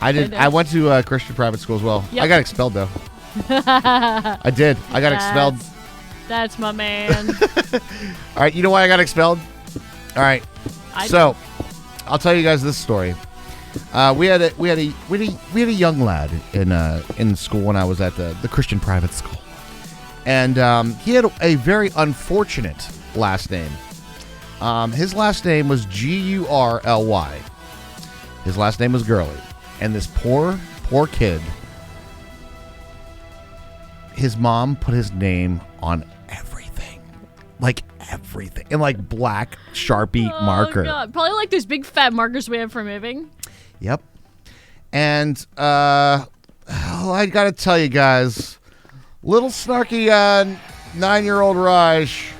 I did. I went to Christian private school as well. Yep. I got expelled, though. I did. I got expelled. That's my man. All right. You know why I got expelled? All right. So, I'll tell you guys this story. We had a young lad in school when I was at the Christian private school, and he had a very unfortunate last name. His last name was Gurly. His last name was Gurley, and this poor kid. His mom put his name on everything, like everything, in like black Sharpie marker. God. Probably like those big fat markers we have for moving. Yep. And I gotta tell you guys, little snarky 9-year-old Raj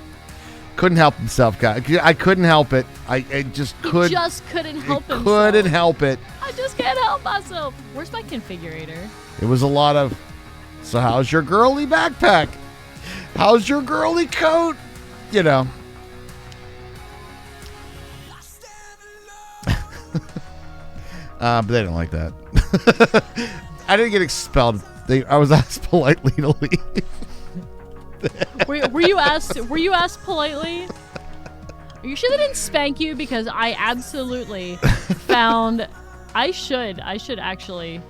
couldn't help himself, guys. I couldn't help it. I just couldn't. He just couldn't help himself. Couldn't help it. I just can't help myself. Where's my configurator? It was a lot of. So how's your girly backpack? How's your girly coat? You know. But they didn't like that. I didn't get expelled. I was asked politely to leave. Were you asked politely? Are you sure they didn't spank you? Because I absolutely found I should actually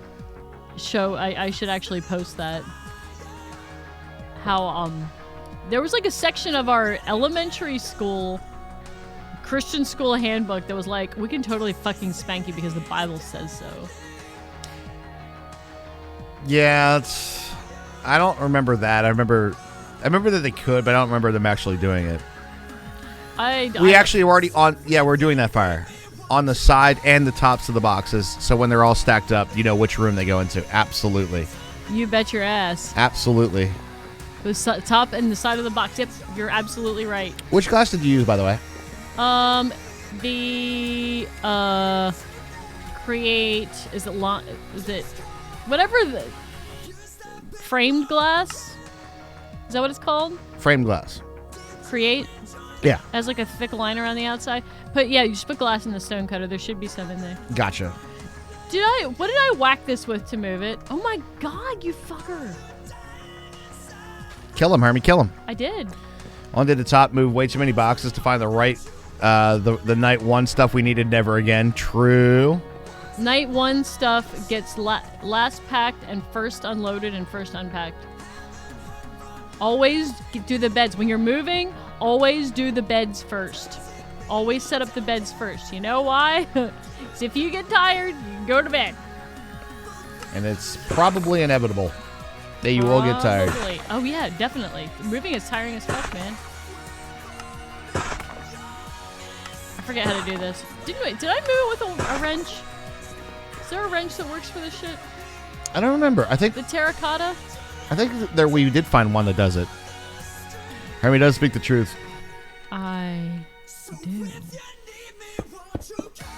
show I should actually post that. How there was like a section of our elementary school Christian school handbook that was like, we can totally fucking spank you because the Bible says so. Yeah, I don't remember that. I remember that they could, but I don't remember them actually doing it. We actually are already on. Yeah, we're doing that fire on the side and the tops of the boxes. So when they're all stacked up, you know which room they go into. Absolutely. You bet your ass. Absolutely. The top and the side of the box. Yep, you're absolutely right. Which glass did you use, by the way? The create is it whatever the framed glass? Is that what it's called? Framed glass. Create. Yeah. Has like a thick line around the outside. But yeah, you just put glass in the stone cutter. There should be some in there. Gotcha. What did I whack this with to move it? Oh my god, you fucker. Kill him, Hermie. Kill him. I did. Only did the top move way too many boxes to find the right, the night one stuff we needed never again. True. Night one stuff gets last packed and first unloaded and first unpacked. Always do the beds. When you're moving, always do the beds first. Always set up the beds first. You know why? Because if you get tired, you can go to bed. And it's probably inevitable. Yeah, you will get tired. Probably. Oh yeah, definitely. Moving is tiring as fuck, man. I forget how to do this. Did I move it with a wrench? Is there a wrench that works for this shit? I don't remember. I think The terracotta? there we did find one that does it. Hermie does speak the truth. I do.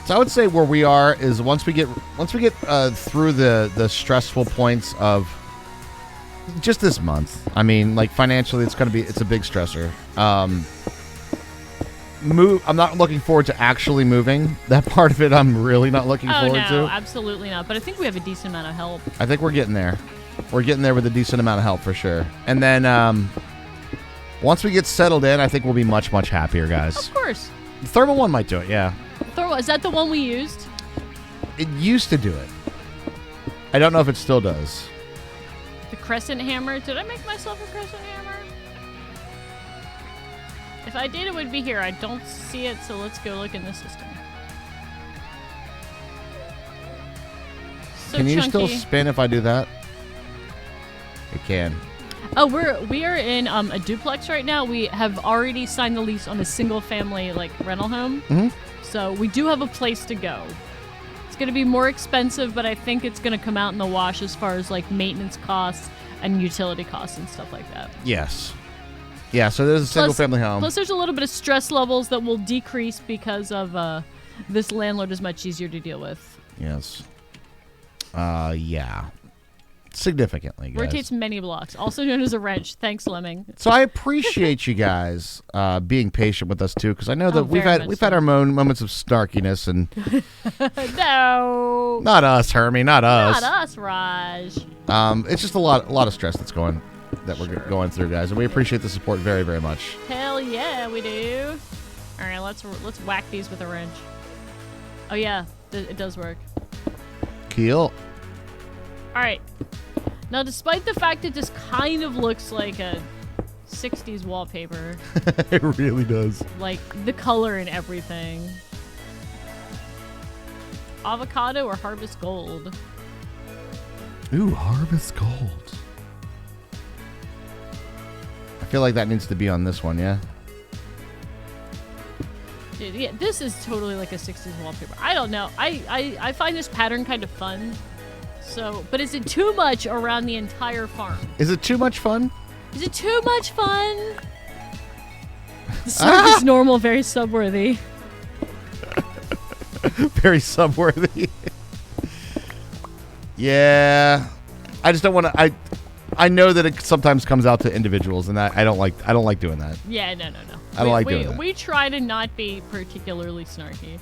So I would say where we are is once we get through the stressful points of just this month. I mean, like financially, it's a big stressor. I'm not looking forward to actually moving. That part of it, I'm really not looking forward to. Oh no, absolutely not. But I think we have a decent amount of help. I think we're getting there. We're getting there with a decent amount of help for sure. And then once we get settled in, I think we'll be much, much happier, guys. Of course. The thermal one might do it, yeah. Is that the one we used? It used to do it. I don't know if it still does. The crescent hammer? Did I make myself a crescent hammer? If I did, it would be here. I don't see it, so let's go look in the system. So Can you chunky. still spin if I do that? It can. Oh, we are in a duplex right now. We have already signed the lease on a single family rental home. Mm-hmm. So we do have a place to go. It's going to be more expensive, but I think it's going to come out in the wash as far as maintenance costs and utility costs and stuff like that. Yes. Yeah, so there's a single family home. Plus there's a little bit of stress levels that will decrease because of this landlord is much easier to deal with. Yes. Yeah. Significantly, guys. Rotates many blocks, also known as a wrench. Thanks, Lemming. So I appreciate you guys being patient with us too, because I know that we've very had much so. our moments of snarkiness and No. not us, Hermie, not us. Not us, Raj. It's just a lot of stress that we're going through, guys, and we appreciate the support very, very much. Hell yeah, we do. All right, let's whack these with a wrench. Oh yeah, it does work. Cool. All right. Now, despite the fact that this kind of looks like a 60s wallpaper, It really does. like the color and everything. Avocado or harvest gold? Ooh, harvest gold. I feel like that needs to be on this one, yeah? Dude, yeah, this is totally like a 60s wallpaper. I don't know. I find this pattern kind of fun. So, but is it too much around the entire farm? Is it too much fun? Is it too much fun? The surf is normal, very subworthy. Very subworthy. Yeah. I just don't want to. I know that it sometimes comes out to individuals, and I don't like doing that. Yeah, no. I don't like doing that. We try to not be particularly snarky.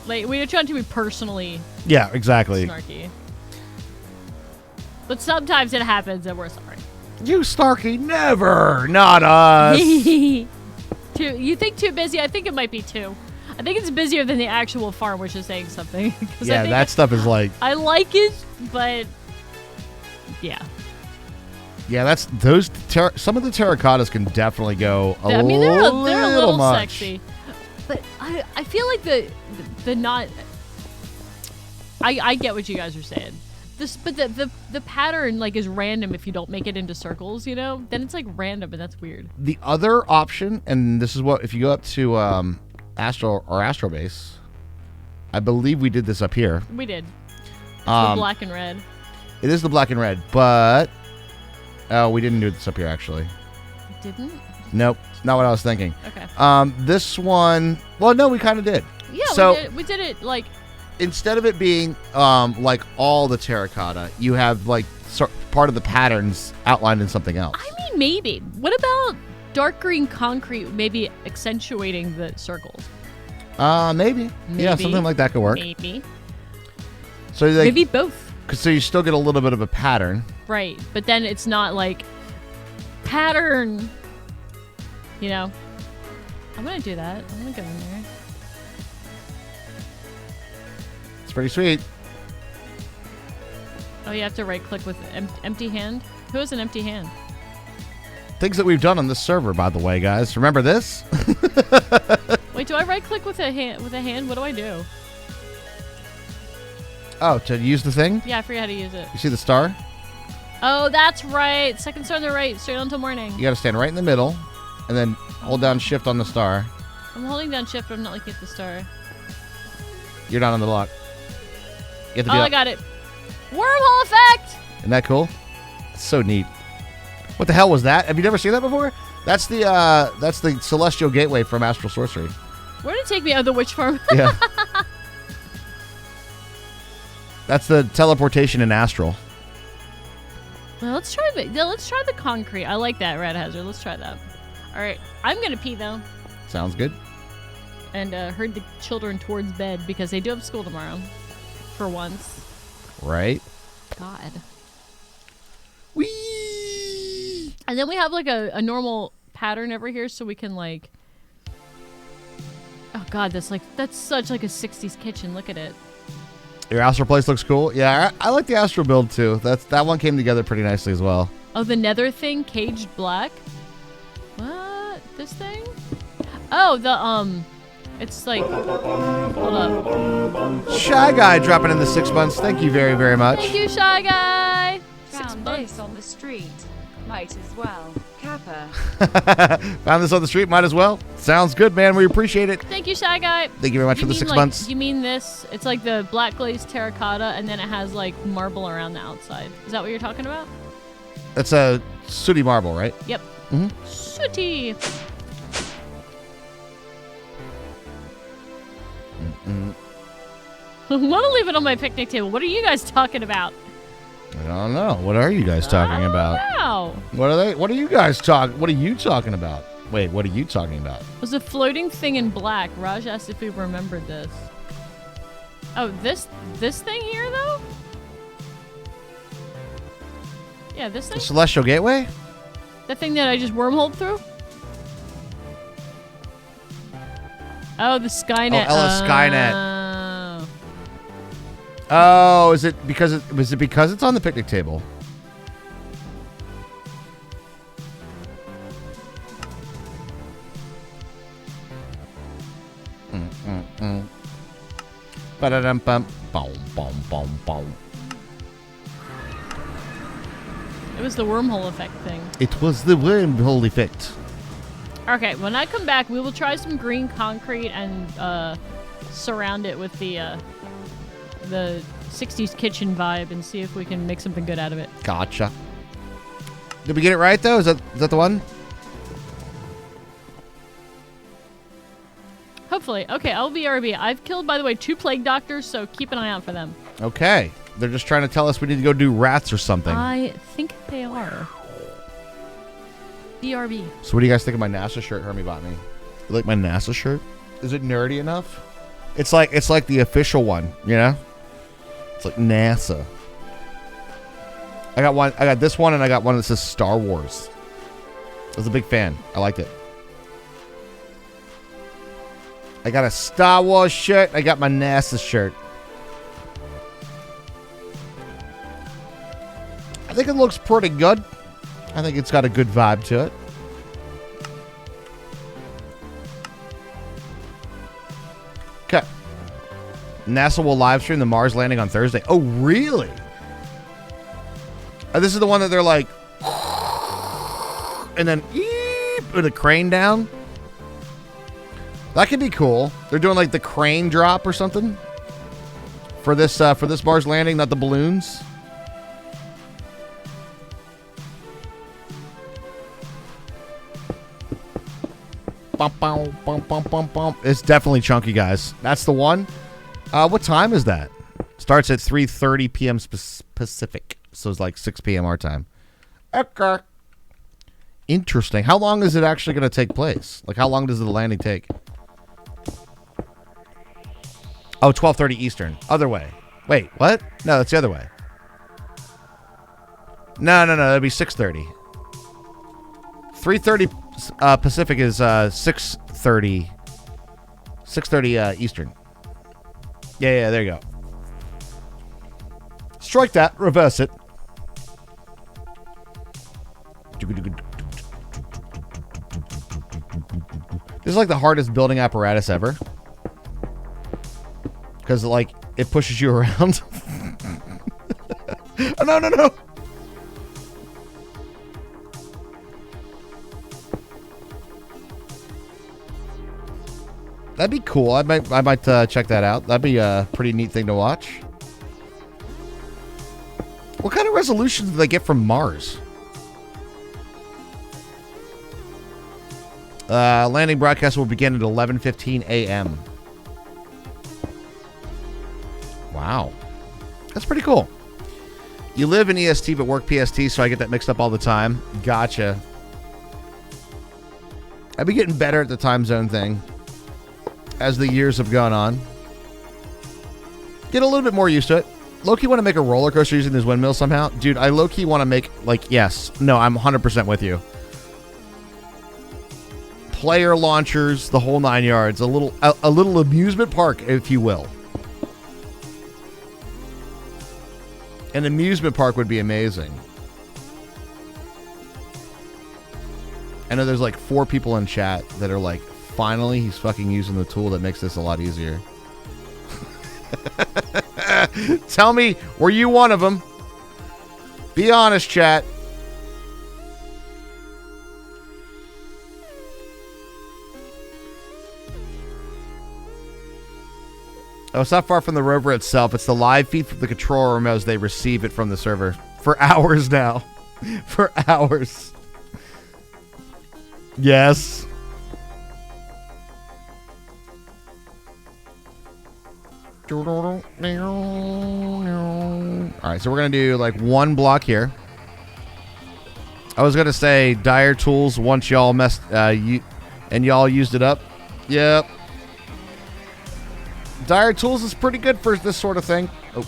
Like, we are trying to be personally Yeah, exactly. snarky. But sometimes it happens and we're sorry. You snarky never, not us. You think too busy? I think it might be too. I think it's busier than the actual farm, which is saying something. 'Cause I Yeah, think that stuff is like. I like it, but yeah. Yeah, that's those. Some of the terracottas can definitely go a I mean, they're a little much. sexy. But I feel like the not. I get what you guys are saying. But the pattern is random if you don't make it into circles, Then it's random and that's weird. The other option, and this is what if you go up to Astro Base, I believe we did this up here. We did. The black and red. It is the black and red, but we didn't do this up here actually. Didn't? Nope, not what I was thinking. Okay. This one, well, no, we kind of did. Yeah, so we did it instead of it being all the terracotta, you have part of the patterns outlined in something else. I mean, maybe. What about dark green concrete maybe accentuating the circles? Maybe. Yeah, something like that could work. Maybe. So Maybe both. So you still get a little bit of a pattern. Right, but then it's not pattern. I'm gonna do that. I'm gonna go in there. It's pretty sweet. Oh, you have to right click with empty hand? Who has an empty hand? Things that we've done on this server, by the way, guys. Remember this? Wait, do I right click with a hand? What do I do? Oh, to use the thing? Yeah, I forget how to use it. You see the star? Oh, that's right. Second star on the right, straight on till morning. You got to stand right in the middle, and then hold down shift on the star. I'm holding down shift, but I'm not looking at the star. You're not on the block. You have to Oh, be I got it. Wormhole effect! Isn't that cool? It's so neat. What the hell was that? Have you never seen that before? That's the Celestial Gateway from Astral Sorcery. Where did it take me? Oh, the witch farm. Yeah. That's the teleportation in Astral. Well, let's try the concrete. I like that, Red Hazard. Let's try that. All right, I'm gonna pee though. Sounds good. And herd the children towards bed because they do have school tomorrow. For once. Right. God. Whee! And then we have like a normal pattern over here, so we can like. Oh God, that's such like a '60s kitchen. Look at it. Your Astral place looks cool. Yeah, I like the Astral build too. That one came together pretty nicely as well. Oh, the nether thing, caged black. What? This thing? Oh, it's like. Hold up. Shy Guy dropping in the 6 months. Thank you very, very much. Thank you, Shy Guy. 6 Found months. this on the street. Might as well. Kappa. Found this on the street. Might as well. Sounds good, man. We appreciate it. Thank you, Shy Guy. Thank you very much for the 6 months. You mean this? It's like the black glazed terracotta, and then it has like marble around the outside. Is that what you're talking about? That's a sooty marble, right? Yep. Mm-hmm. Sooty. I want to leave it on my picnic table. What are you guys talking about? I don't know. What are you guys talking about? Wow. What are you guys talking? What are you talking about? Wait, what are you talking about? It was a floating thing in black. Raj asked if we remembered this. Oh, this thing here though? Yeah, this thing. The Celestial Gateway? The thing that I just wormholed through? Oh, the Skynet. Oh, Ella Skynet. Oh. Oh, is it because it's on the picnic table? Ba-da-dum-bum. Boom, boom, boom, boom. It was the wormhole effect thing. It was the wormhole effect. Okay, when I come back, we will try some green concrete and surround it with the 60s kitchen vibe and see if we can make something good out of it. Gotcha. Did we get it right though? Is that the one? Hopefully. Okay, I'll be RB. I've killed, by the way, 2 plague doctors, so keep an eye out for them. Okay. They're just trying to tell us we need to go do rats or something. I think they are. BRB. So what do you guys think of my NASA shirt Hermie bought me? You like my NASA shirt? Is it nerdy enough? It's like the official one, you know? It's like NASA. I got this one and I got one that says Star Wars. I was a big fan. I liked it. I got a Star Wars shirt. I got my NASA shirt. I think it looks pretty good. I think it's got a good vibe to it. Okay. NASA will live stream the Mars landing on Thursday. Oh, really? This is the one that they're like, and then with a crane down. That could be cool. They're doing like the crane drop or something for this Mars landing, not the balloons. Bum, bum, bum, bum, bum, bum. It's definitely chunky, guys. That's the one. What time is that? Starts at 3:30 p.m. Pacific, so it's like 6 p.m. our time. Okay. Interesting. How long is it actually going to take place? Like, how long does the landing take? Oh, 12:30 Eastern. Other way. Wait, what? No, that's the other way. No. That'd be 6:30. 3:30 Pacific is 6:30. 6:30 Eastern. Yeah, there you go. Strike that. Reverse it. This is like the hardest building apparatus ever. Because, like, it pushes you around. Oh, no. That'd be cool. I might check that out. That'd be a pretty neat thing to watch. What kind of resolution do they get from Mars? Landing broadcast will begin at 11:15 a.m. Wow. That's pretty cool. You live in EST but work PST, so I get that mixed up all the time. Gotcha. I've been getting better at the time zone thing as the years have gone on. Get a little bit more used to it. Low-key want to make a roller coaster using this windmill somehow. Dude, I low-key want to make, like, yes. No, I'm 100% with you. Player launchers, the whole 9 yards. A little amusement park, if you will. An amusement park would be amazing. I know there's like 4 people in chat that are like, finally, he's fucking using the tool that makes this a lot easier. Tell me, were you one of them? Be honest, chat. Oh, it's not far from the rover itself. It's the live feed from the control room as they receive it from the server. For hours now. For hours. Yes. Alright, so we're going to do like one block here. I was going to say Dire Tools once y'all messed, and y'all used it up. Yep. Dire Tools is pretty good for this sort of thing. Oh.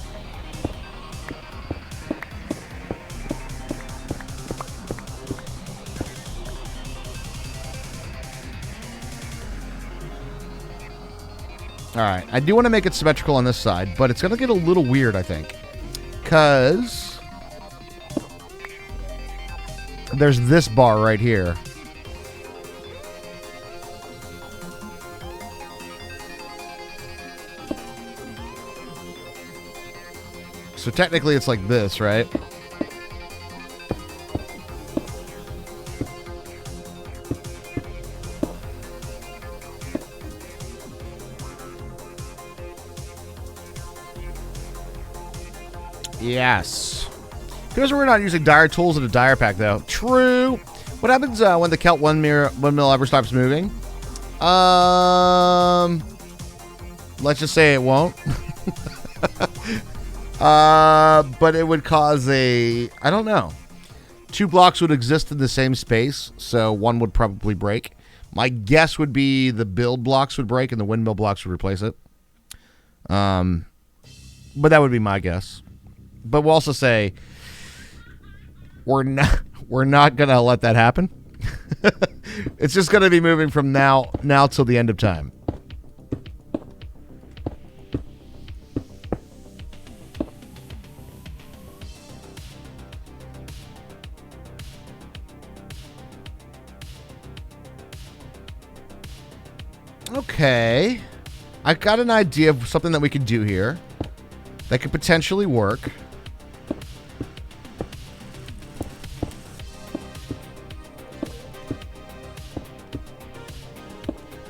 Alright, I do want to make it symmetrical on this side, but it's going to get a little weird, I think. Because there's this bar right here. So technically it's like this, right? Yes. Because we're not using dire tools in a dire pack, though. True. What happens when the Kelt windmill ever stops moving? Let's just say it won't. But it would cause I don't know. 2 blocks would exist in the same space, so one would probably break. My guess would be the build blocks would break and the windmill blocks would replace it. But that would be my guess. But we'll also say we're not gonna let that happen. It's just gonna be moving from now till the end of time. Okay. I've got an idea of something that we could do here that could potentially work.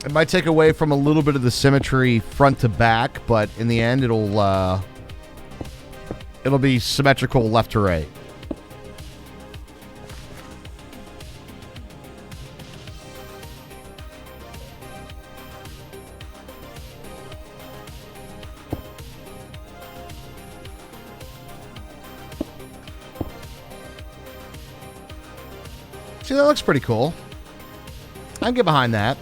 It might take away from a little bit of the symmetry front to back, but in the end it'll be symmetrical left to right. See, that looks pretty cool. I can get behind that.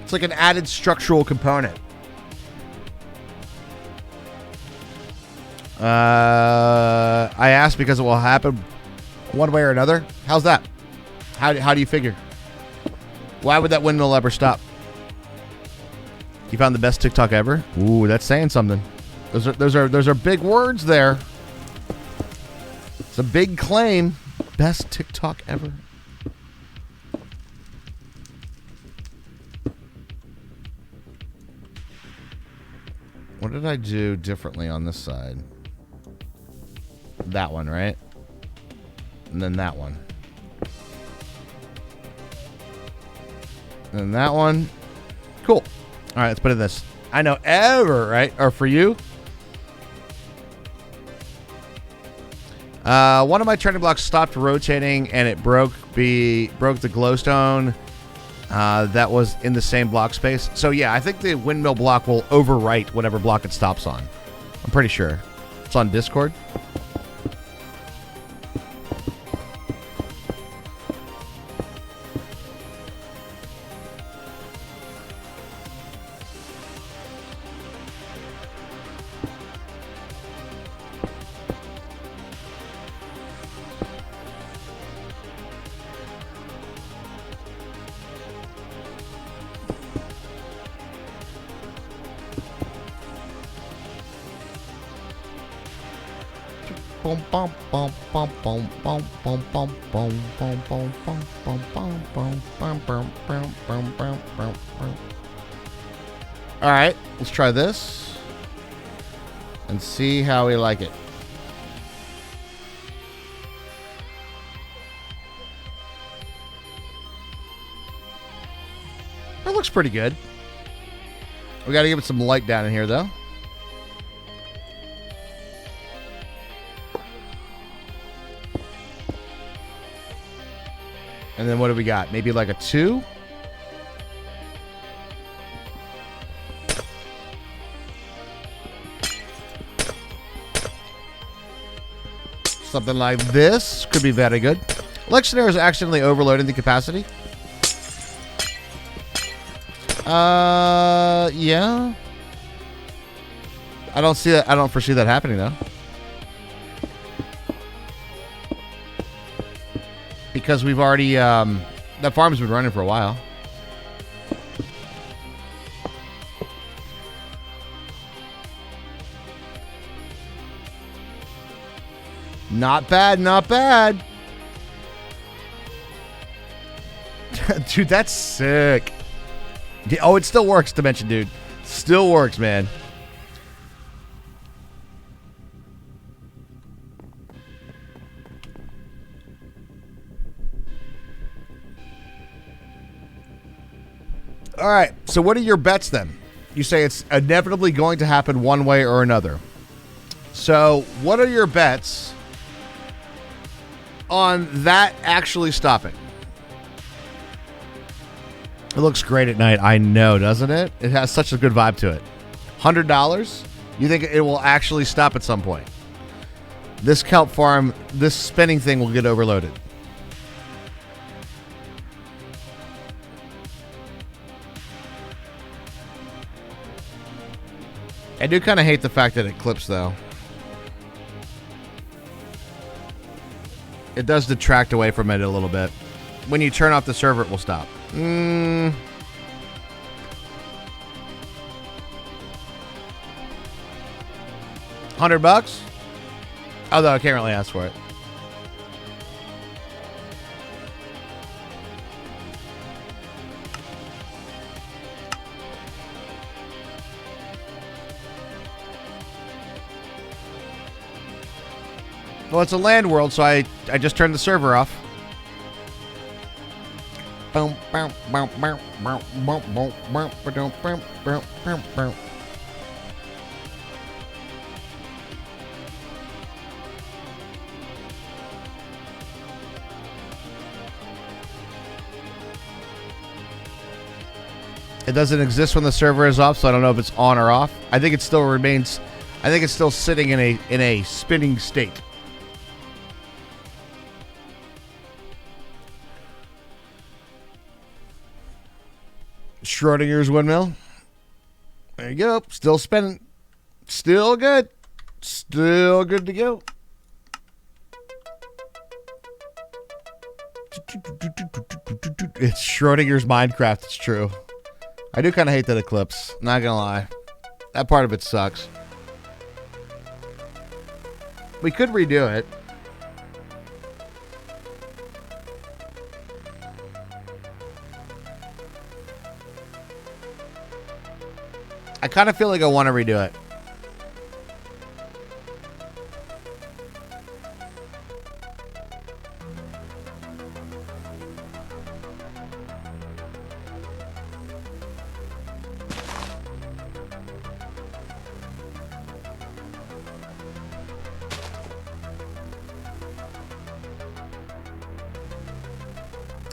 It's like an added structural component. I asked because it will happen one way or another. How's that? How do you figure? Why would that windmill ever stop? You found the best TikTok ever? Ooh, that's saying something. Those are big words there. It's a big claim. Best TikTok ever. What did I do differently on this side? That one, right? And then that one. And then that one. Cool. All right, let's put in this. I know ever, right? Or for you. One of my turning blocks stopped rotating and it broke the glowstone that was in the same block space. So yeah, I think the windmill block will overwrite whatever block it stops on. I'm pretty sure. It's on Discord. All right, let's try this and see how we like it. That looks pretty good. We got to give it some light down in here, though. And then what do we got? Maybe like a 2? Something like this could be very good. Lectionary is accidentally overloading the capacity. Yeah. I don't see that. I don't foresee that happening though. Because we've already, that farm's been running for a while. Not bad, not bad. Dude, that's sick. Oh, it still works, Dimension Dude. Still works, man. All right, so what are your bets then? You say it's inevitably going to happen one way or another. So what are your bets on that actually stopping? It looks great at night. I know, doesn't it? It has such a good vibe to it. $100? You think it will actually stop at some point? This kelp farm, this spinning thing will get overloaded. I do kind of hate the fact that it clips, though. It does detract away from it a little bit. When you turn off the server, it will stop. $100? Although I can't really ask for it. Well, it's a land world, so I just turned the server off. It doesn't exist when the server is off, so I don't know if it's on or off. I think it still remains. I think it's still sitting in a spinning state. Schrodinger's windmill. There you go. Still spinning. Still good. Still good to go. It's Schrodinger's Minecraft. It's true. I do kind of hate that eclipse. Not gonna lie. That part of it sucks. We could redo it. I kind of feel like I want to redo it.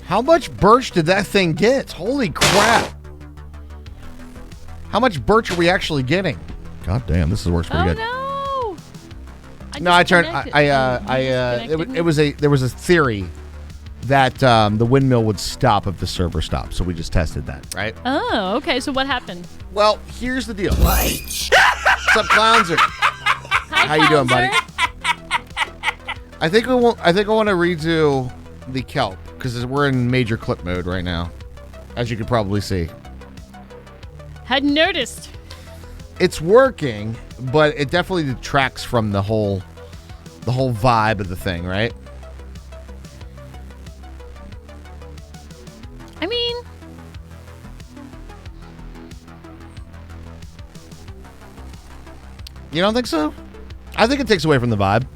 How much birch did that thing get? Holy crap. How much birch are we actually getting? God damn, this works pretty good. Oh no! No, I turned. Disconnected. There was a theory that the windmill would stop if the server stopped, so we just tested that, right? Oh, okay. So what happened? Well, here's the deal. What's up, Clownser? Hi, How you doing, buddy? Clownser. I think I want to redo the kelp because we're in major clip mode right now, as you could probably see. Hadn't noticed. It's working, but it definitely detracts from the whole vibe of the thing, right? I mean, You don't think so? I think it takes away from the vibe.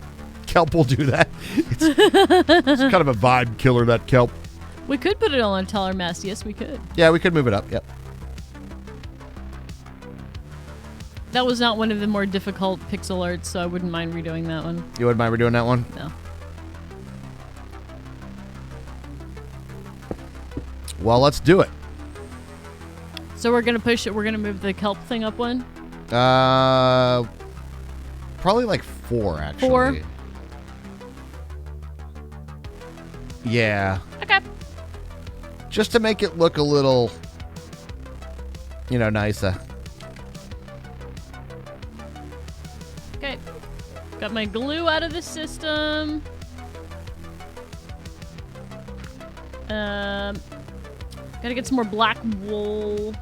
Kelp will do that. It's kind of a vibe killer, that kelp. we could put it on a taller mast. Yes, we could. Yeah, we could move it up. Yep. That was not one of the more difficult pixel arts, so I wouldn't mind redoing that one. You wouldn't mind redoing that one? No. Well, let's do it. So we're gonna push it. We're gonna move the kelp thing up one. Probably like 4, actually. 4? Yeah. Okay. Just to make it look a little, nicer. Okay. Got my glue out of the system. Gotta get some more black wool.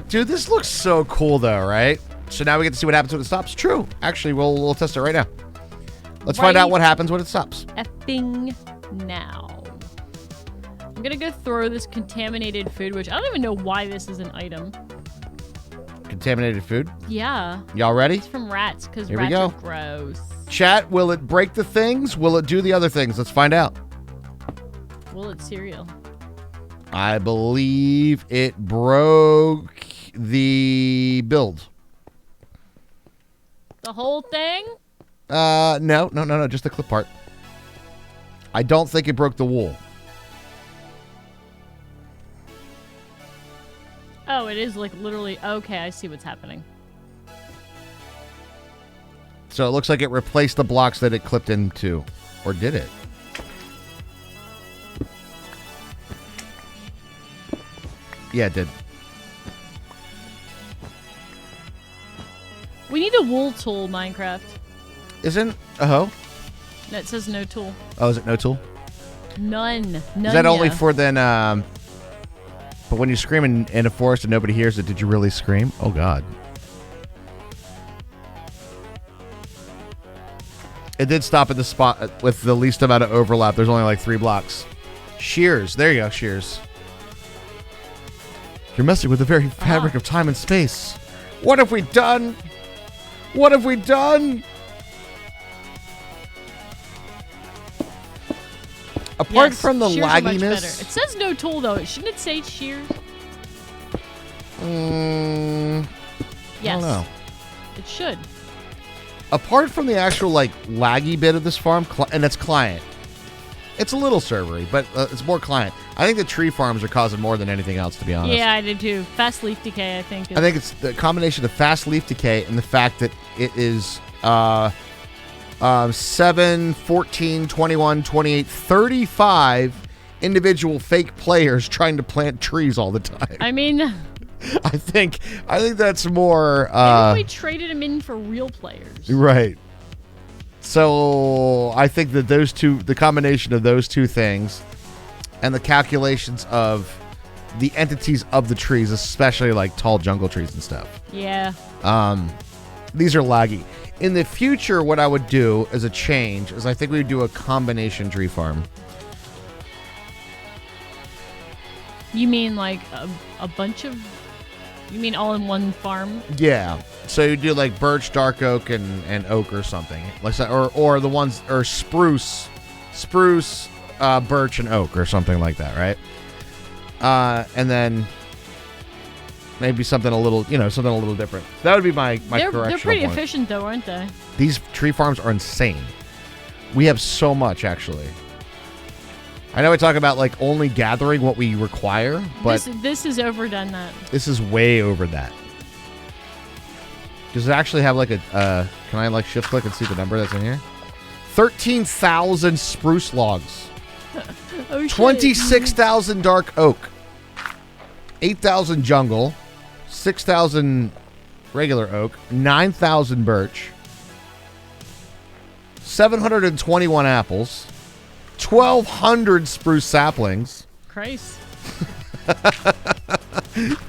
Dude, this looks so cool, though, right? So now we get to see what happens when it stops. True. Actually, we'll test it right now. Let's find out what happens when it stops. Effing now. I'm gonna go throw this contaminated food, which I don't even know why this is an item. Contaminated food. Yeah. Y'all ready? It's from rats, because Here we rats go. are gross. Chat, will it break the things? Will it do the other things? Let's find out. Well, it's cereal. I believe it broke the build. The whole thing? No, just the clip part. I don't think it broke the wool. Oh, it is like literally. Okay, I see what's happening. So it looks like it replaced the blocks that it clipped into. Or did it? Yeah, it did. We need a wool tool, Minecraft. Isn't a hoe? No, it says no tool. Oh, is it no tool? None. None. Is that only for then, but when you scream in a forest and nobody hears it, did you really scream? Oh, God. It did stop at the spot with the least amount of overlap. There's only like 3 blocks. Shears. There you go, shears. You're messing with the very fabric of time and space. What have we done? What have we done? Apart Yes, from the shears are much better. lagginess. It says no tool though. Shouldn't it say shears? I Yes. don't know. It should. Apart from the actual laggy bit of this farm, and it's client. It's a little servery, but it's more client. I think the tree farms are causing more than anything else, to be honest. Yeah, I did too. Fast leaf decay, I think. I think it's the combination of fast leaf decay and the fact that it is 7, 14, 21, 28, 35 individual fake players trying to plant trees all the time. I mean, I think that's more. maybe we traded them in for real players. Right. So I think that the combination of those two things, and the calculations of the entities of the trees, especially like tall jungle trees and stuff. Yeah. These are laggy. In the future, what I would do as a change is I think we would do a combination tree farm. You mean like a bunch of? You mean all in one farm? Yeah. So you do like birch, dark oak, and oak or something, like that, or the ones or spruce, birch, and oak or something like that, right? And then Maybe something a little, something a little different. That would be my correctional They're pretty point. efficient, though, aren't they? These tree farms are insane. We have so much, actually. I know we talk about like only gathering what we require, but this is overdone that. this is way over that. Does it actually have like a? Can I like shift click and see the number that's in here? 13,000 spruce logs, Oh, shit. 26,000 dark oak, 8,000 jungle, 6,000 regular oak, 9,000 birch, 721 apples, 1,200 spruce saplings. Christ.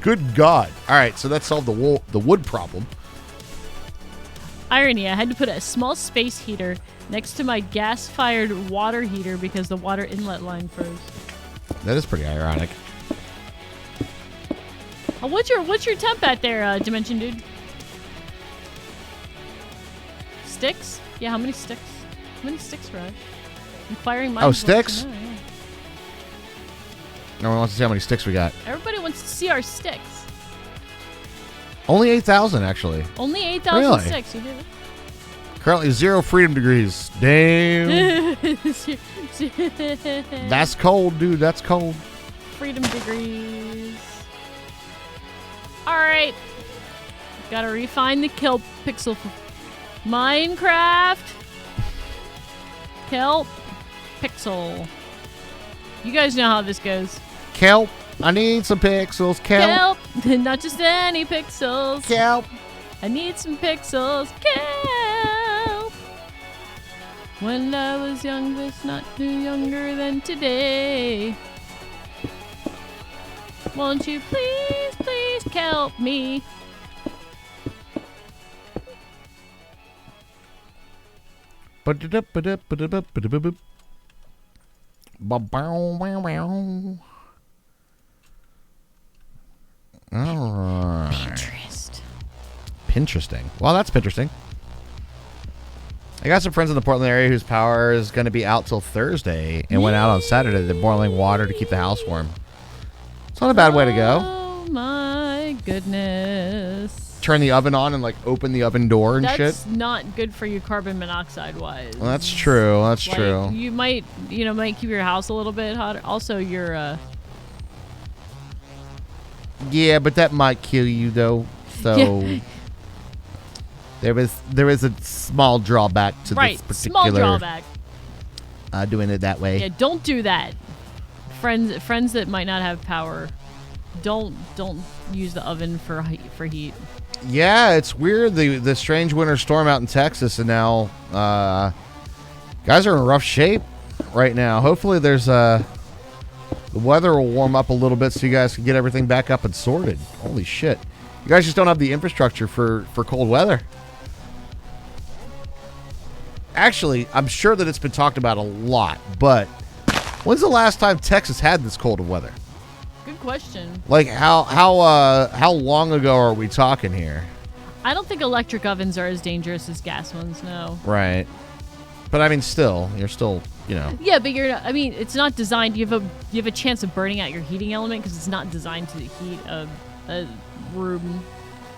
Good God! All right, so that solved the wood problem. Irony, I had to put a small space heater next to my gas-fired water heater because the water inlet line froze. That is pretty ironic. Oh, what's your temp at there, Dimension Dude? Sticks? Yeah, how many sticks? How many sticks, Raj? Inquiring minds. Oh, wants to sticks? know, yeah. No one wants to see how many sticks we got. Everybody wants to see our sticks. Only 8,000, actually. Only 8,000 Really? sticks. You hear that? Currently 0 freedom degrees. Damn. That's cold, dude. That's cold. Freedom degrees. All right. Gotta refine the kelp pixel for Minecraft. Kelp pixel. You guys know how this goes. Kelp. I need some pixels. Kelp. Kelp. Not just any pixels. Kelp. I need some pixels. Kelp. When I was young, but not too younger than today. Won't you please, please kelp me? Alright. Pinterest. Pinteresting. Well, that's Pinteresting. I got some friends in the Portland area whose power is going to be out till Thursday and went out on Saturday. They're boiling water to keep the house warm. It's not a bad way to go. Oh my goodness. Turn the oven on and like open the oven door and That's shit. not good for you carbon monoxide wise. Well, that's true. That's Like, true. You might keep your house a little bit hotter. Also, your Yeah, but that might kill you though. So Yeah. there is a small drawback to right, this small particular drawback. Doing it that way. Yeah, don't do that. Friends that might not have power, don't use the oven for heat. Yeah, it's weird. The strange winter storm out in Texas, and now guys are in rough shape right now. Hopefully, the weather will warm up a little bit so you guys can get everything back up and sorted. Holy shit! You guys just don't have the infrastructure for cold weather. Actually, I'm sure that it's been talked about a lot, but when's the last time Texas had this cold of weather? Good question. Like how long ago are we talking here? I don't think electric ovens are as dangerous as gas ones. No. Right. But I mean, you're still, Yeah, but you're not, I mean, it's not designed. You have a chance of burning out your heating element because it's not designed to heat a room,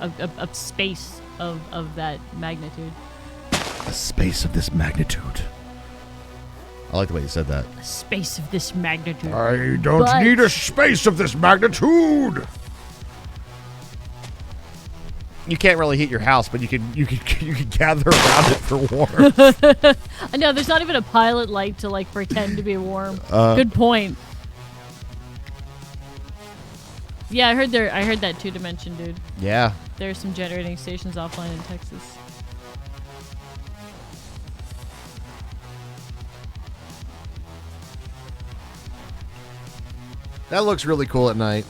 a space of that magnitude. A space of this magnitude. I like the way you said that. A space of this magnitude. I don't But- need a space of this magnitude. You can't really heat your house, but you can gather around it for warmth. I know there's not even a pilot light to like pretend to be warm. Good point. Yeah, I heard that 2-dimension, dude. Yeah. There's some generating stations offline in Texas. That looks really cool at night.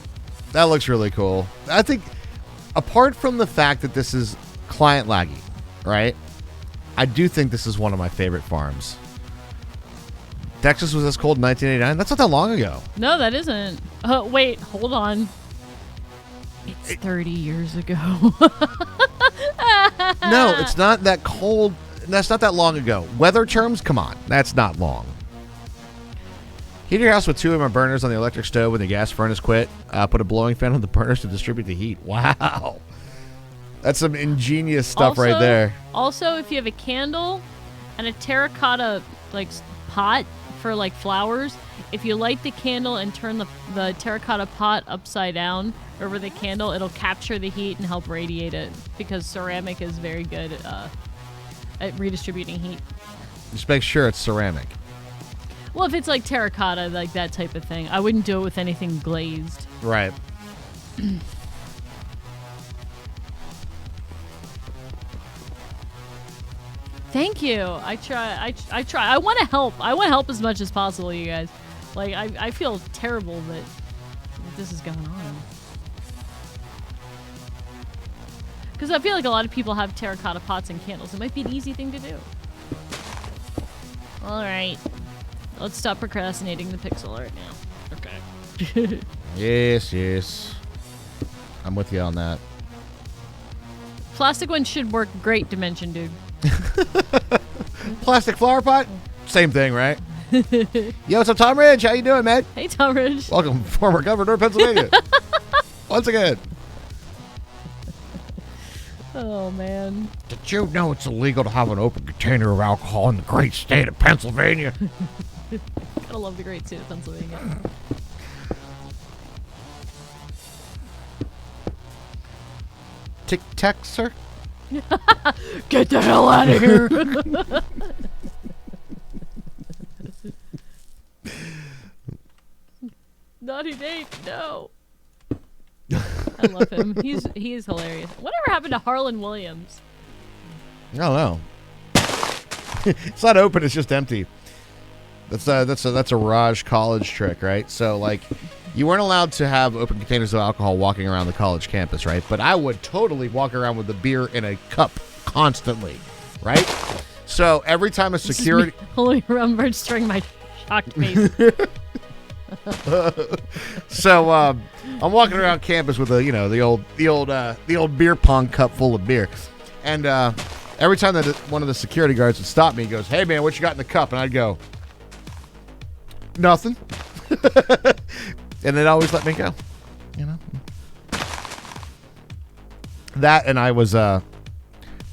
That looks really cool. I think, apart from the fact that this is client laggy, right? I do think this is one of my favorite farms. Texas was this cold in 1989. That's not that long ago. No, that isn't. Wait, hold on. It's 30 years ago. No, it's not that cold. That's not that long ago. Weather terms, come on. That's not long. Heat your house with 2 of my burners on the electric stove when the gas furnace quit. Put a blowing fan on the burners to distribute the heat. Wow. That's some ingenious stuff right there. Also, if you have a candle and a terracotta like pot for like flowers, if you light the candle and turn the terracotta pot upside down over the candle, it'll capture the heat and help radiate it, because ceramic is very good at redistributing heat. Just make sure it's ceramic. Well, if it's like terracotta, like that type of thing, I wouldn't do it with anything glazed. Right. Thank you. I try. I want to help. I want to help as much as possible, you guys. Like, I feel terrible that this is going on. Because I feel like a lot of people have terracotta pots and candles. It might be an easy thing to do. All right. Let's stop procrastinating the pixel art now. Okay. Yes. I'm with you on that. Plastic ones should work great, Dimension Dude. Plastic flower pot? Same thing, right? Yo, what's up, Tom Ridge? How you doing, man? Hey, Tom Ridge. Welcome, former governor of Pennsylvania. Once again. Oh, man. Did you know it's illegal to have an open container of alcohol in the great state of Pennsylvania? Gotta love the great state of Pennsylvania. Tic-tac, sir? Get the hell out of here. Naughty Nate, no. I love him. He is hilarious. Whatever happened to Harlan Williams? I don't know. It's not open, it's just empty. That's a Raj college trick, right? So like, you weren't allowed to have open containers of alcohol walking around the college campus, right? But I would totally walk around with a beer in a cup constantly, right? So every time a security Holy remembered string my shocked face. So I'm walking around campus with the old beer pong cup full of beer, and every time that one of the security guards would stop me, he goes, "Hey man, what you got in the cup?" And I'd go, "Nothing," and they'd always let me go. You know, that, and I was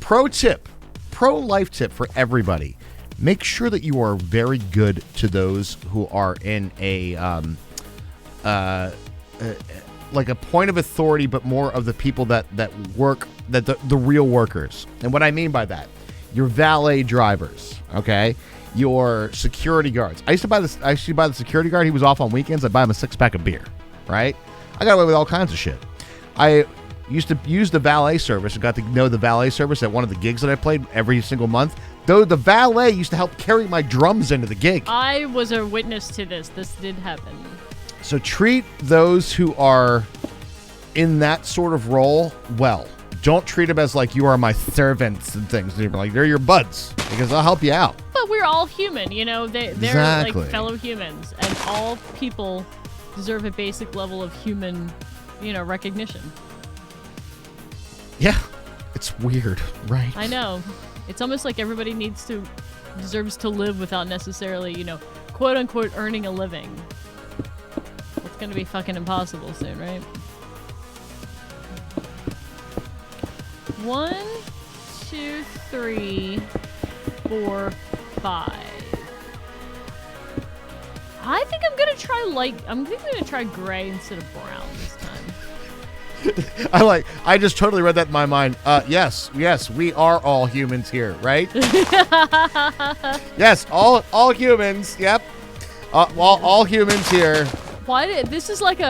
pro life tip for everybody. Make sure that you are very good to those who are in a like a point of authority, but more of the people that work, that the real workers. And what I mean by that, your valet drivers, okay, your security guards. I used to buy the security guard. He was off on weekends. I'd buy him a 6-pack of beer, right? I got away with all kinds of shit. I used to use the valet service and got to know the valet service at one of the gigs that I played every single month. Though the valet used to help carry my drums into the gig. I was a witness to this. This did happen. So treat those who are in that sort of role well. Don't treat them as like you are my servants and things. They're like, they're your buds, because I'll help you out. But we're all human, you know. They're Exactly. like fellow humans, and all people deserve a basic level of human, recognition. Yeah, it's weird, right? I know. It's almost like everybody deserves to live without necessarily, quote unquote, earning a living. It's gonna be fucking impossible soon, right? 1, 2, 3, 4, 5. I think I'm gonna try gray instead of brown this time. I just totally read that in my mind. Yes, we are all humans here, right? Yes, all humans. Yep, all humans here. This is like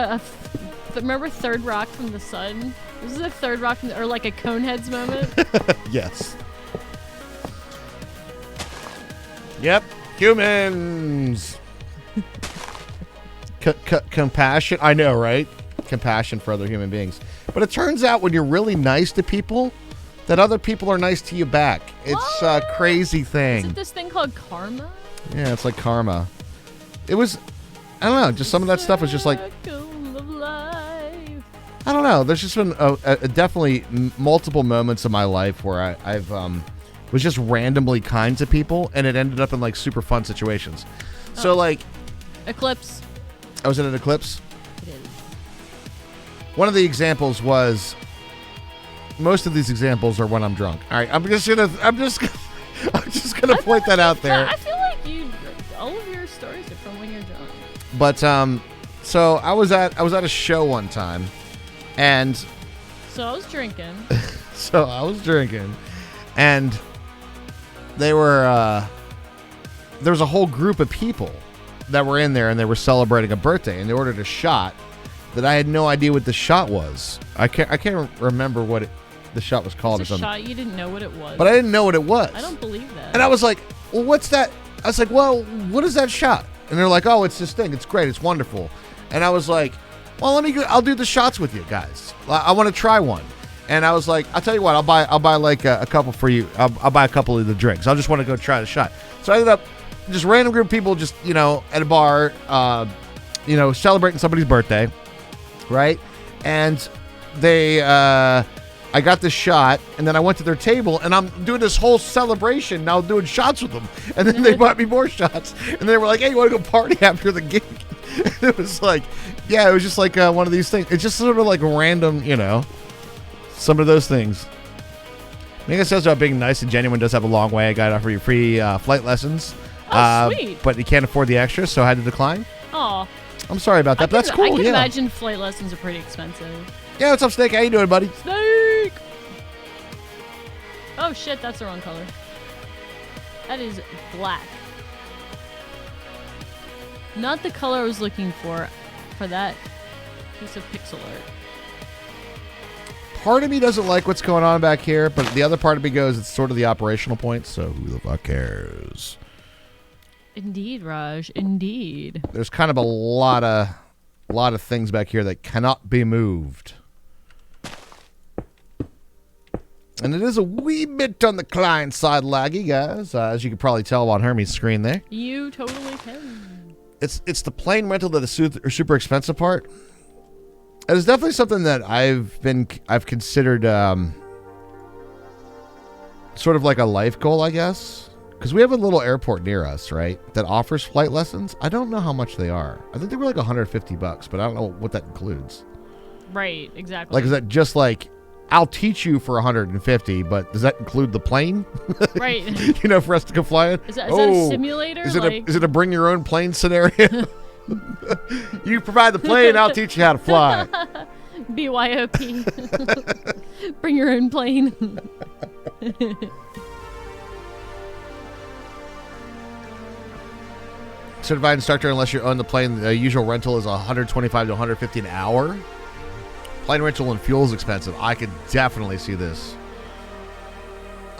remember Third Rock from the Sun? This is a Third Rock or like a Coneheads moment. Yes. Yep, humans. Compassion. I know, right? Compassion for other human beings. But it turns out when you're really nice to people, that other people are nice to you back. It's a crazy thing. Is it this thing called karma? Yeah, it's like karma. It was, I don't know, just some of that stuff was just like, Circle of life. I don't know. There's just been definitely multiple moments in my life where I've was just randomly kind to people, and it ended up in like super fun situations. So like, Eclipse. I was in an eclipse. It is. One of the examples was. Most of these examples are when I'm drunk. All right, I'm just gonna point that out there. I feel like all of your stories are from when you're drunk. But so I was at a show one time, and So I was drinking. and they were there was a whole group of people that were in there, and they were celebrating a birthday, and they ordered a shot that I had no idea what the shot was. I can't remember what the shot was called. It's or a something. shot you didn't know what it was. But I didn't know what it was. I don't believe that. And I was like, well, what's that? I was like, well, what is that shot? And they're like, oh, it's this thing. It's great. It's wonderful. And I was like, well, I'll do the shots with you guys. I want to try one. And I was like, I'll tell you what, I'll buy like a couple for you. I'll buy a couple of the drinks. I just want to go try the shot. So I ended up just random group of people just, at a bar, celebrating somebody's birthday. Right. And they, I got this shot, and then I went to their table, and I'm doing this whole celebration now, doing shots with them. And then they bought me more shots, and they were like, "Hey, you want to go party after the gig?" And it was like, yeah, it was just like one of these things. It's just sort of like random, some of those things. Mega says about being nice and genuine does have a long way. I got to offer you free flight lessons. Sweet. But you can't afford the extra, so I had to decline. Aw. I'm sorry about that, but that's cool. I can yeah. imagine flight lessons are pretty expensive. Yeah, what's up, Snake? How you doing, buddy? Snake! Oh shit, that's the wrong color. That is black. Not the color I was looking for that piece of pixel art. Part of me doesn't like what's going on back here, but the other part of me goes, it's sort of the operational point, so who the fuck cares? Indeed, Raj. Indeed. There's kind of a lot of things back here that cannot be moved. And it is a wee bit on the client side laggy, guys, as you can probably tell on Hermes' screen there. You totally can. It's the plane rental that is super expensive part. It is definitely something that I've considered sort of like a life goal, I guess. Because we have a little airport near us, right, that offers flight lessons. I don't know how much they are. I think they were like $150, but I don't know what that includes. Right, exactly. Like, is that just like, I'll teach you for $150, but does that include the plane? Right. For us to go fly it? Is that a simulator? Is it a bring your own plane scenario? You provide the plane, I'll teach you how to fly. BYOP. Bring your own plane. Certified instructor, unless you own the plane, the usual rental is $125 to $150 an hour. Plane rental and fuel is expensive. I could definitely see this.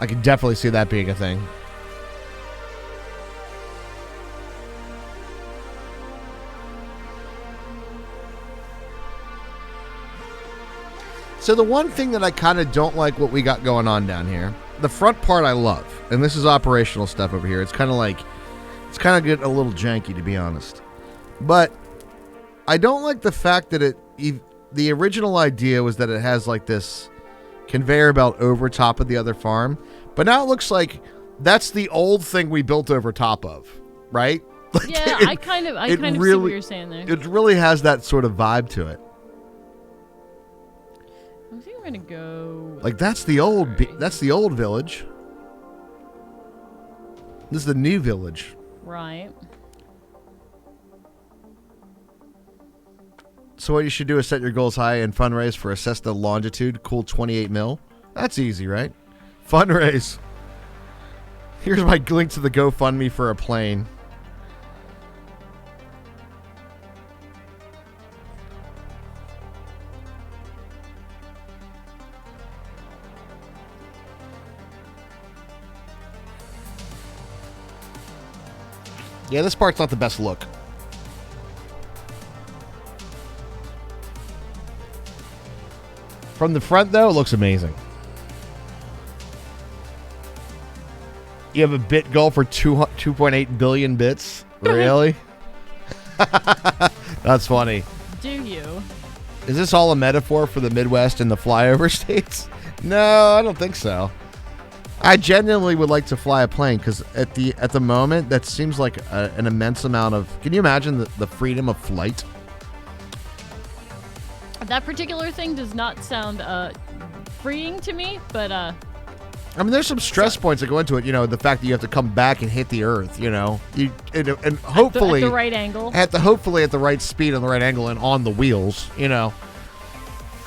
I could definitely see that being a thing. So the one thing that I kind of don't like what we got going on down here, the front part I love, and this is operational stuff over here. It's kind of getting a little janky, to be honest. But I don't like the fact that the original idea was that it has like this conveyor belt over top of the other farm. But now it looks like that's the old thing we built over top of, right? Like yeah, I kind of see what you're saying there. It really has that sort of vibe to it. I think we're gonna go. Like that's the old village. This is the new village. Right. So what you should do is set your goals high and fundraise for a Cessna Longitude, cool 28 mil. That's easy, right? Fundraise. Here's my link to the GoFundMe for a plane. Yeah, this part's not the best look. From the front, though, it looks amazing. You have a bit goal for 2.8 billion bits? Really? That's funny. Do you? Is this all a metaphor for the Midwest and the flyover states? No, I don't think so. I genuinely would like to fly a plane because at the moment that seems like an immense amount of. Can you imagine the freedom of flight? That particular thing does not sound freeing to me, but I mean, there's some stress points that go into it. You know, the fact that you have to come back and hit the earth. You know, and hopefully at the right angle. Hopefully at the right speed, on the right angle, and on the wheels. You know,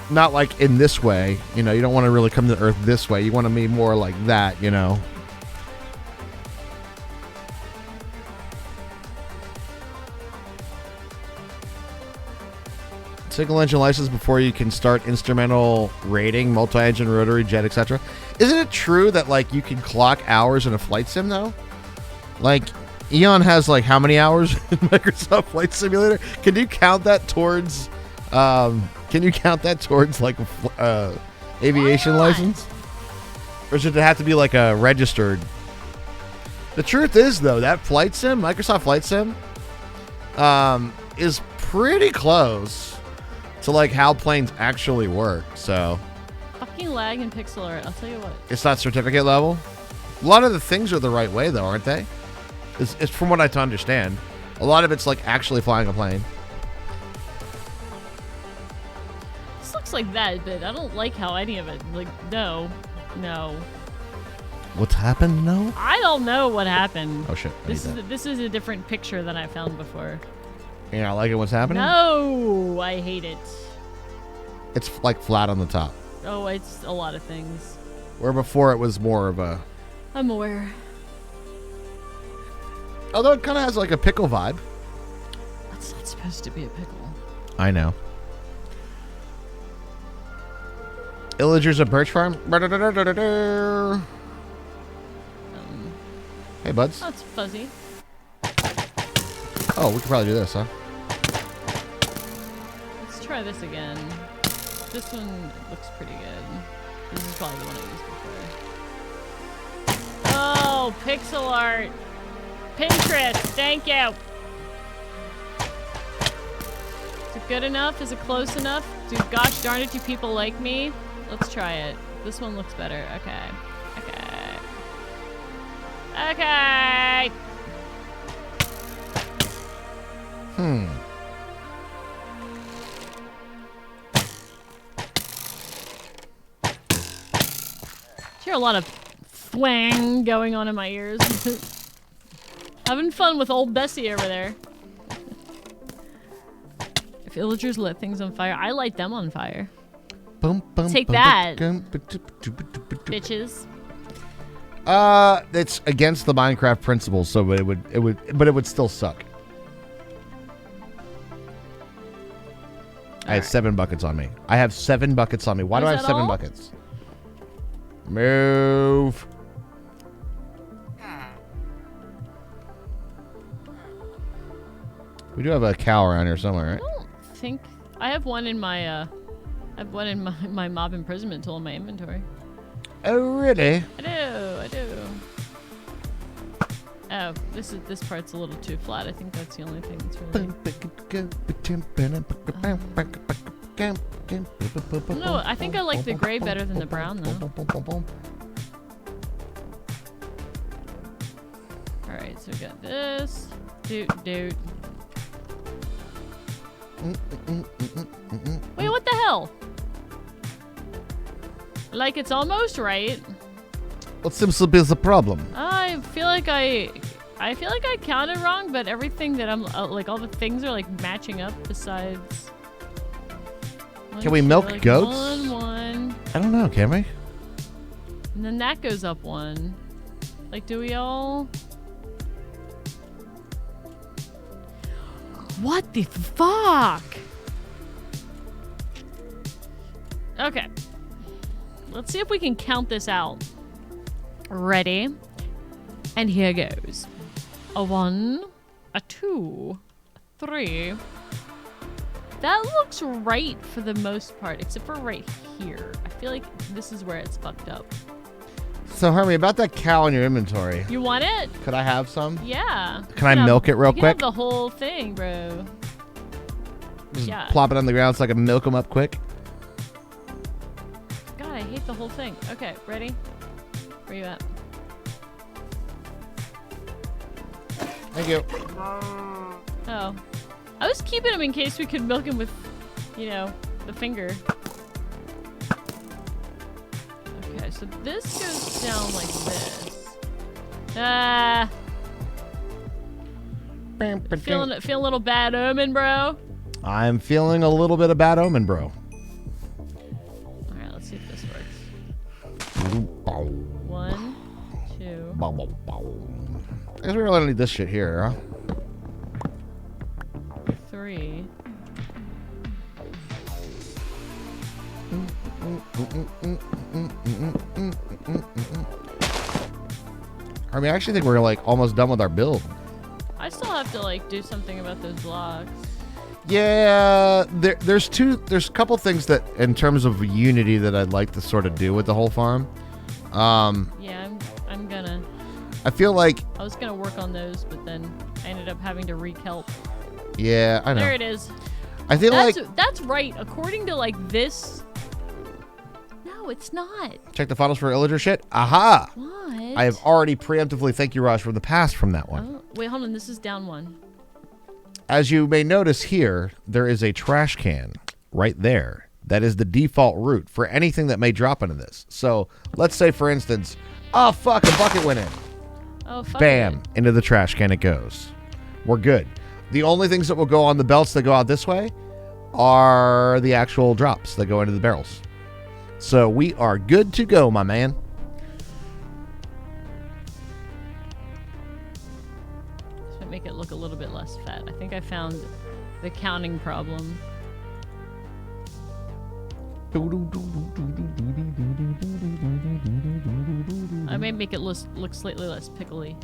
not like in this way. You know, you don't want to really come to the earth this way. You want to be more like that. You know. Single engine license before you can start instrumental rating, multi-engine, rotary, jet, etc. Isn't it true that like you can clock hours in a flight sim though? Like Eon has like how many hours in Microsoft Flight Simulator? Can you count that towards? Like aviation license? Or should it have to be like a registered? The truth is though, that flight sim, Microsoft Flight Sim, is pretty close to like how planes actually work. So Fucking lag and pixel art. I'll tell you what. it's not certificate level. A lot of the things are the right way though, aren't they? It's from what I understand. A lot of it's like actually flying a plane. This looks like that, but I don't like how any of it. Like, no. What's happened? No. I don't know what happened. Oh shit. This is a different picture than I found before. You're not liking what's happening? No, I hate it. It's like flat on the top. Oh, it's a lot of things. Where before it was more of a. I'm aware. Although it kind of has like a pickle vibe. That's not supposed to be a pickle. I know. Illagers of Birch Farm. Hey, buds. That's fuzzy. Oh, we could probably do this, huh? Let's try this again. This one looks pretty good. This is probably the one I used before. Oh, pixel art. Pinterest, thank you. Is it good enough? Is it close enough? Dude, gosh darn it, do people like me? Let's try it. This one looks better. Okay. Hear a lot of thwang going on in my ears. Having fun with old Bessie over there. If villagers lit things on fire, I light them on fire. Take that, bitches. It's against the Minecraft principles, so it would still suck. I have 7 buckets on me. I have 7 buckets on me. Why do I have 7 buckets? Move. We do have a cow around here somewhere, right? I don't think I have one in my my mob imprisonment tool in my inventory. Oh, really? I do. Oh, this part's a little too flat. I think that's the only thing that's really. No, I think I like the gray better than the brown though. All right, so we got this. Dude. Wait, what the hell? Like it's almost right. What seems to be the problem? I feel like I counted wrong, but everything that I'm like all the things are like matching up besides. Can we milk goats? One. I don't know, can we? And then that goes up 1. Like, do we all? What the fuck? Okay. Let's see if we can count this out. Ready? And here goes. A 1, a 2, a 3. That looks right for the most part, except for right here. I feel like this is where it's fucked up. So, Hermie, about that cow in your inventory. You want it? Could I have some? Yeah. Can I milk it real you quick? Have the whole thing, bro. Just yeah. plop it on the ground so I can milk them up quick. God, I hate the whole thing. Okay, ready? Where you at? Thank you. Oh. I was keeping him in case we could milk him with, you know, the finger. Okay, so this goes down like this. Ah. Feeling a little bad omen, bro. I'm feeling a little bit of bad omen, bro. Alright, let's see if this works. 1, 2. I guess we really don't need this shit here, huh? 3. I mean, I actually think we're like almost done with our build. I still have to like do something about those blocks. Yeah, there's a couple things that, in terms of Unity, that I'd like to sort of do with the whole farm. Yeah, I'm gonna. I feel like I was gonna work on those, but then I ended up having to re-kelp. Yeah, I know. There it is. I feel like that's right. According to like this. No, it's not. check the files for Illager shit. Aha! What? I have already preemptively thank you, Raj, from the past from that one. Oh, wait, hold on. This is down 1. As you may notice here, there is a trash can right there. That is the default route for anything that may drop into this. So let's say, for instance, oh fuck, a bucket went in. Oh fuck. Bam, into the trash can it goes. We're good. The only things that will go on the belts that go out this way are the actual drops that go into the barrels. So we are good to go, my man. This might make it look a little bit less fat. I think I found the counting problem. I may make it look slightly less pickly.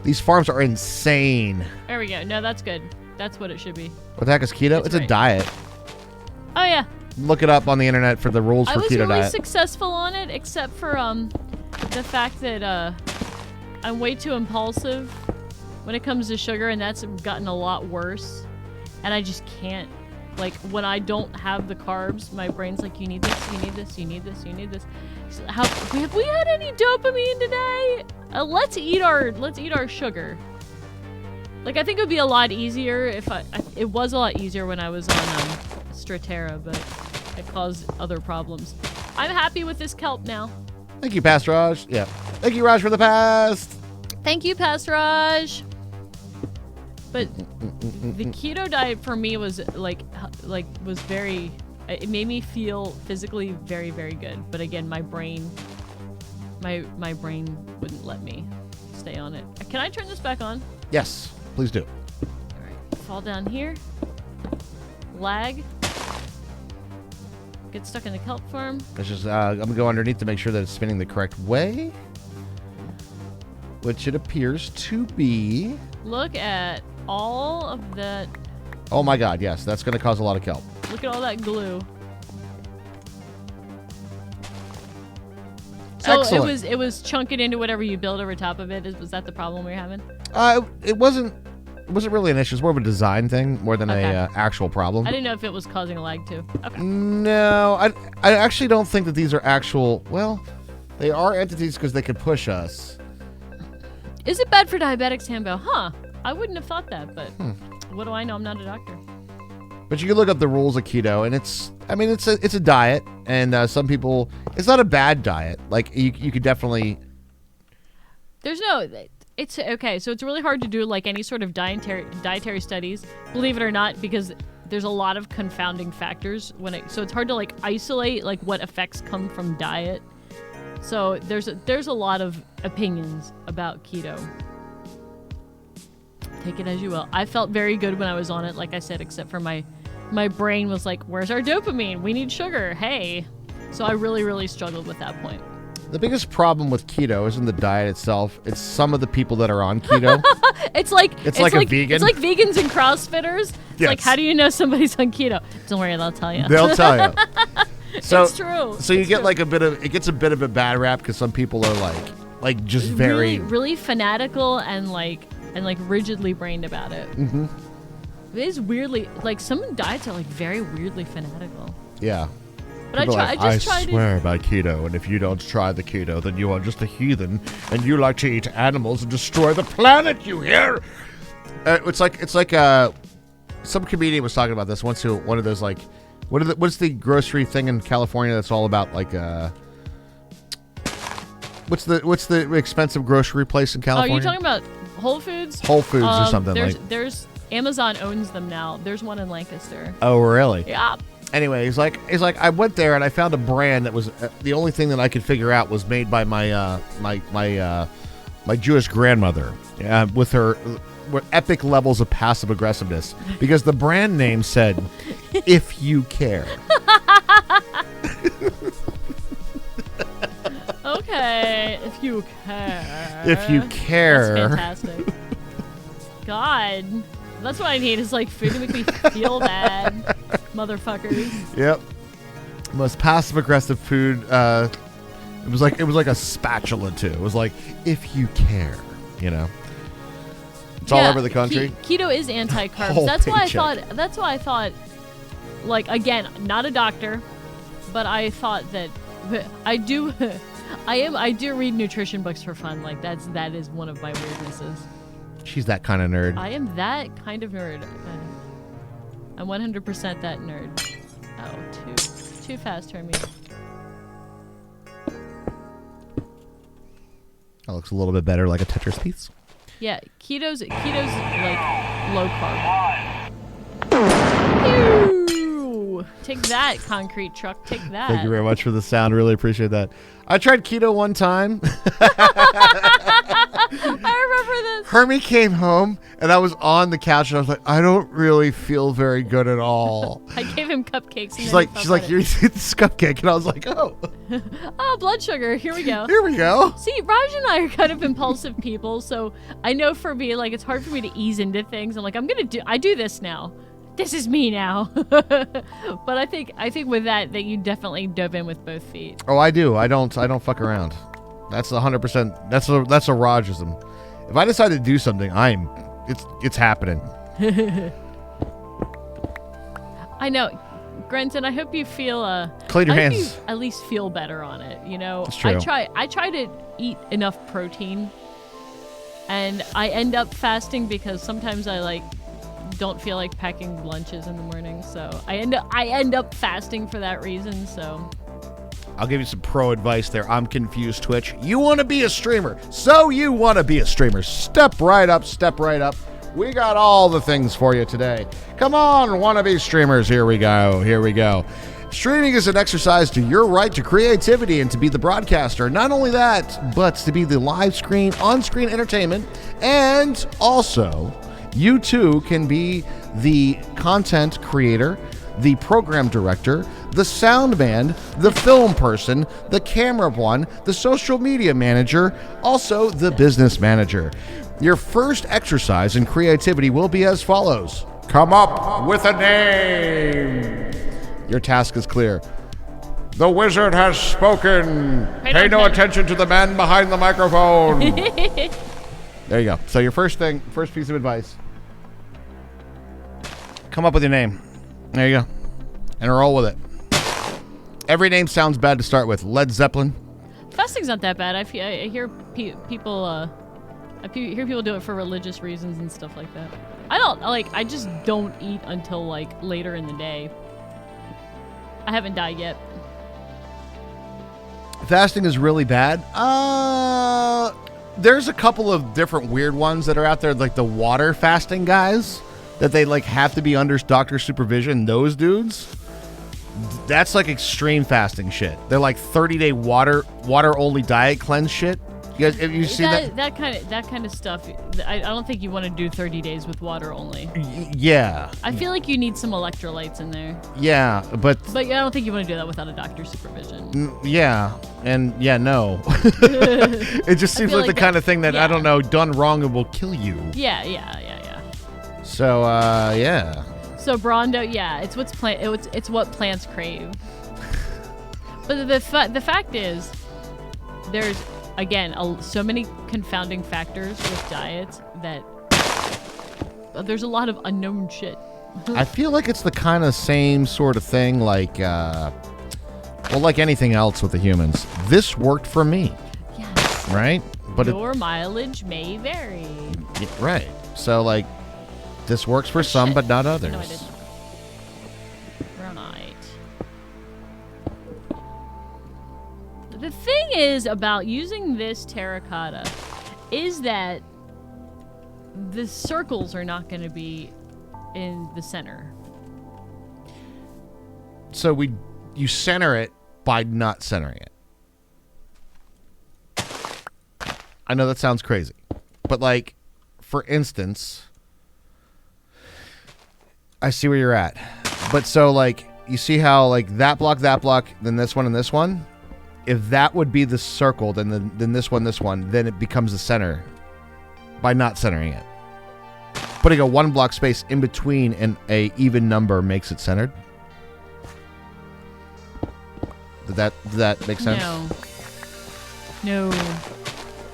These farms are insane. There we go. No, that's good. That's what it should be. What the heck is keto? It's a right. diet. Oh yeah. Look it up on the internet for the rules I for was keto really diet. successful on it, except for the fact that I'm way too impulsive when it comes to sugar, and that's gotten a lot worse. And I just can't. Like, when I don't have the carbs, my brain's like, you need this, you need this, you need this, you need this. So have we had any dopamine today? Let's eat our sugar. Like, I think it would be a lot easier if it was a lot easier when I was on Stratera, but it caused other problems. I'm happy with this kelp now. Thank you, Past Raj. Yeah. Thank you, Raj, for the past. Thank you, Pastraj. But the keto diet for me was was very. It made me feel physically very, very good. But again, my brain wouldn't let me stay on it. Can I turn this back on? Yes, please do. All right, fall down here. Lag. Get stuck in the kelp farm. It's just I'm gonna go underneath to make sure that it's spinning the correct way, which it appears to be. Look at all of that. Oh my God! Yes, that's gonna cause a lot of kelp. Look at all that glue. So Excellent. it was chunking into whatever you build over top of it. Was that the problem we were having? It wasn't really an issue. It's more of a design thing more than Okay. a actual problem. I didn't know if it was causing a lag too. Okay. No, I actually don't think that these are actual. Well, they are entities because they could push us. Is it bad for diabetics, Hambo? Huh. I wouldn't have thought that, but what do I know? I'm not a doctor. But you can look up the rules of keto, and it's a diet, and some people, it's not a bad diet. Like you could definitely. There's no. It's okay. So it's really hard to do like any sort of dietary studies, believe it or not, because there's a lot of confounding factors so it's hard to like isolate like what effects come from diet. So there's a lot of opinions about keto. Take it as you will. I felt very good when I was on it, like I said, except for my brain was like, where's our dopamine? We need sugar. Hey. So I really, really struggled with that point. The biggest problem with keto isn't the diet itself. It's some of the people that are on keto. It's like a vegan. It's like vegans and CrossFitters. It's Yes. like, how do you know somebody's on keto? Don't worry, they'll tell you. They'll tell you. So, It's true. So you It's get true. like it gets a bit of a bad rap because some people are like just very. really, really fanatical and like rigidly brained about it. Mm-hmm. It is weirdly like some diets are like very weirdly fanatical. Yeah. But People I just tried it. swear by keto, and if you don't try the keto, then you are just a heathen, and you like to eat animals and destroy the planet. You hear? It's like some comedian was talking about this once. To one of those like, what's the grocery thing in California that's all about like what's the expensive grocery place in California? Oh, you're talking about Whole Foods? Whole Foods or something like. There's Amazon owns them now. There's one in Lancaster. Oh, really? Yeah. Anyway, he's like, I went there and I found a brand that was the only thing that I could figure out was made by my my Jewish grandmother with her epic levels of passive aggressiveness because the brand name said, "If you care." Okay, if you care. If you care. That's fantastic. God. That's what I need is like food to make me feel bad, motherfuckers. Yep. Most passive aggressive food. It was like a spatula too. It was like if you care, you know. It's all over the country. Keto is anti-carbs. Whole That's why I thought. Like again, not a doctor, but I thought that I do. I do read nutrition books for fun. Like that is one of my weirdnesses. She's that kind of nerd. I am that kind of nerd. I'm 100% that nerd. Oh, too fast, Hermie. That looks a little bit better, like a Tetris piece. Yeah, keto's like low carb. Ew. Take that, concrete truck. Take that. Thank you very much for the sound. Really appreciate that. I tried keto one time. I remember this. Hermie came home, and I was on the couch, and I was like, I don't really feel very good at all. I gave him cupcakes. She's like, you're eating this cupcake, and I was like, oh. Oh, blood sugar. Here we go. Here we go. See, Raj and I are kind of impulsive people, so I know for me, like, it's hard for me to ease into things. I'm like, I do this now. This is me now. But I think with that you definitely dove in with both feet. Oh, I do. I don't fuck around. That's 100%. That's a Rajism. If I decide to do something, it's happening. I know. Granton, I hope you feel clean your hands. You at least feel better on it, you know. That's true. I try to eat enough protein, and I end up fasting because sometimes I don't feel like packing lunches in the morning, so I end up fasting for that reason. So I'll give you some pro advice there. I'm confused, Twitch. You want to be a streamer. So you want to be a streamer. Step right up. Step right up. We got all the things for you today. Come on, wannabe streamers. Here we go. Here we go. Streaming is an exercise to your right to creativity and to be the broadcaster. Not only that, but to be the live screen, on-screen entertainment. And also, you too can be the content creator, the program director, the sound man, the film person, the camera one, the social media manager, also the business manager. Your first exercise in creativity will be as follows. Come up with a name. Your task is clear. The wizard has spoken. Pay no attention to the man behind the microphone. There you go. So your first piece of advice. Come up with your name. There you go. And roll with it. Every name sounds bad to start with. Led Zeppelin. Fasting's not that bad. I hear people hear people do it for religious reasons and stuff like that. I just don't eat until later in the day. I haven't died yet. Fasting is really bad. There's a couple of different weird ones that are out there, like the water fasting guys, that they have to be under doctor supervision. Those dudes, that's extreme fasting shit. They're 30-day water only diet cleanse shit. You guys, have you seen that? That kind of stuff. I don't think you want to do 30 days with water only. Yeah. I feel like you need some electrolytes in there. Yeah, but I don't think you want to do that without a doctor's supervision. Yeah, and no. It just seems like the kind of thing that, I don't know, done wrong and will kill you. Yeah. So, yeah. So Brondo, yeah, it's what plants crave. But the fact is, there's again so many confounding factors with diets that there's a lot of unknown shit. I feel like it's the kind of same sort of thing Well, like anything else with the humans, this worked for me, Yes. right? But Your mileage may vary. right. So, like, this works for some, Shit. but not others. No, I didn't. Right. The thing is about using this terracotta is that the circles are not going to be in the center. So you center it by not centering it. I know that sounds crazy, but like, for instance, I see where you're at. But so like, you see how like that block, then this one and this one? If that would be the circle, then this one, then it becomes the center by not centering it. Putting a 1 block space in between and a even number makes it centered. Did that make sense? No.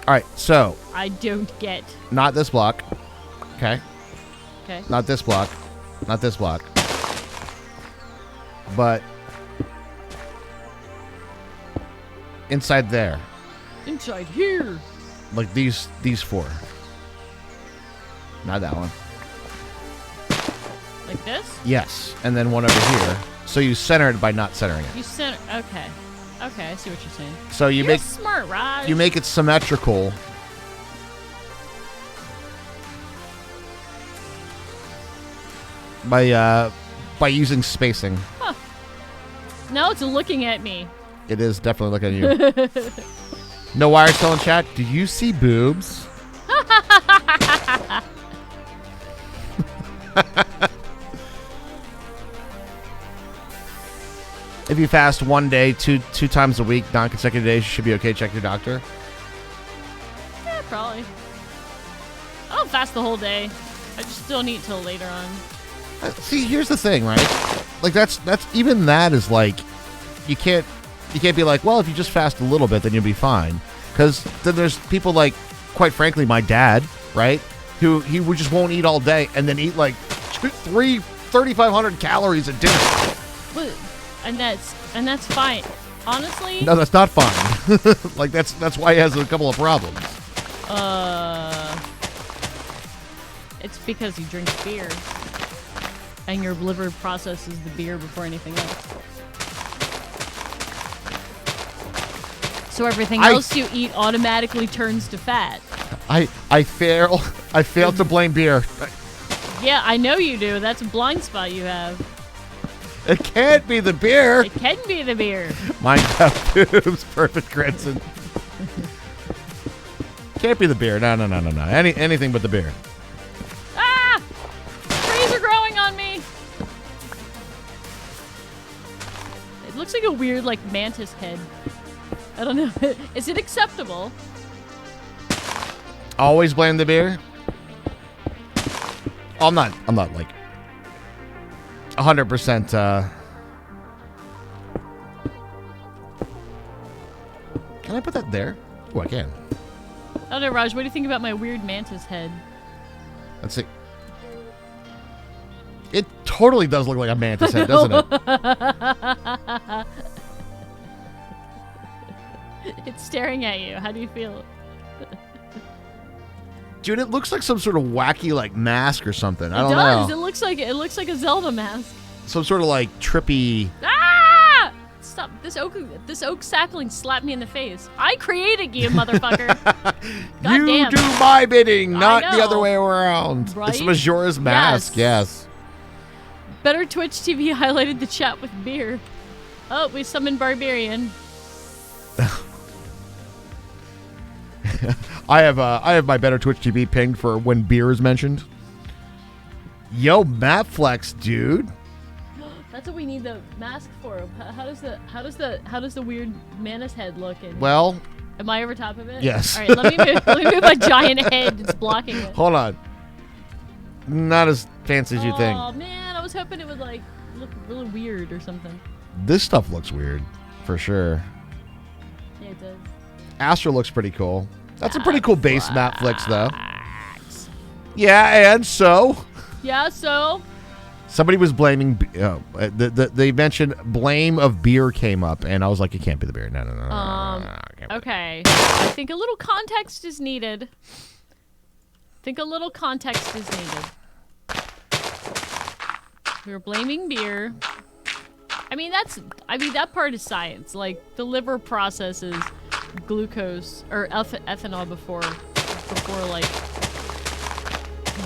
All right, so I don't get. not this block. Okay. Okay. Not this block. Not this block. But inside there, Inside here. like these 4. Not that one. Like this? Yes, and then one over here. So you center it by not centering it. You center. Okay. Okay, I see what you're saying. So you You're make smart, Raj. you make it symmetrical. By using spacing. Now it's looking at me. It is definitely looking at you. No wire still in chat. Do you see boobs? If you fast one day, two times a week, non-consecutive days, you should be okay. Check your doctor. Yeah, probably. I don't fast the whole day. I just don't eat till later on. See, here's the thing, right? Like that's even that is like, you can't be like, well, if you just fast a little bit, then you'll be fine. Because then there's people like, quite frankly, my dad, right? Who he would just won't eat all day and then eat like 3,500 calories a dinner. But, and that's fine. Honestly. No, that's not fine. Like that's why he has a couple of problems. It's because he drinks beer. And your liver processes the beer before anything else. So everything else you eat automatically turns to fat. I fail to blame beer. Yeah, I know you do. That's a blind spot you have. It can't be the beer. It can be the beer. Minecraft boobs, perfect Grinson. Can't be the beer. No. Anything but the beer. Ah! Trees are growing on me. It looks like a weird, like, mantis head. I don't know. Is it acceptable? Always blame the beer. I'm not like 100%. Can I put that there? Oh, I can. I don't know, Raj. What do you think about my weird mantis head? Let's see. It totally does look like a mantis head, doesn't it? It's staring at you. How do you feel? Dude, it looks like some sort of wacky like mask or something. I don't It does. know. It looks like a Zelda mask. Some sort of like trippy. Ah! Stop! This oak sapling slapped me in the face. I created you, motherfucker. You Goddamn. do my bidding, not the know. other way around. Right? It's Majora's Mask. Yes. Better Twitch TV highlighted the chat with beer. Oh, we summoned Barbarian. I have my better Twitch TV pinged for when beer is mentioned. Yo, map flex, dude. That's what we need the mask for. How does the weird mantis head look? Well, Am I over top of it? yes. All right, let me move my giant head that's blocking it. Hold on. Not as fancy as you think. Oh man, I was hoping it would like look really weird or something. This stuff looks weird, for sure. Yeah, it does. Astra looks pretty cool. That's a pretty cool base map flex, though. Yeah, and so? Yeah, so? Somebody was blaming. They mentioned blame of beer came up, and I was like, it can't be the beer. No. Okay. I think a little context is needed. We were blaming beer. I mean, that part is science. Like, the liver processes glucose or ethanol before like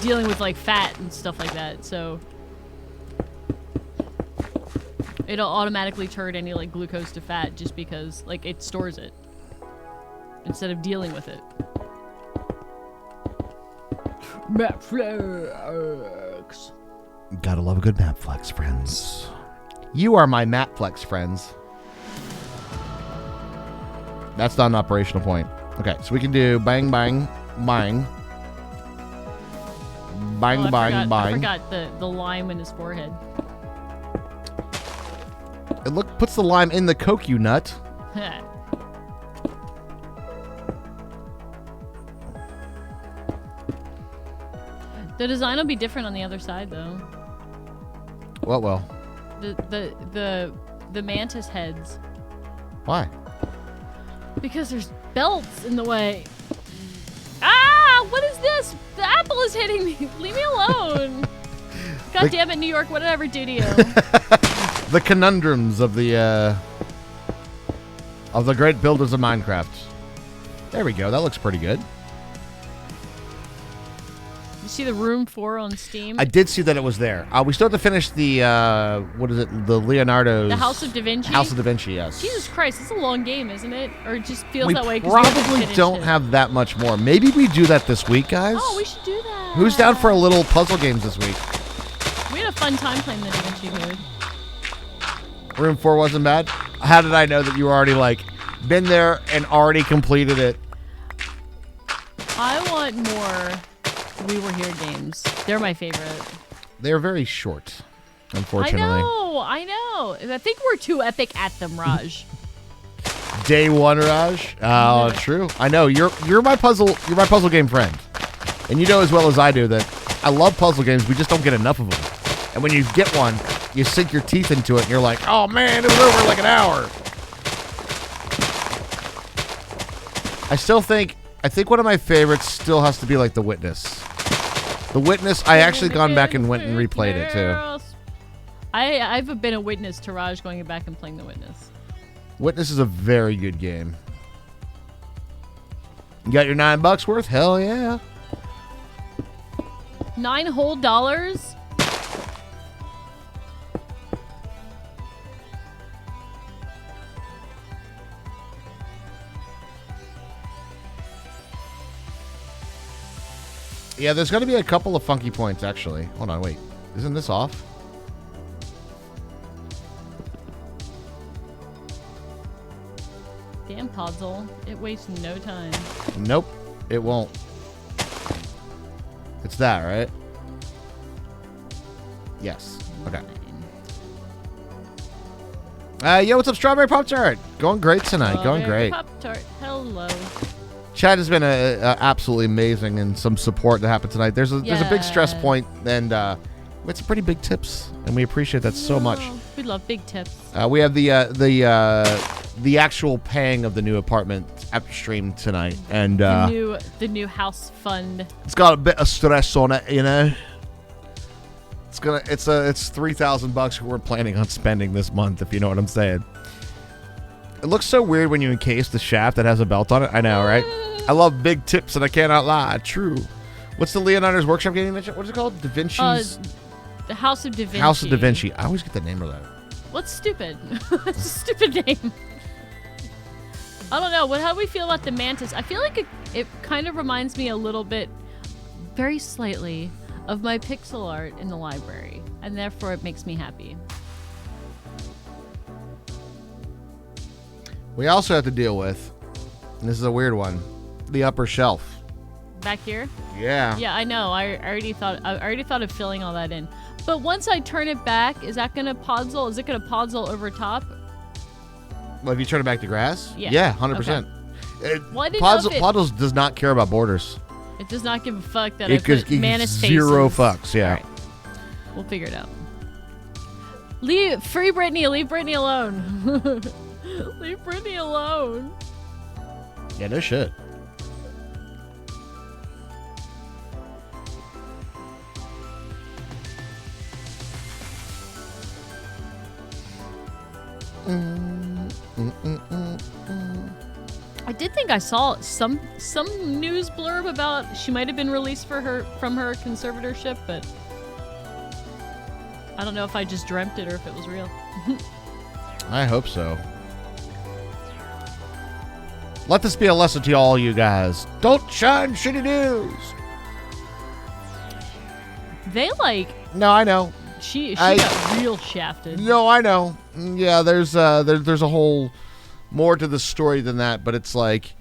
dealing with like fat and stuff like that. So it'll automatically turn any like glucose to fat just because like it stores it instead of dealing with it. Map flex. Gotta love a good map flex, friends. You are my map flex, friends. That's not an operational point. Okay, so we can do bang, bang, bang. Bang, bang, bang. I forgot the lime in his forehead. It puts the lime in the coke, you nut. The design will be different on the other side, though. What will? The mantis heads. Why? Because there's belts in the way. Ah! What is this? The apple is hitting me. Leave me alone. God damn it, New York. What did I ever do to you? The conundrums of the great builders of Minecraft. There we go. That looks pretty good. You see the Room 4 on Steam? I did see that it was there. We still have to finish the, what is it? The Leonardo's... The House of Da Vinci? House of Da Vinci, yes. Jesus Christ, it's a long game, isn't it? Or it just feels We that way? probably don't have that much more. Maybe we do that this week, guys? Oh, we should do that. Who's down for a little puzzle games this week? We had a fun time playing the Da Vinci Code. Room 4 wasn't bad? How did I know that you already, like, been there and already completed it? I want more We Were Here games. They're my favorite. They're very short, unfortunately. I know. I think we're too epic at them, Raj. Day one, Raj. Oh, true. I know. You're my puzzle game friend. And you know as well as I do that I love puzzle games. We just don't get enough of them. And when you get one, you sink your teeth into it and you're like, oh man, it was over in like an hour. I think one of my favorites still has to be like The Witness. The Witness, I actually gone back and went and replayed it too. I've been a witness to Raj going back and playing The Witness. Witness is a very good game. You got your $9 worth? Hell yeah. $9 whole dollars? Yeah, there's going to be a couple of funky points, actually. Hold on, wait. Isn't this off? Damn, Podzol. It wastes no time. Nope, it won't. It's that, right? Yes. Okay. Yo, what's up, Strawberry Pop-Tart? Going great tonight. Going great. Pop-Tart. Hello. Chad has been absolutely amazing, and some support that happened tonight. There's a big stress point, and it's pretty big tips, and we appreciate that so much. We love big tips. We have the actual paying of the new apartment after stream tonight, and the new house fund. It's got a bit of stress on it, you know. It's $3,000 we're planning on spending this month, if you know what I'm saying. It looks so weird when you encase the shaft that has a belt on it. I know, right? I love big tips, and I cannot lie. True. What's the Leonardo's Workshop game you mentioned? What is it called? Da Vinci's? The House of Da Vinci. House of Da Vinci. I always get the name of that. What's stupid? It's a stupid name. I don't know. How do we feel about the mantis? I feel like it kind of reminds me a little bit, very slightly, of my pixel art in the library, and therefore it makes me happy. We also have to deal with, and this is a weird one, the upper shelf. Back here? Yeah. Yeah, I know. I already thought of filling all that in. But once I turn it back, is that gonna podzol? Is it gonna podzol over top? Well, if you turn it back to grass? Yeah. Yeah, 100%. Okay. Podzol does not care about borders. It does not give a fuck that I put Manus face. Zero fucks, yeah. All right. We'll figure it out. Free Britney. Leave Britney alone. Leave Britney alone. Yeah, no shit. I did think I saw some news blurb about she might have been released from her conservatorship, but I don't know if I just dreamt it or if it was real. I hope so. Let this be a lesson to all you guys. Don't shine shitty news. They No, I know. she got real shafted. No, I know. Yeah, there's a whole more to the story than that, but it's like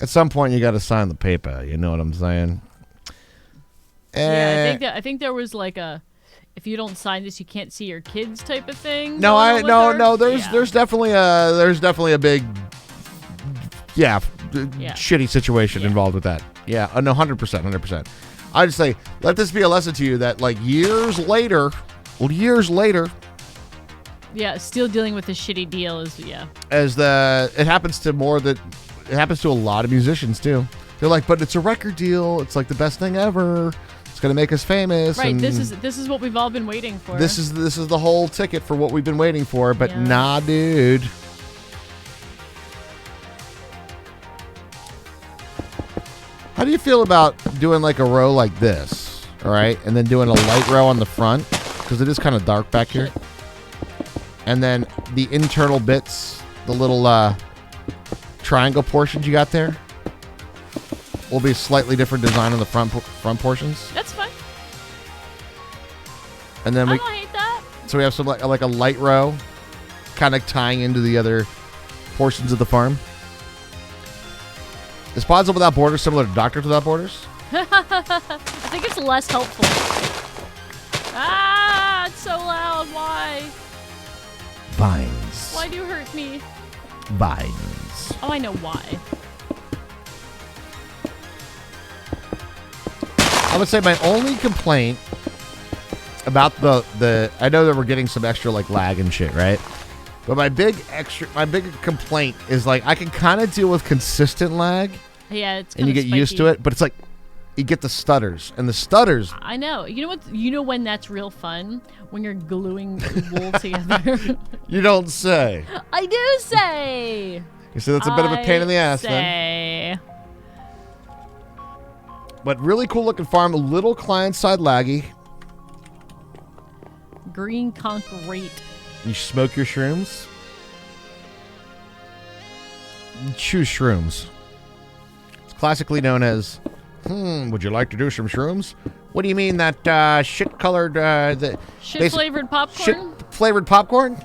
at some point you got to sign the paper. You know what I'm saying? Yeah, I think there was like a if you don't sign this, you can't see your kids type of thing. No, no. There's definitely a big shitty situation involved with that. Yeah, no, 100%. I just say let this be a lesson to you that like years later. Yeah, still dealing with a shitty deal is It happens to a lot of musicians too. They're like, but it's a record deal. It's like the best thing ever. It's gonna make us famous. Right. And This is what we've all been waiting for. This is the whole ticket for what we've been waiting for. But nah, dude. How do you feel about doing like a row like this? All right, and then doing a light row on the front because it is kind of dark back here. And then the internal bits, the little triangle portions you got there, will be a slightly different design on the front portions. That's fine. And then I don't hate that. So we have some like a light row, kind of tying into the other portions of the farm. Is Pods Without Borders similar to Doctors Without Borders? I think it's less helpful. Ah, it's so loud. Why? Vines. Why do you hurt me? Vines. Oh, I know why. I would say my only complaint about the I know that we're getting some extra like lag and shit, right? But my big complaint is like I can kind of deal with consistent lag. Yeah, it's and you get used to it, but it's like you get the stutters, and the stutters. I know. You know what? You know when that's real fun? When you're gluing wool together. You don't say. I do say. You say that's a bit of a pain in the ass then. But really cool looking farm, a little client side laggy. Green concrete. You smoke your shrooms? You choose shrooms. It's classically known as, would you like to do some shrooms? What do you mean that shit-colored... Shit-flavored popcorn? Shit-flavored popcorn?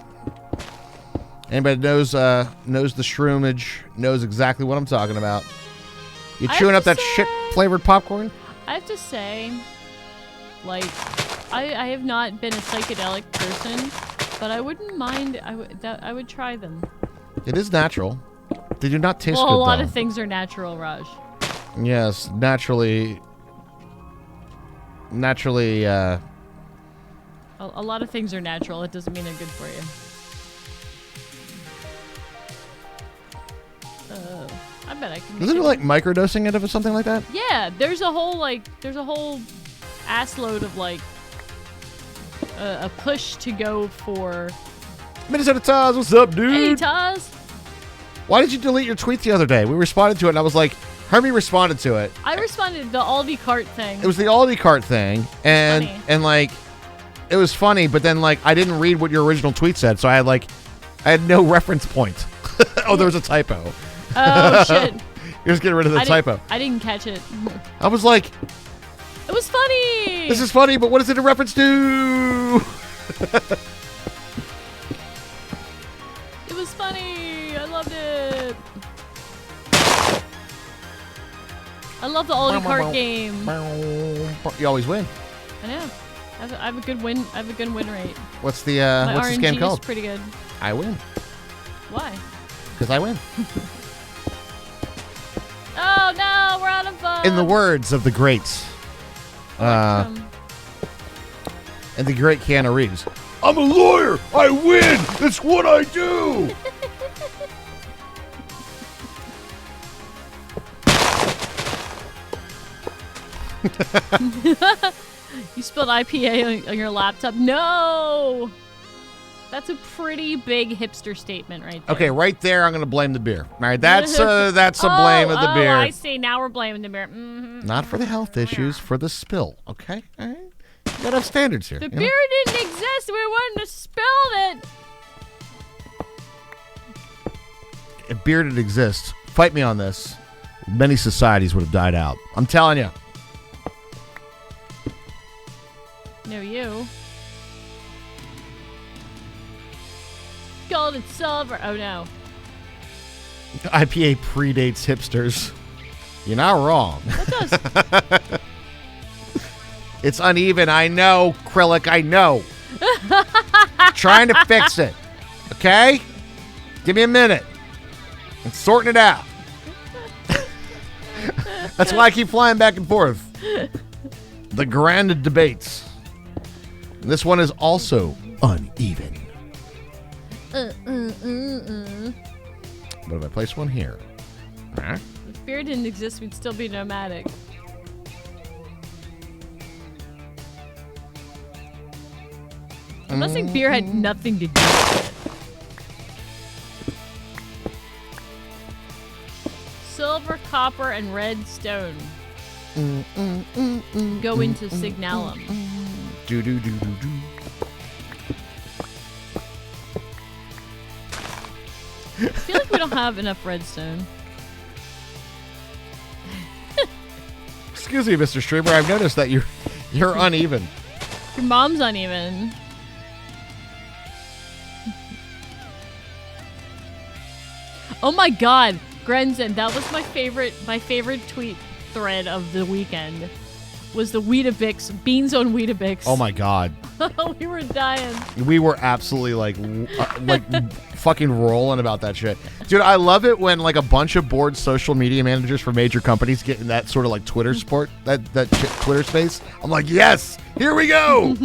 Anybody knows the shroomage knows exactly what I'm talking about. You chewing up that shit-flavored popcorn? I have to say, like, I have not been a psychedelic person, but I wouldn't mind. I would try them. It is natural. They do not taste good, a lot though. of things are natural, Raj. Yes, naturally. A lot of things are natural. It doesn't mean they're good for you. I bet I can. Isn't it like microdosing it or something like that? Yeah, there's a whole ass load of like a push to go for. Minnesota Taz, what's up, dude? Hey, Taz. Why did you delete your tweet the other day? We responded to it, and I was like, Hermie responded to it. I responded to the Aldi cart thing. It was the Aldi cart thing, and like, it was funny, but then like I didn't read what your original tweet said, so I had no reference point. Oh, there was a typo. Oh shit! You're just getting rid of the typo. I didn't catch it. I was like, it was funny. This is funny, but what is it in reference to? It was funny. I loved it. I love the Aldi cart game. You always win. I know. I have a good win. I have a good win rate. What's this RNG game called? is pretty good. I win. Why? Because I win. Oh no, we're out of fun. In the words of the greats, and the great Keanu Reeves, I'm a lawyer. I win. It's what I do. You spilled IPA on your laptop. No! That's a pretty big hipster statement right there. Okay, right there, I'm going to blame the beer. All right, that's a blame of the beer. I see. Now we're blaming the beer. Mm-hmm. Not for the health issues, for the spill, okay? All right? You got to have standards here. The beer didn't exist. We wouldn't have spilled it. If beer didn't exist, fight me on this, many societies would have died out. I'm telling you. No, you. Gold and silver. Oh, no. IPA predates hipsters. You're not wrong. That does. It's uneven. I know, Krillic. I know. Trying to fix it. Okay? Give me a minute. I'm sorting it out. That's why I keep flying back and forth. The grand debates. This one is also uneven. But if I place one here. If beer didn't exist, we'd still be nomadic. I'm not saying beer had nothing to do with it. Silver, copper, and red stone go into signalum. Do do do do do. I feel like we don't have enough redstone. Excuse me, Mr. Streamer. I've noticed that you're uneven. Your mom's uneven. Oh my god, Grenzen, that was my favorite tweet thread of the weekend. Was the Weetabix, beans on Weetabix. Oh my god. We were dying. We were absolutely like fucking rolling about that shit. Dude, I love it when like a bunch of bored social media managers for major companies get in that sort of like Twitter sport, that Twitter space. I'm like, yes, here we go.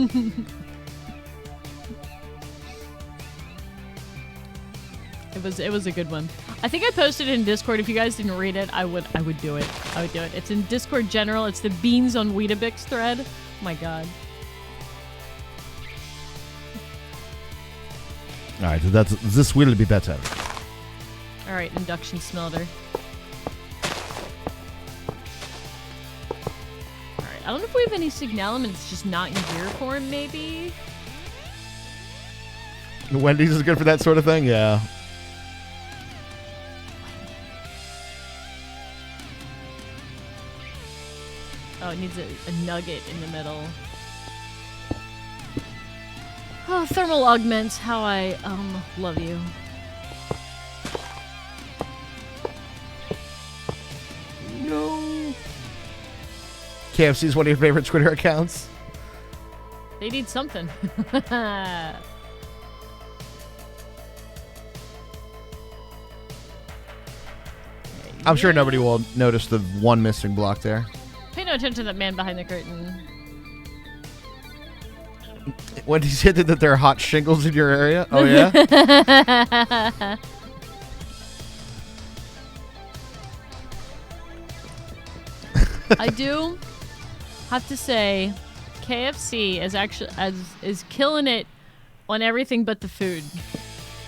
It was a good one. I think I posted it in Discord. If you guys didn't read it, I would do it. I would do it. It's in Discord general. It's the beans on Weetabix thread. Oh my god. All right, so this will be better. All right, induction smelter. All right, I don't know if we have any signalum and it's just not in gear form, maybe. Wendy's is good for that sort of thing, yeah. Oh, it needs a nugget in the middle. Oh, thermal augments, how I love you. No. KFC is one of your favorite Twitter accounts? They need something. I'm sure nobody will notice the one missing block there. Pay no attention to that man behind the curtain. When he said that there are hot shingles in your area? Oh, yeah? I do have to say, KFC is killing it on everything but the food.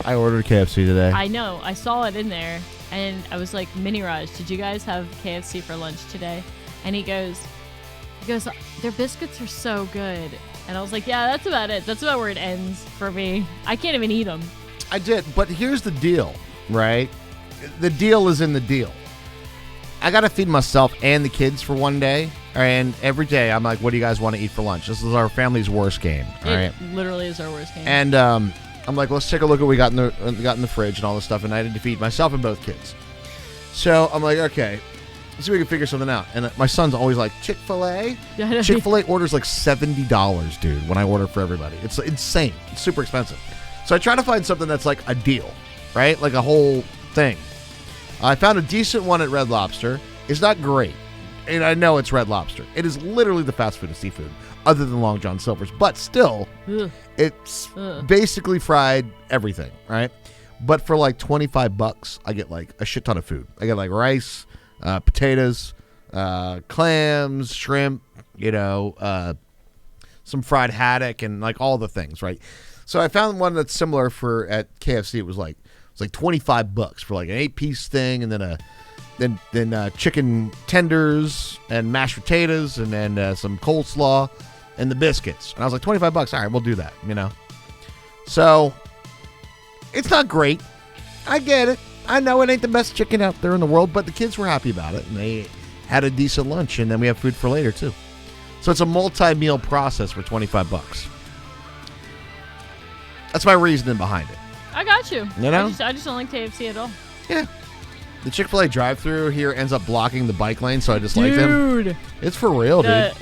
I ordered KFC today. I know. I saw it in there, and I was like, Mini Raj, did you guys have KFC for lunch today? And he goes, their biscuits are so good. And I was like, yeah, that's about it. That's about where it ends for me. I can't even eat them. I did, but here's the deal, right? The deal is in the deal. I got to feed myself and the kids for one day, and every day I'm like, what do you guys want to eat for lunch? This is our family's worst game, all right? It literally is our worst game. And I'm like, let's take a look at what we got in the fridge and all this stuff, and I had to feed myself and both kids. So I'm like, okay, let's see if we can figure something out. And my son's always like, Chick-fil-A? Chick-fil-A orders like $70, dude, when I order for everybody. It's insane. It's super expensive. So I try to find something that's like a deal, right? Like a whole thing. I found a decent one at Red Lobster. It's not great. and I know it's Red Lobster. It is literally the fast food of seafood, other than Long John Silver's. But still, Ugh. it's Ugh. basically fried everything, right? But for like $25, I get like a shit ton of food. I get like rice, potatoes, clams, shrimp, some fried haddock, and like all the things, right? So I found one that's similar at KFC. It was like $25 for like an 8-piece thing, and then chicken tenders and mashed potatoes, and then some coleslaw and the biscuits. And I was like, $25. All right, we'll do that. So it's not great. I get it. I know it ain't the best chicken out there in the world, but the kids were happy about it, and they had a decent lunch, and then we have food for later too. So it's a multi-meal process for $25. That's my reasoning behind it. I got you. You know? I just don't like KFC at all. Yeah. The Chick-fil-A drive-thru here ends up blocking the bike lane, so I dislike them. Dude. It's for real, dude.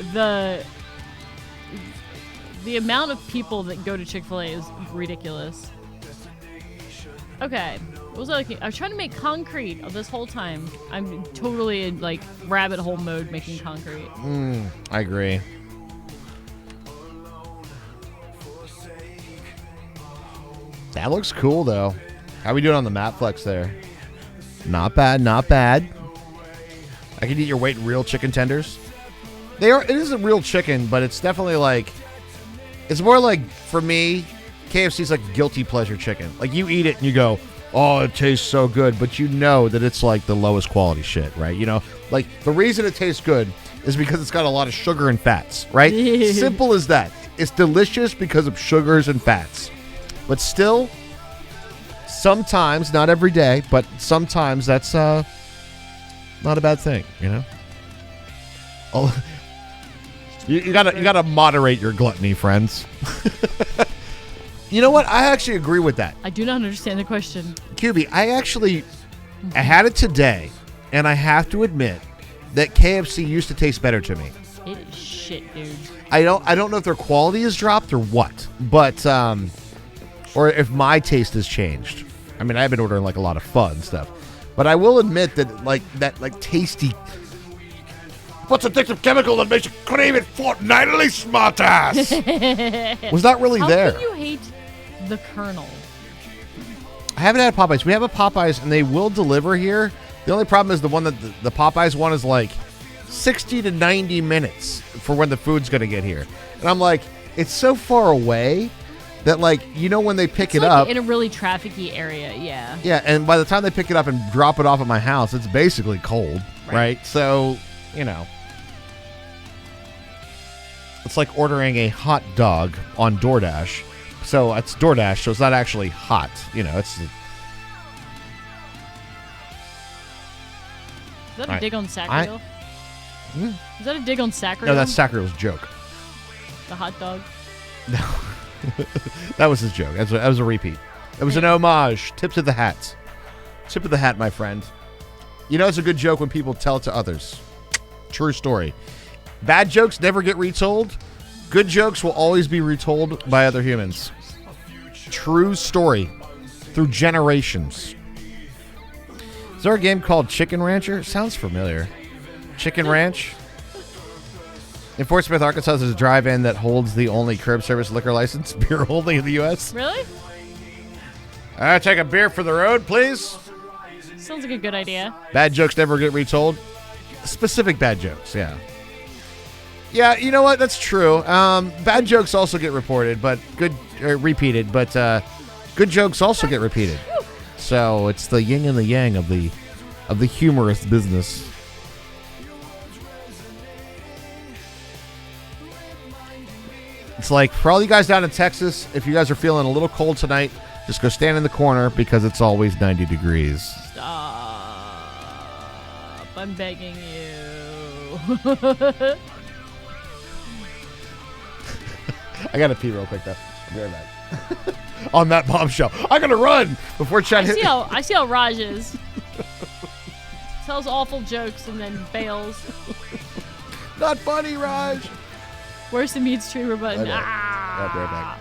The amount of people that go to Chick-fil-A is ridiculous. Okay. What was I looking? I was trying to make concrete this whole time. I'm totally in like rabbit hole mode making concrete. I agree. That looks cool, though. How we doing on the map flex there? Not bad, not bad. I can eat your weight in real chicken tenders. It isn't real chicken, but it's definitely like, it's more like, for me, KFC's like guilty pleasure chicken. Like, you eat it and you go, oh, it tastes so good, but you know that it's like the lowest quality shit, right? Like, the reason it tastes good is because it's got a lot of sugar and fats, right? Simple as that. It's delicious because of sugars and fats. But still, sometimes, not every day, but sometimes that's not a bad thing, Oh, you gotta moderate your gluttony, friends. You know what? I actually agree with that. I do not understand the question. QB, I had it today, and I have to admit that KFC used to taste better to me. It is shit, dude. I don't know if their quality has dropped or what, but or if my taste has changed. I mean, I've been ordering like a lot of pho and stuff, but I will admit that tasty. What's addictive chemical that makes you crave it fortnightly, smartass? Was not really there. How can you hate the Colonel? I haven't had Popeyes. We have a Popeyes, and they will deliver here. The only problem is the one that the Popeyes one is like 60 to 90 minutes for when the food's going to get here. And I'm like, it's so far away that, like, when they pick it like up. In a really trafficy area, yeah. Yeah, and by the time they pick it up and drop it off at my house, it's basically cold, right? So, it's like ordering a hot dog on DoorDash. So it's DoorDash, so it's not actually hot. It's... Is that a dig on Sacriel? Is that a dig on Sacriel? No, that's Sacriel's joke. The hot dog? No. That was his joke. That was a repeat. It was an homage. Tip of the hat. Tip of the hat, my friend. It's a good joke when people tell it to others. True story. Bad jokes never get retold. Good jokes will always be retold by other humans. True story. Through generations. Is there a game called Chicken Rancher? Sounds familiar. Chicken Ranch? In Fort Smith, Arkansas, there's a drive-in that holds the only curb service liquor license, beer only in the U.S. Really? Take a beer for the road, please. Sounds like a good idea. Bad jokes never get retold. Specific bad jokes, yeah. Yeah, you know what? That's true. Bad jokes also get reported, but repeated. But good jokes also get repeated. So it's the yin and the yang of the humorous business. It's like, for all you guys down in Texas, if you guys are feeling a little cold tonight, just go stand in the corner because it's always 90 degrees. Stop. I'm begging you. I gotta pee real quick, though. I'll be right back. On that bombshell. I gotta run before Chad hits me. I see how Raj is. Tells awful jokes and then bails. Not funny, Raj. Where's the meat streamer button? I'll be right back.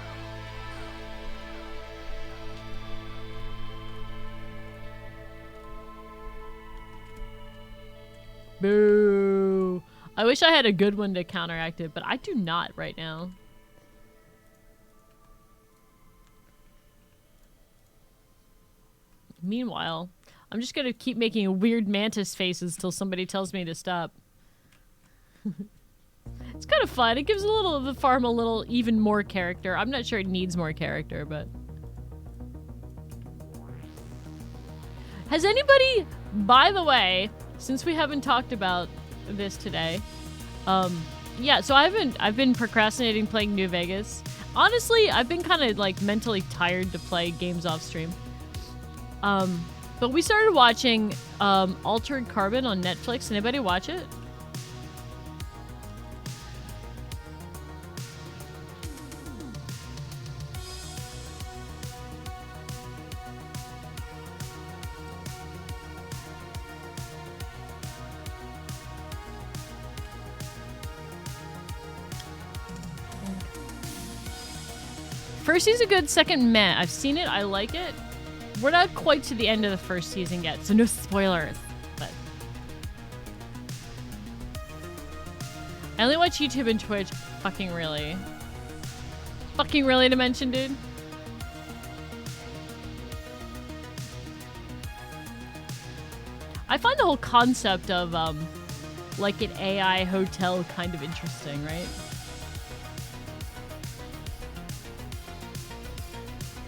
Boo. I wish I had a good one to counteract it, but I do not right now. Meanwhile, I'm just gonna keep making weird mantis faces till somebody tells me to stop. It's kind of fun. It gives the farm a little even more character. I'm not sure it needs more character, but... Has anybody, by the way, since we haven't talked about this today, yeah, so I've been procrastinating playing New Vegas. Honestly, I've been kind of like mentally tired to play games off stream. But we started watching Altered Carbon on Netflix. Anybody watch it? First season good, second meh. I've seen it, I like it. We're not quite to the end of the first season yet, so no spoilers. But I only watch YouTube and Twitch. Fucking really. Fucking really to mention, dude. I find the whole concept of like an AI hotel kind of interesting, right?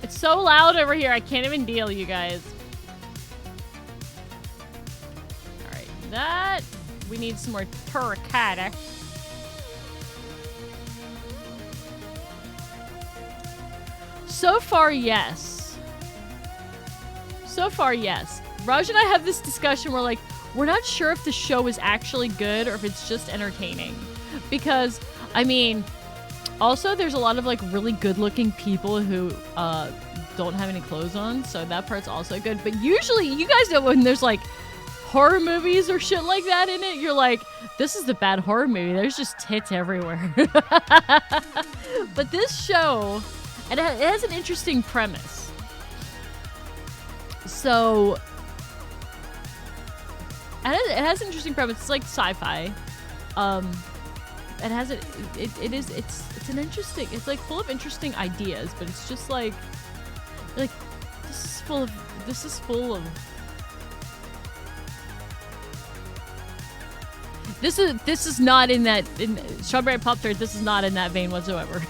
It's so loud over here, I can't even deal, you guys. Alright, that... We need some more terracotta. So far, yes. So far, yes. Raj and I have this discussion where, like, we're not sure if the show is actually good or if it's just entertaining. Because, I mean... Also, there's a lot of, like, really good-looking people who don't have any clothes on, so that part's also good. But usually, you guys know when there's, like, horror movies or shit like that in it, you're like, this is the bad horror movie. There's just tits everywhere. But this show, it has an interesting premise. So, it has an interesting premise. It's like sci-fi. It has it's an interesting, it's like full of interesting ideas, but it's just like this is full of this is not in that, in Strawberry Pop-Tart, this is not in that vein whatsoever.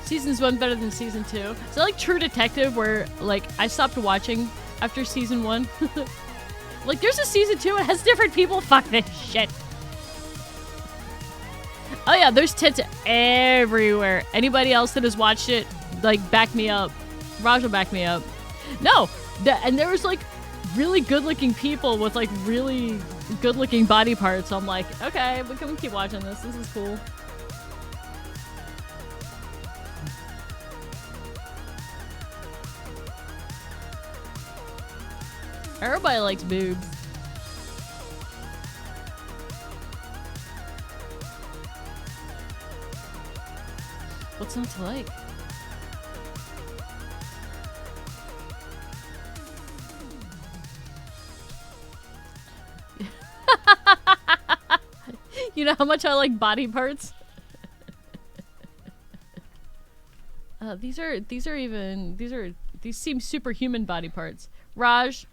Season's 1 better than season 2. Is that like True Detective where like I stopped watching after season 1? Like there's a season 2, it has different people. Fuck this shit. Oh yeah, there's tits everywhere. Anybody else that has watched it, like, back me up. Raj will back me up. No, and there was, like, really good-looking people with, like, really good-looking body parts. So I'm like, okay, we can keep watching this. This is cool. Everybody likes boobs. What's not to like? You know how much I like body parts? These seem superhuman body parts. Raj,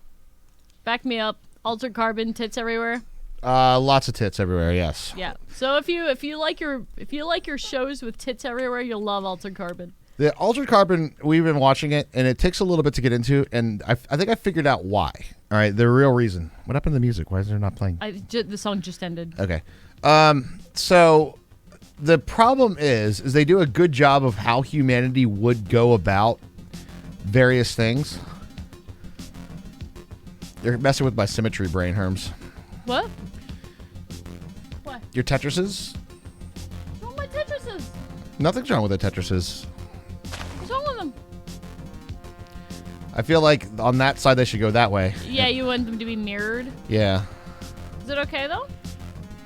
back me up. Altered Carbon, tits everywhere. Lots of tits everywhere, yes. Yeah. So if you like your shows with tits everywhere, you'll love Altered Carbon. The Altered Carbon, we've been watching it, and it takes a little bit to get into, and I think I figured out why. All right, the real reason. What happened to the music? Why is it not playing? The song just ended. Okay. So the problem is they do a good job of how humanity would go about various things. You're messing with my symmetry brain, Herms. What? What? Your Tetrises? What's wrong with my Tetrises? Nothing's wrong with the Tetrises. What's wrong with them? I feel like on that side they should go that way. Yeah, you want them to be mirrored? Yeah. Is it okay though?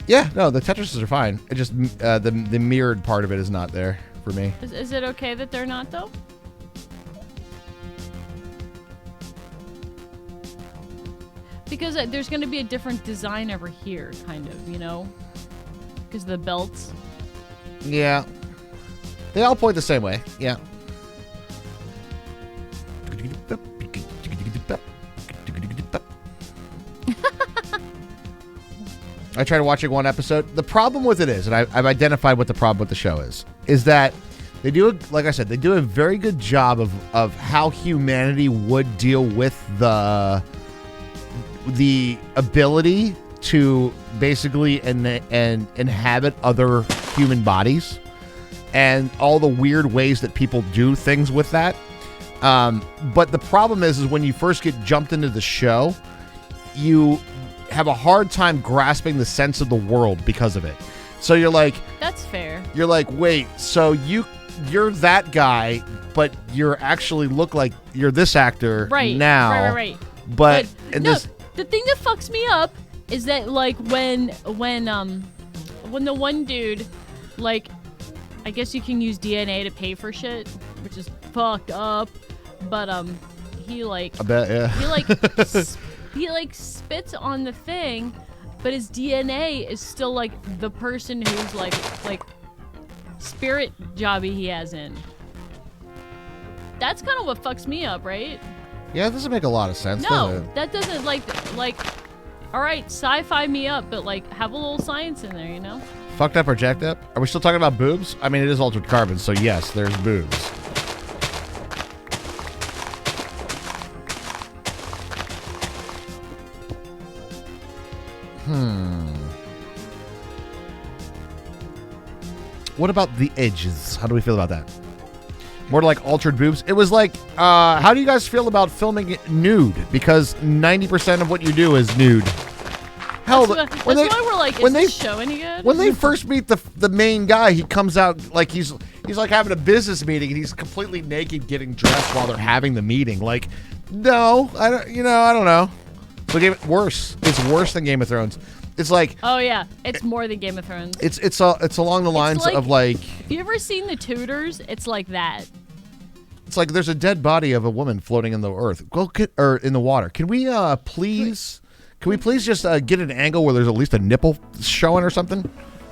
Yeah, no, the Tetrises are fine. It just the mirrored part of it is not there for me. Is it okay that they're not though? Because there's going to be a different design over here, kind of, you know? Because of the belts. Yeah. They all point the same way. Yeah. I tried watching one episode. The problem with it is, and I've identified what the problem with the show is that they do, like I said, they do a very good job of how humanity would deal with the ability to basically and inhabit other human bodies and all the weird ways that people do things with that. But the problem is when you first get jumped into the show, you have a hard time grasping the sense of the world because of it. So you're like, that's fair. You're like, wait, so you're that guy, but you're actually look like you're this actor now. Right. But the thing that fucks me up is that like when the one dude, like, I guess you can use DNA to pay for shit, which is fucked up. But he like, I bet, yeah. He like he like spits on the thing, but his DNA is still like the person who's like spirit jobby he has in. That's kind of what fucks me up, right? Yeah, it doesn't make a lot of sense. No, that doesn't like. All right, sci-fi me up, but like have a little science in there, you know? Fucked up or jacked up? Are we still talking about boobs? I mean, it is altered carbon, so yes, there's boobs. What about the edges? How do we feel about that? More like altered boobs. It was like, how do you guys feel about filming it nude? Because 90% of what you do is nude. Hell, that's why we're like, is this show any good? When they first meet the main guy, he comes out like he's like having a business meeting and he's completely naked, getting dressed while they're having the meeting. Like, no, I don't know. But worse. It's worse than Game of Thrones. It's like, oh yeah, it's more than Game of Thrones. It's along the lines of like. Have you ever seen the Tudors? It's like that. It's like there's a dead body of a woman floating in the earth, or in the water. Can we please just get an angle where there's at least a nipple showing or something,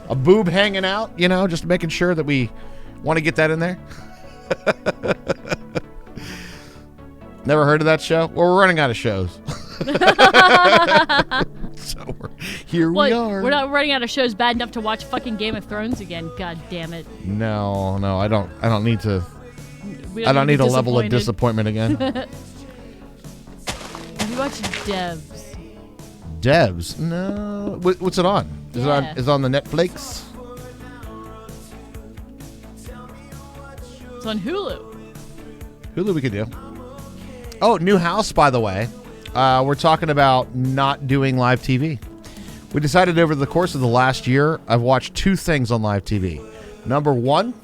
a boob hanging out? You know, just making sure that we want to get that in there. Never heard of that show? Well, we're running out of shows. So here we are. We're not running out of shows bad enough to watch fucking Game of Thrones again. God damn it. No, I don't need to. I don't need a level of disappointment again. Have you watched Devs? Devs? No. What's it on? Is it on the Netflix? It's on Hulu. Hulu we could do. Oh, new house, by the way. We're talking about not doing live TV. We decided over the course of the last year, I've watched 2 things on live TV. Number 1,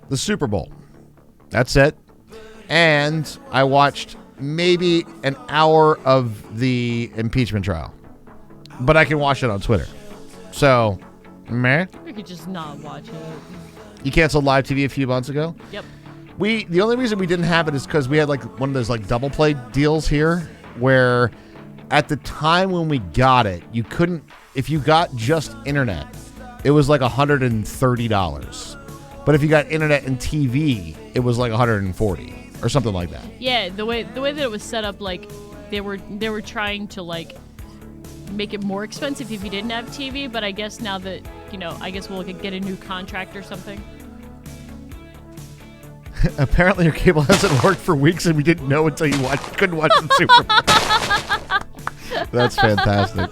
the Super Bowl. That's it. And I watched maybe an hour of the impeachment trial. But I can watch it on Twitter. So, meh. We could just not watch it. You canceled live TV a few months ago? Yep. The only reason we didn't have it is because we had like one of those like double play deals here where at the time when we got it, you couldn't, if you got just internet, it was like $130. But if you got internet and TV, it was like $140 or something like that. Yeah, the way that it was set up, like they were trying to like make it more expensive if you didn't have TV, but I guess now that, I guess we'll get a new contract or something. Apparently your cable hasn't worked for weeks and we didn't know until you couldn't watch the Super Bowl. That's fantastic.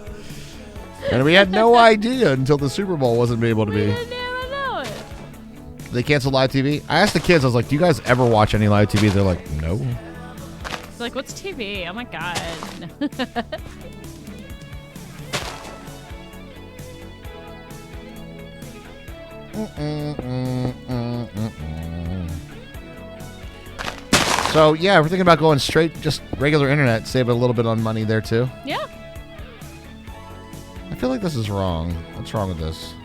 And we had no idea until the Super Bowl wasn't able to be. We didn't even know it. They canceled live TV. I asked the kids, I was like, do you guys ever watch any live TV? They're like, no. It's like, what's TV? Oh my God. So, yeah, we're thinking about going straight, just regular internet, save a little bit on money there, too. Yeah. I feel like this is wrong. What's wrong with this?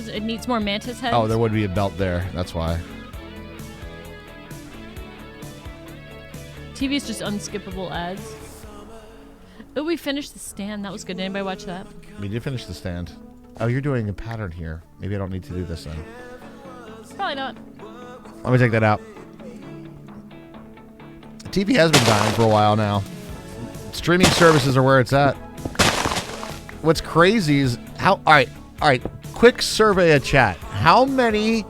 It needs more mantis heads? Oh, there would be a belt there. That's why. TV is just unskippable ads. Oh, we finished The Stand. That was good. Did anybody watch that? We did finish The Stand. Oh, you're doing a pattern here. Maybe I don't need to do this then. Probably not. Let me take that out. TV has been dying for a while now. Streaming services are where it's at. What's crazy is how... All right. Quick survey of chat. How many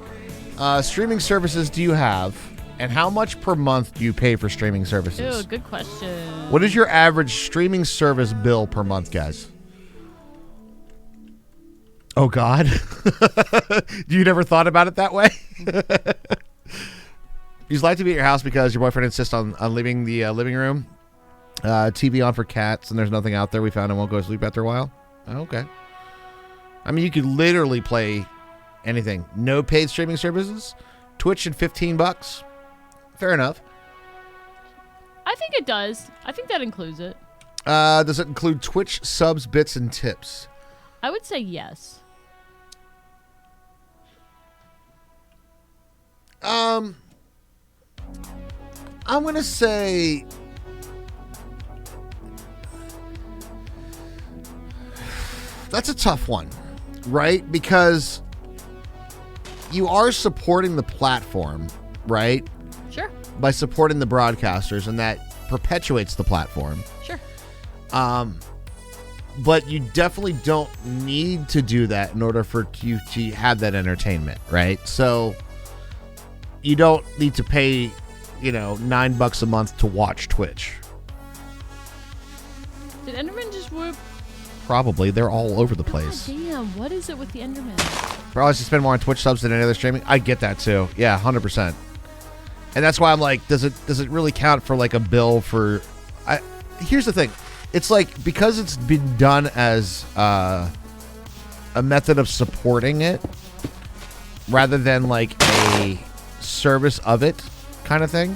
streaming services do you have, and how much per month do you pay for streaming services? Ooh, good question. What is your average streaming service bill per month, guys? Oh, God. You never thought about it that way? You'd like to be at your house because your boyfriend insists on leaving the living room. TV on for cats, and there's nothing out there. We found it won't go to sleep after a while. Oh, okay. I mean, you could literally play anything. No paid streaming services. Twitch at $15. Fair enough. I think it does. I think that includes it. Does it include Twitch subs, bits, and tips? I would say yes. I'm gonna say that's a tough one, right? Because you are supporting the platform, right? Sure. By supporting the broadcasters, and that perpetuates the platform. Sure. But you definitely don't need to do that in order for you to have that entertainment, right? So you don't need to pay, $9 a month to watch Twitch. Did Enderman just whoop? Probably. They're all over the place. God damn, what is it with the Enderman? Probably to spend more on Twitch subs than any other streaming. I get that too. Yeah, 100%. And that's why I'm like, does it really count for like a bill for... Here's the thing. It's like, because it's been done as a method of supporting it rather than like a service of it kind of thing.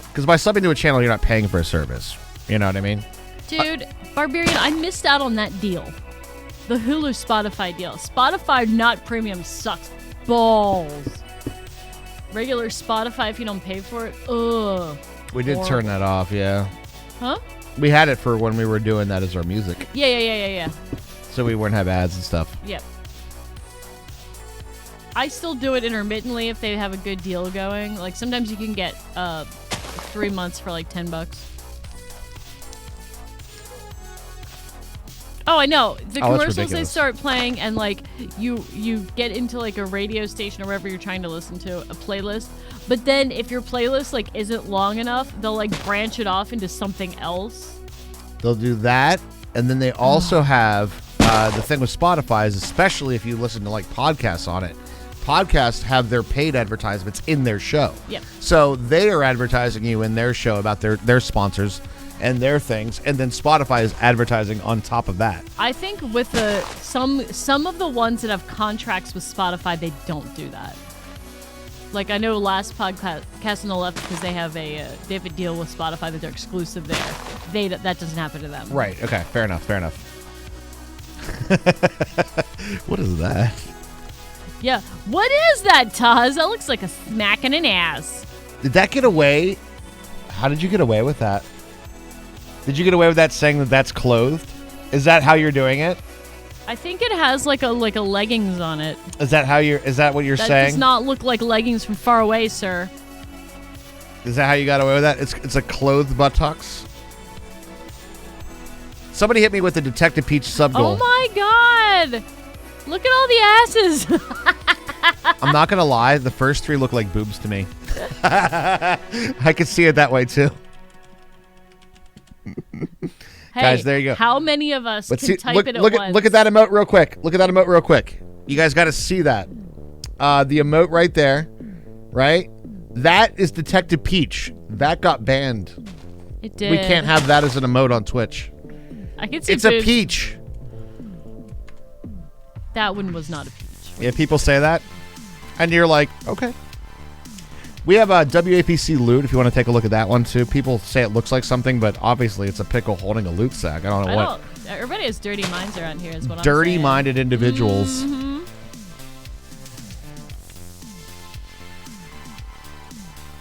Because by subbing to a channel, you're not paying for a service. You know what I mean? Dude, Barbarian, I missed out on that deal. The Hulu Spotify deal. Spotify not premium sucks balls. Regular Spotify, if you don't pay for it, ugh. We did turn that off, yeah. Huh? We had it for when we were doing that as our music. Yeah. So we wouldn't have ads and stuff. Yep. I still do it intermittently if they have a good deal going. Like, sometimes you can get 3 months for like $10. Oh, I know. The commercials they ridiculous. start playing, and like you get into like a radio station or wherever you're trying to listen to a playlist. But then if your playlist like isn't long enough, they'll like branch it off into something else. They'll do that, and then they also have the thing with Spotify is, especially if you listen to like podcasts on it, podcasts have their paid advertisements in their show. Yep. So they are advertising you in their show about their sponsors and their things, and then Spotify is advertising on top of that. I think with some of the ones that have contracts with Spotify, they don't do that. Like, I know last podcast on the left, because they have a deal with Spotify that they're exclusive there. That doesn't happen to them. Right. Okay. Fair enough. What is that? Yeah. What is that, Taz? That looks like a smack in an ass. Did that get away? How did you get away with that? Did you get away with that saying that that's clothed? Is that how you're doing it? I think it has like a leggings on it. Is that what you're That saying? does not look like leggings from far away, sir. Is that how you got away with that? It's a clothed buttocks. Somebody hit me with the Detective Peach sub goal. Oh my god! Look at all the asses. I'm not gonna lie, the first three look like boobs to me. I could see it that way too. Hey, guys, there you go. How many of us can type it at once? Look at that emote real quick. You guys got to see that. The emote right there, right? That is Detective Peach. That got banned. It did. We can't have that as an emote on Twitch. I can see It's boobs. a peach. That one was not a peach. Yeah, people say that, and you're like, okay. We have a WAPC loot if you want to take a look at that one too. People say it looks like something, but obviously it's a pickle holding a loot sack. I don't know what. Everybody has dirty minds around here is what I'm saying. Dirty-minded individuals. Mm-hmm.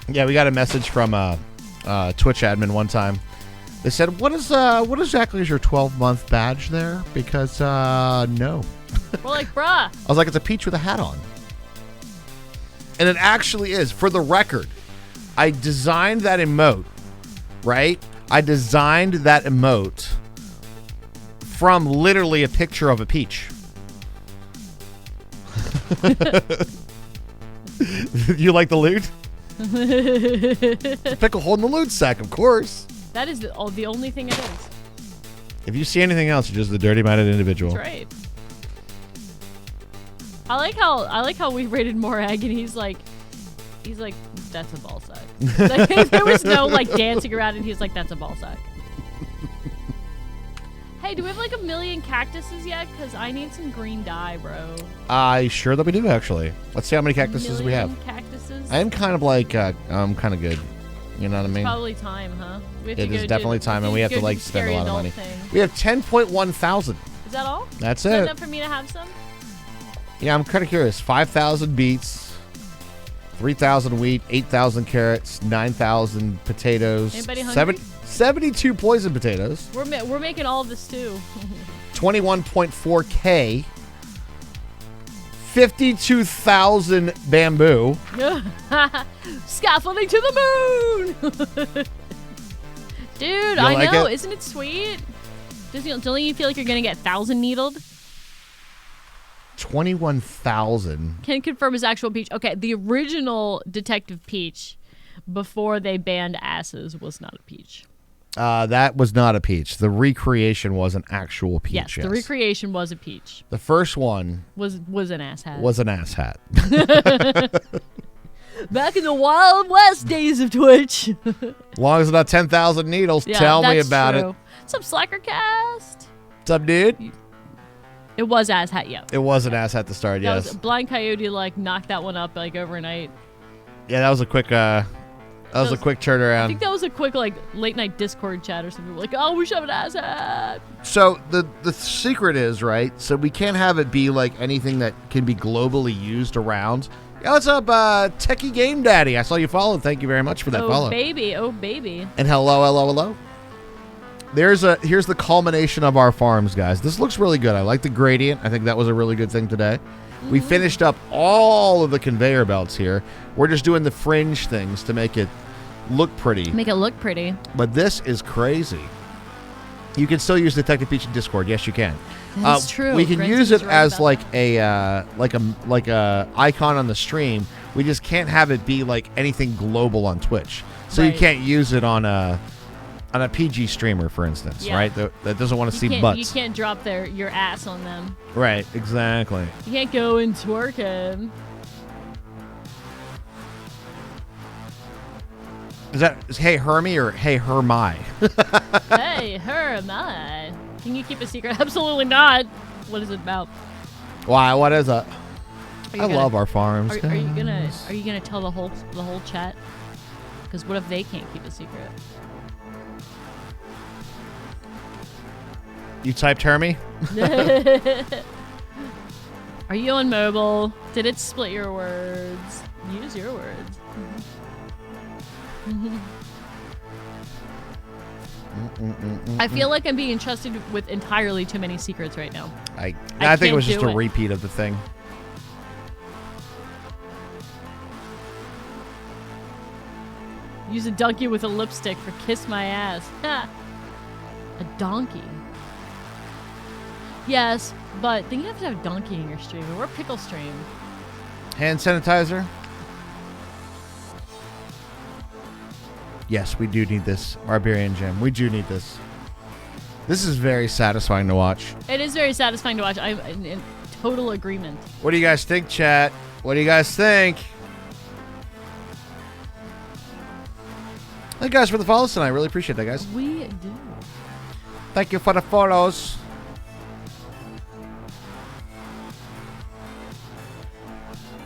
Yeah, we got a message from Twitch admin one time. They said, what exactly is your 12-month badge there? Because, no. We're like, bruh. I was like, it's a peach with a hat on. And it actually is. For the record, I designed that emote, right? I designed that emote from literally a picture of a peach. You like the loot? Pickle holding the loot sack, of course. That is the only thing it is. If you see anything else, you're just a dirty-minded individual. That's right. I like how we rated Morag, and he's like, that's a ball sack. Like, there was no like dancing around, and he's like, that's a ball sack. Hey, do we have like 1 million cactuses yet? Because I need some green dye, bro. Sure that we do, actually. Let's see how many cactuses we have. Cactuses? I am kind of like, I'm kind of good. You know what I mean? Probably time, huh? It is definitely time, and we have to like spend a lot of money. Thing. We have 10.1 thousand. Is that all? That's Is that it. enough for me to have some? Yeah, I'm kind of curious. 5,000 beets, 3,000 wheat, 8,000 carrots, 9,000 potatoes. Anybody hungry? 72 poison potatoes. We're making all of this too. 21.4K. 52,000 bamboo. Scaffolding to the moon. Dude, I like know. it? Isn't it sweet? Don't you feel like you're going to get 1,000 needled? 21,000. Can confirm his actual peach. Okay, the original Detective Peach, before they banned asses, was not a peach. That was not a peach. The recreation was an actual peach. Yes, the recreation was a peach. The first one was an ass hat. was an ass hat. Back in the Wild West days of Twitch. As long as it's not 10,000 needles, Yeah, tell me that's about true. it. What's up, Slackercast? What's up, dude? It was ass hat, yeah. It was an ass hat to start, That yes. was Blind Coyote like knocked that one up like overnight. Yeah, that was a quick a quick turnaround. I think that was a quick like late night Discord chat or something. Like, oh, we should have an ass hat. So the secret is, right? So we can't have it be like anything that can be globally used around. Yeah, what's up, Techie Game Daddy? I saw you follow. Thank you very much for that follow. Oh baby. And hello. Here's the culmination of our farms, guys. This looks really good. I like the gradient. I think that was a really good thing today. We finished up all of the conveyor belts here. We're just doing the fringe things to make it look pretty. Make it look pretty. But this is crazy. You can still use Detective Peach in Discord. Yes, you can. That's true. We can Granted use was it right as about like that. a icon on the stream. We just can't have it be like anything global on Twitch. So you Right. can't use it on a PG streamer, for instance, Yeah. right? That doesn't want to see butts. You can't drop your ass on them. Right, exactly. You can't go and twerk him. Is that hey Hermie or hey Hermi? Hey, her am I. Can you keep a secret? Absolutely not. What is it about? Why? What is it? Are you I gonna- love our farms. Are you gonna guys. tell the whole chat? Because what if they can't keep a secret? You typed Hermie? Are you on mobile? Did it split your words? Use your words. I feel like I'm being entrusted with entirely too many secrets right now. I I think it was can't just do a it. repeat of the thing. Use a donkey with a lipstick for kiss my ass. Ha! A donkey. Yes, but then you have to have a donkey in your stream. And we're a pickle stream. Hand sanitizer? Yes, we do need this. Barbarian Gem. We do need this. This is very satisfying to watch. It is very satisfying to watch. I'm in total agreement. What do you guys think, chat? What do you guys think? Thank you guys for the follows tonight. I really appreciate that, guys. We do. Thank you for the follows.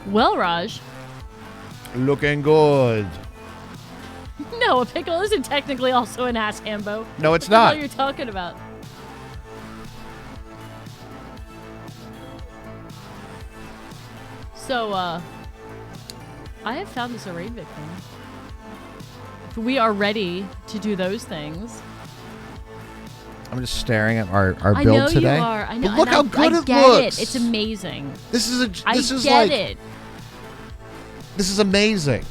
Well, Raj. Looking good. No, a pickle isn't technically also an ass, Hambo. No, it's What the hell not. are you talking about? So, I have found this array victim. we are ready to do those things. I'm just staring at our I build know today. you are. I know. But look and how good I it get looks. it. It's amazing. This is it. This is amazing.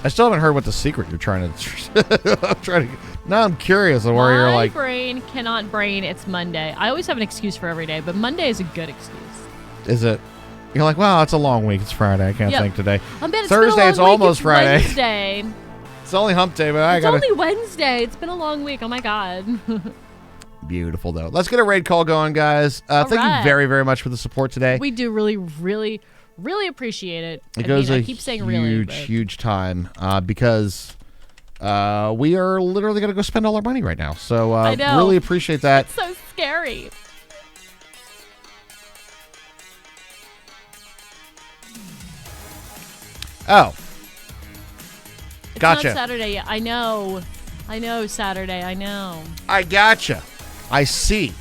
I still haven't heard what the secret you're trying to. I'm trying to. Now I'm curious of where you're like. My brain cannot brain. It's Monday. I always have an excuse for every day, but Monday is a good excuse. Is it? You're like, well, it's a long week. It's Friday. I can't think today. I bet Thursday. It's almost Friday. Wednesday. It's only hump day, but It's only Wednesday. It's been a long week. Oh my god. Beautiful though. Let's get a raid call going, guys. Thank you very, very much for the support today. We do really, really, really appreciate it. It goes I a keep saying really, huge time because we are literally going to go spend all our money right now. So I know. really appreciate that. It's so scary. Oh. It's Gotcha. not Saturday yet. I know. Saturday. I know. I gotcha. I see.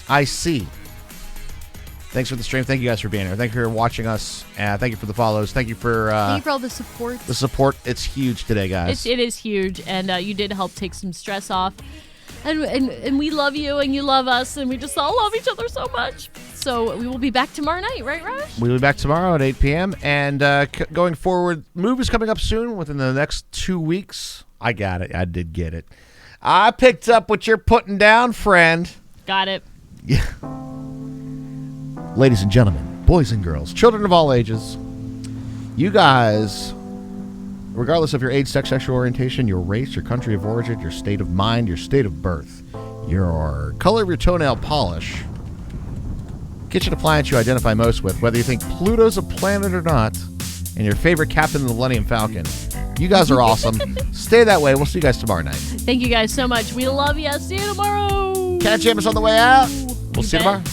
Thanks for the stream. Thank you guys for being here. Thank you for watching us. Thank you for the follows. Thank you for all the support. The support. It's huge today, guys. It is huge, and you did help take some stress off. And we love you, and you love us, and we just all love each other so much. So we will be back tomorrow night, right, Raj? We'll be back tomorrow at 8 p.m. And going forward, move is coming up soon within the next 2 weeks. I got it. I did get it. I picked up what you're putting down, friend. Got it. Yeah. Ladies and gentlemen, boys and girls, children of all ages, you guys, regardless of your age, sex, sexual orientation, your race, your country of origin, your state of mind, your state of birth, your color of your toenail polish, kitchen appliance you identify most with, whether you think Pluto's a planet or not, and your favorite captain of the Millennium Falcon. You guys are awesome. Stay that way. We'll see you guys tomorrow night. Thank you guys so much. We love you. See you tomorrow. Catch us on the way out. We'll see you tomorrow.